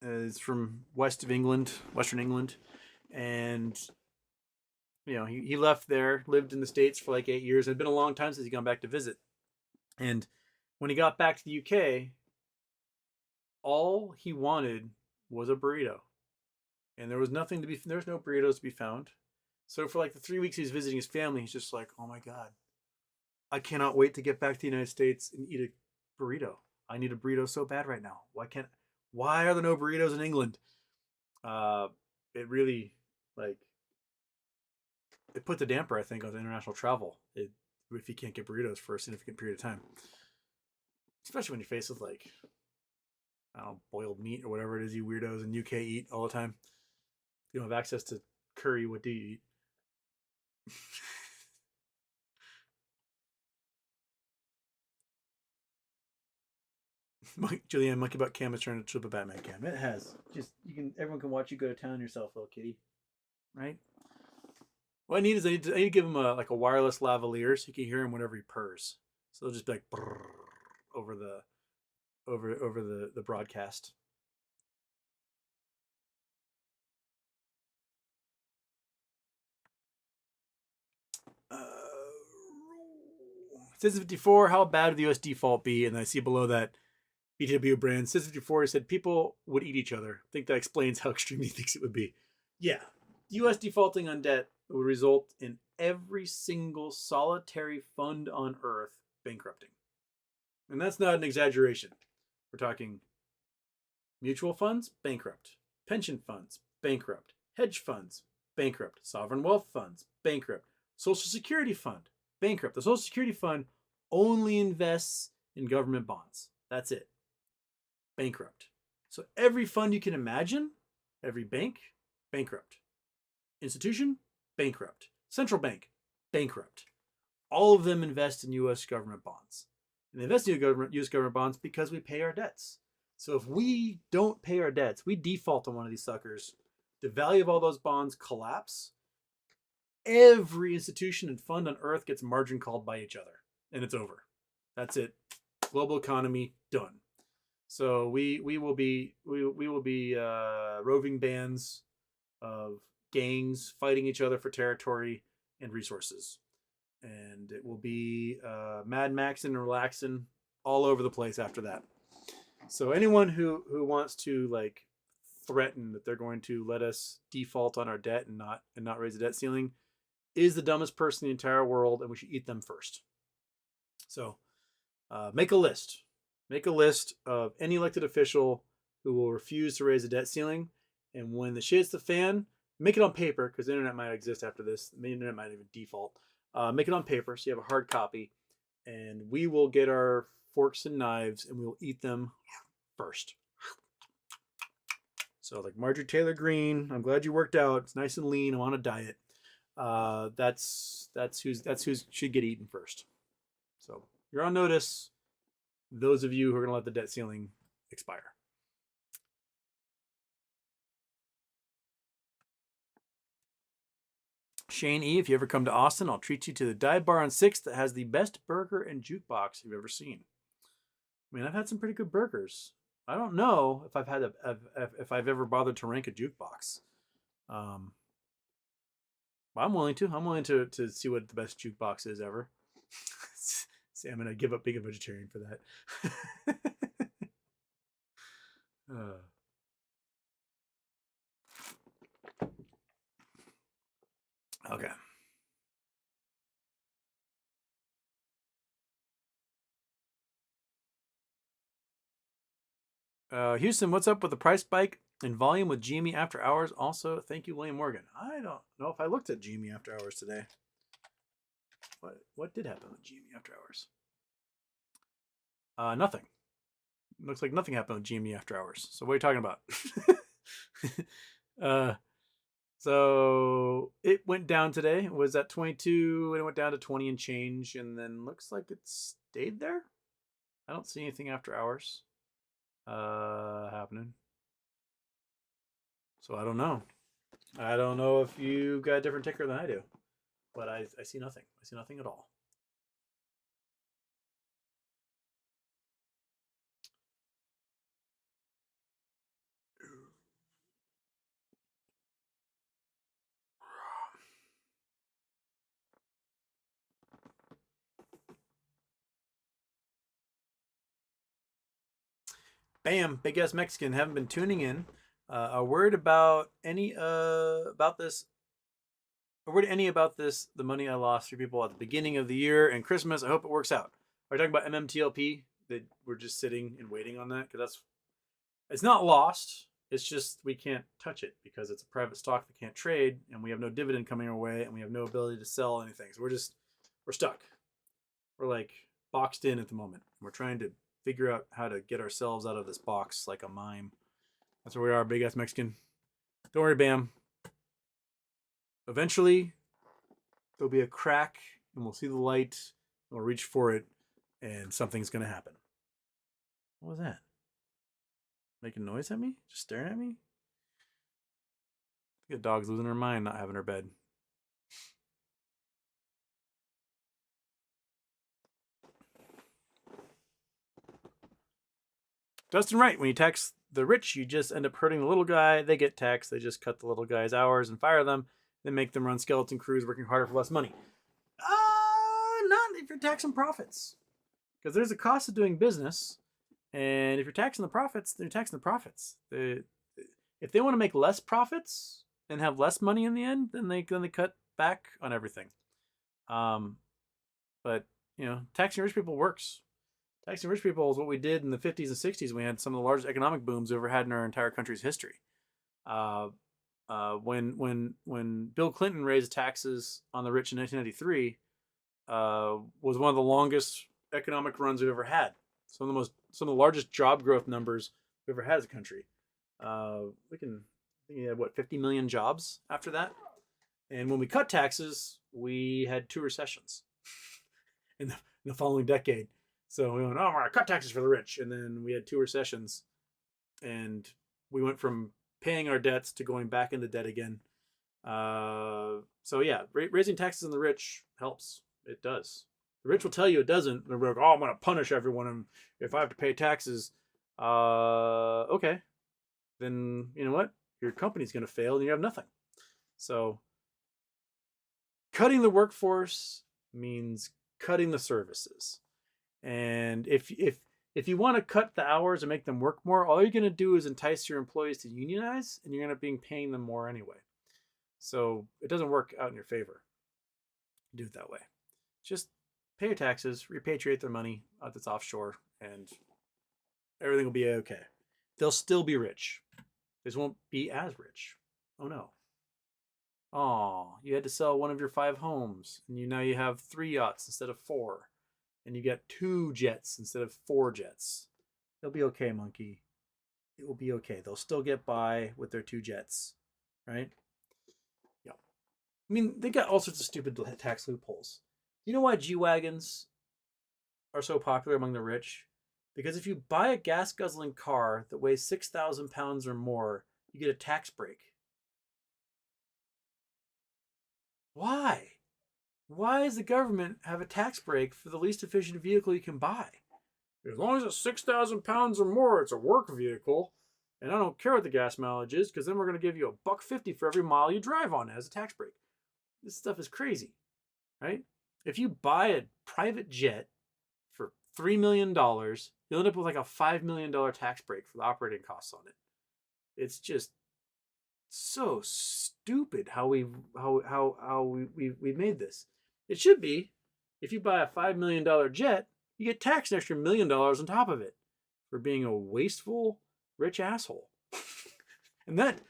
is from Western England, and he left there, lived in the States for like 8 years. It had been a long time since he'd gone back to visit, and when he got back to the UK, all he wanted was a burrito, and there was no burritos to be found. So for like the 3 weeks he's visiting his family, he's just like, oh my god, I cannot wait to get back to the United States and eat a burrito. I need a burrito so bad right now. Why are there no burritos in England? It really, it put the damper, I think, on international travel. If you can't get burritos for a significant period of time, especially when you're faced with boiled meat or whatever it is you weirdos in UK eat all the time. If you don't have access to curry, what do you eat? Julianne, Monkey Butt Cam is trying to trip a Batman cam. It has. Everyone can watch you go to town yourself, little kitty. Right? What I need to give him a wireless lavalier so you can hear him whenever he purrs. So it'll just be like over the broadcast. Citizen 54, how bad would the US default be? And I see below that BTW brand. Citizen 54 said people would eat each other. I think that explains how extreme he thinks it would be. Yeah. US defaulting on debt would result in every single solitary fund on earth bankrupting. And that's not an exaggeration. We're talking mutual funds, bankrupt. Pension funds, bankrupt. Hedge funds, bankrupt. Sovereign wealth funds, bankrupt. Social Security fund, bankrupt. The Social Security fund only invests in government bonds. That's it. Bankrupt. So every fund you can imagine, every bank, bankrupt. Institution, bankrupt. Central bank, bankrupt. All of them invest in U.S. government bonds. And they invest in U.S. government bonds because we pay our debts. So if we don't pay our debts, we default on one of these suckers, the value of all those bonds collapse. Every institution and fund on earth gets margin called by each other, and it's over. That's it. Global economy done. So we will be roving bands of gangs fighting each other for territory and resources, and it will be Mad Maxing and relaxing all over the place after that. So anyone who wants to like threaten that they're going to let us default on our debt and not raise the debt ceiling is the dumbest person in the entire world, and we should eat them first. So make a list. Make a list of any elected official who will refuse to raise the debt ceiling. And when the shit hits the fan, make it on paper, because the internet might exist after this. The internet might even default. Make it on paper so you have a hard copy. And we will get our forks and knives and we will eat them first. So like Marjorie Taylor Greene, I'm glad you worked out. It's nice and lean. I'm on a diet. That's who should get eaten first. So you're on notice. Those of you who are going to let the debt ceiling expire. Shane E., if you ever come to Austin, I'll treat you to the dive bar on 6th that has the best burger and jukebox you've ever seen. I mean, I've had some pretty good burgers. I don't know if if I've ever bothered to rank a jukebox. I'm willing to. I'm willing to see what the best jukebox is ever. See, I'm gonna give up being a vegetarian for that. Okay. Houston, what's up with the price spike in volume with GME after hours? Also, thank you, William Morgan. I don't know if I looked at GME after hours today. What did happen with GME after hours? Nothing. Looks like nothing happened with GME after hours. So what are you talking about? So it went down today. It was at 22 and it went down to 20 and change, and then looks like it stayed there. I don't see anything after hours happening. So I don't know. I don't know if you got a different ticker than I do, but I see nothing. I see nothing at all. Bam, big ass Mexican. Haven't been tuning in. A word about any about this. A word any about this. The money I lost for people at the beginning of the year and Christmas. I hope it works out. Are you talking about MMTLP? That we're just sitting and waiting on that because it's not lost. It's just we can't touch it because it's a private stock that can't trade, and we have no dividend coming our way, and we have no ability to sell anything. So we're stuck. We're like boxed in at the moment. We're trying to figure out how to get ourselves out of this box like a mime. That's where we are, big ass Mexican. Don't worry, Bam. Eventually, there'll be a crack, and we'll see the light, and we'll reach for it, and something's gonna happen. What was that? Making noise at me? Just staring at me? I think the dog's losing her mind not having her bed. Dustin Wright, when you tax the rich, you just end up hurting the little guy. They get taxed. They just cut the little guy's hours and fire them. Then make them run skeleton crews working harder for less money. Not if you're taxing profits. Because there's a cost of doing business. And if you're taxing the profits, then you're taxing the profits. If they want to make less profits and have less money in the end, then they cut back on everything. But, taxing rich people works. Taxing rich people is what we did in the 50s and 60s. We had some of the largest economic booms we ever had in our entire country's history. When Bill Clinton raised taxes on the rich in 1993, was one of the longest economic runs we've ever had. Some of the largest job growth numbers we've ever had as a country. We can, I think we had what, 50 million jobs after that. And when we cut taxes, we had 2 recessions in the following decade. So we went, oh, we're gonna cut taxes for the rich, and then we had 2 recessions, and we went from paying our debts to going back into debt again. So yeah, raising taxes on the rich helps. It does. The rich will tell you it doesn't. They're like, oh, I'm going to punish everyone if I have to pay taxes. Okay. Then you know what? Your company's going to fail and you have nothing. So cutting the workforce means cutting the services. And if you want to cut the hours and make them work more, all you're going to do is entice your employees to unionize, and you're going to be paying them more anyway. So it doesn't work out in your favor. Do it that way. Just pay your taxes, repatriate their money that's offshore, and everything will be okay. They'll still be rich. They just won't be as rich. Oh no. Oh, you had to sell one of your 5 homes, and now you have 3 yachts instead of 4. And you get 2 jets instead of 4 jets. They'll be okay, monkey. It will be okay. They'll still get by with their 2 jets, right? Yeah. I mean, they got all sorts of stupid tax loopholes. You know why G-Wagons are so popular among the rich? Because if you buy a gas-guzzling car that weighs 6,000 pounds or more, you get a tax break. Why? Why does the government have a tax break for the least efficient vehicle you can buy? As long as it's 6,000 pounds or more, it's a work vehicle. And I don't care what the gas mileage is, because then we're going to give you $1.50 for every mile you drive on it as a tax break. This stuff is crazy, right? If you buy a private jet for $3 million, you'll end up with like a $5 million tax break for the operating costs on it. It's just so stupid how we've made this. It should be, if you buy a $5 million jet, you get taxed an extra $1 million on top of it for being a wasteful, rich asshole. And that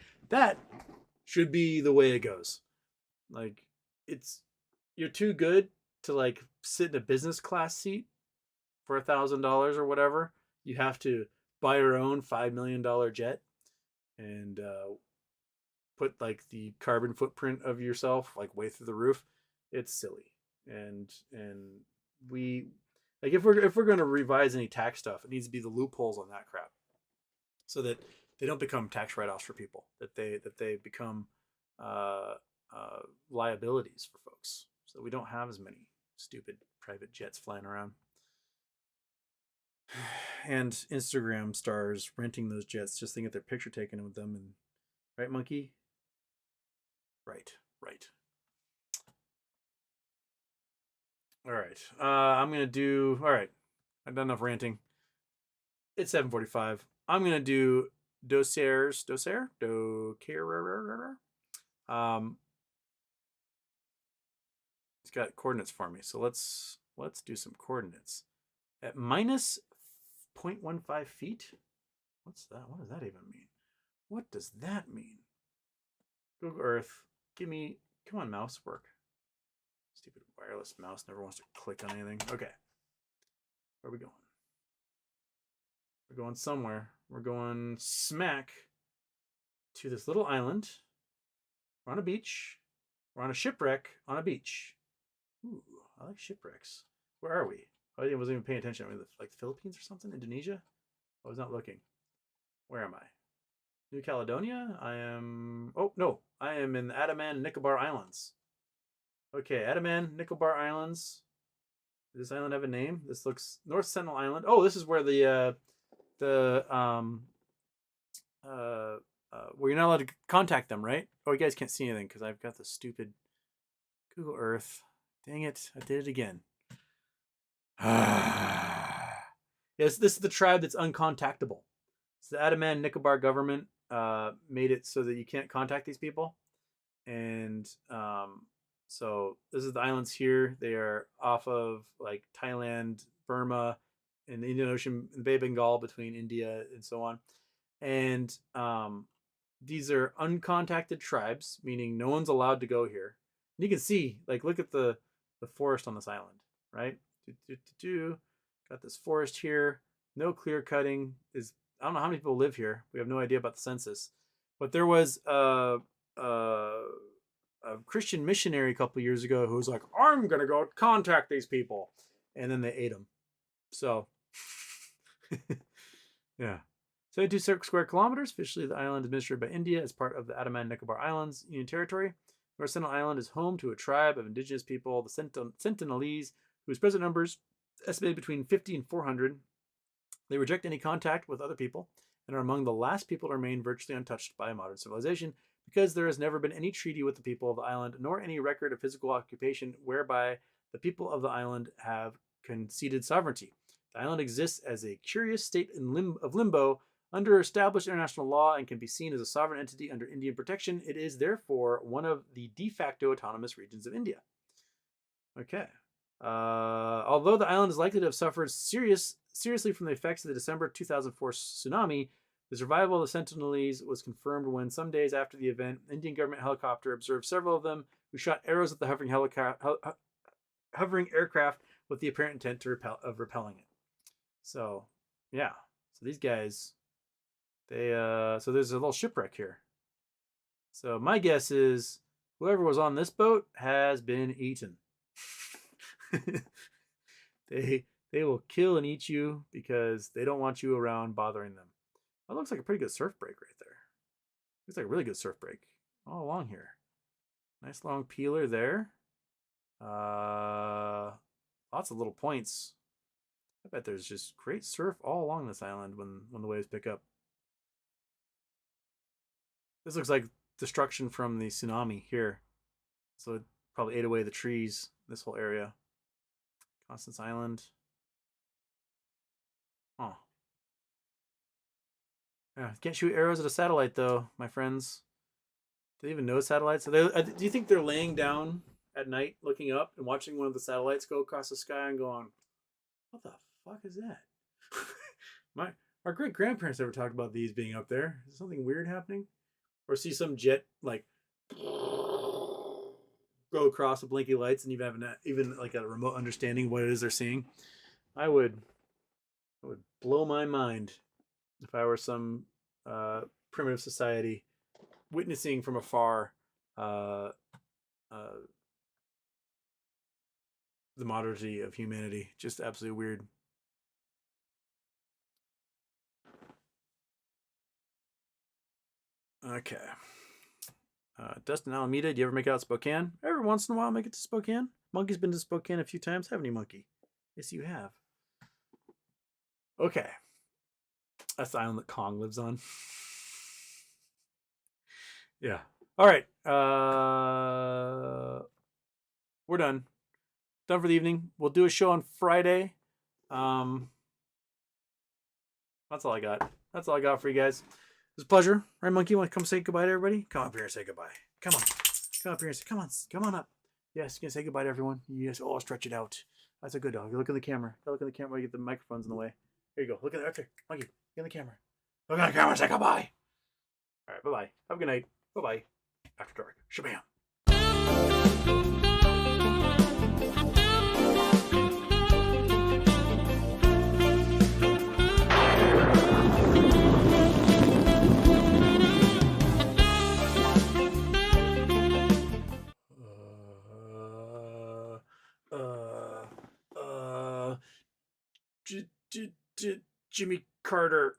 should be the way it goes. Like, you're too good to like sit in a business class seat for $1,000 or whatever. You have to buy your own $5 million jet and put like the carbon footprint of yourself like way through the roof. It's silly. And we, like, if we're going to revise any tax stuff, it needs to be the loopholes on that crap, so that they don't become tax write-offs for people, that they become liabilities for folks, so that we don't have as many stupid private jets flying around. And Instagram stars renting those jets just to get their picture taken with them. And right, monkey? Right. All right. I'm going to do... All right. I've done enough ranting. It's 7:45. I'm going to do dossiers. Dossier? It's got coordinates for me. So let's do some coordinates. At minus 0.15 feet? What's that? What does that even mean? What does that mean? Google Earth. Give me... Come on, mouse, work. Stupid wireless mouse never wants to click on anything. Okay. Where are we going? We're going somewhere. We're going smack to this little island. We're on a beach. We're on a shipwreck on a beach. Ooh, I like shipwrecks. Where are we? I wasn't even paying attention. I mean, like the Philippines or something? Indonesia? I was not looking. Where am I? New Caledonia? I am... Oh, no. I am in the Andaman Nicobar Islands. Okay, Andaman Nicobar Islands. Does this island have a name? This looks... North Sentinel Island. Oh, this is where where you're not allowed to contact them, right? Oh, you guys can't see anything because I've got the stupid Google Earth. Dang it, I did it again. Yes, this is the tribe that's uncontactable. It's the Andaman Nicobar government made it so that you can't contact these people. And so this is the islands here. They are off of like Thailand, Burma, in the Indian Ocean, in the Bay of Bengal between India and so on. And these are uncontacted tribes, meaning no one's allowed to go here. And you can see, like, look at the forest on this island, right? Got this forest here. No clear cutting. I don't know how many people live here. We have no idea about the census. But there was a Christian missionary a couple years ago who was like, I'm going to go contact these people. And then they ate him. So, yeah. 72 square kilometers. Officially, the island is administered by India as part of the Andaman Nicobar Islands Union Territory. North Sentinel Island is home to a tribe of indigenous people, the Sentinelese, whose present numbers estimated between 50 and 400. They reject any contact with other people and are among the last people to remain virtually untouched by modern civilization because there has never been any treaty with the people of the island nor any record of physical occupation whereby the people of the island have conceded sovereignty. The island exists as a curious state of limbo under established international law and can be seen as a sovereign entity under Indian protection. It is therefore one of the de facto autonomous regions of India. Okay. Although the island is likely to have suffered seriously from the effects of the December 2004 tsunami, the survival of the Sentinelese was confirmed when, some days after the event, an Indian government helicopter observed several of them who shot arrows at the hovering aircraft with the apparent intent of repelling it. So, yeah. So these guys, so there's a little shipwreck here. So my guess is whoever was on this boat has been eaten. They will kill and eat you because they don't want you around bothering them. That looks like a pretty good surf break right there. Looks like a really good surf break all along here. Nice long peeler there. Lots of little points. I bet there's just great surf all along this island when the waves pick up. This looks like destruction from the tsunami here. So it probably ate away the trees, this whole area. Constance Island. Oh. Yeah, can't shoot arrows at a satellite though, my friends. Do they even know satellites? Do you think they're laying down at night looking up and watching one of the satellites go across the sky and going, what the fuck is that? Our great grandparents never talked about these being up there. Is something weird happening? Or see some jet like go across the blinky lights and even like a remote understanding what it is they're seeing. I would blow my mind if I were some primitive society witnessing from afar the modernity of humanity. Just absolutely weird. Okay. Dustin Alameda, do you ever make it out to Spokane? Every once in a while, make it to Spokane. Monkey's been to Spokane a few times, haven't you, Monkey? Yes, you have. Okay. That's the island that Kong lives on. Yeah. All right. We're done. Done for the evening. We'll do a show on Friday. That's all I got. That's all I got for you guys. It was a pleasure. Right, Monkey? You want to come say goodbye to everybody? Come up here and say goodbye. Come on. Come up here and say, come on up. Yes, you can say goodbye to everyone. Yes, oh, I'll stretch it out. That's a good dog. You look in the camera. Look in the camera. You get the microphones in the way. Here you go. Look at that. Right there. Monkey, get in the camera. Look at the camera and say goodbye. All right, bye-bye. Have a good night. Bye-bye. After dark. Shabam. Jimmy Carter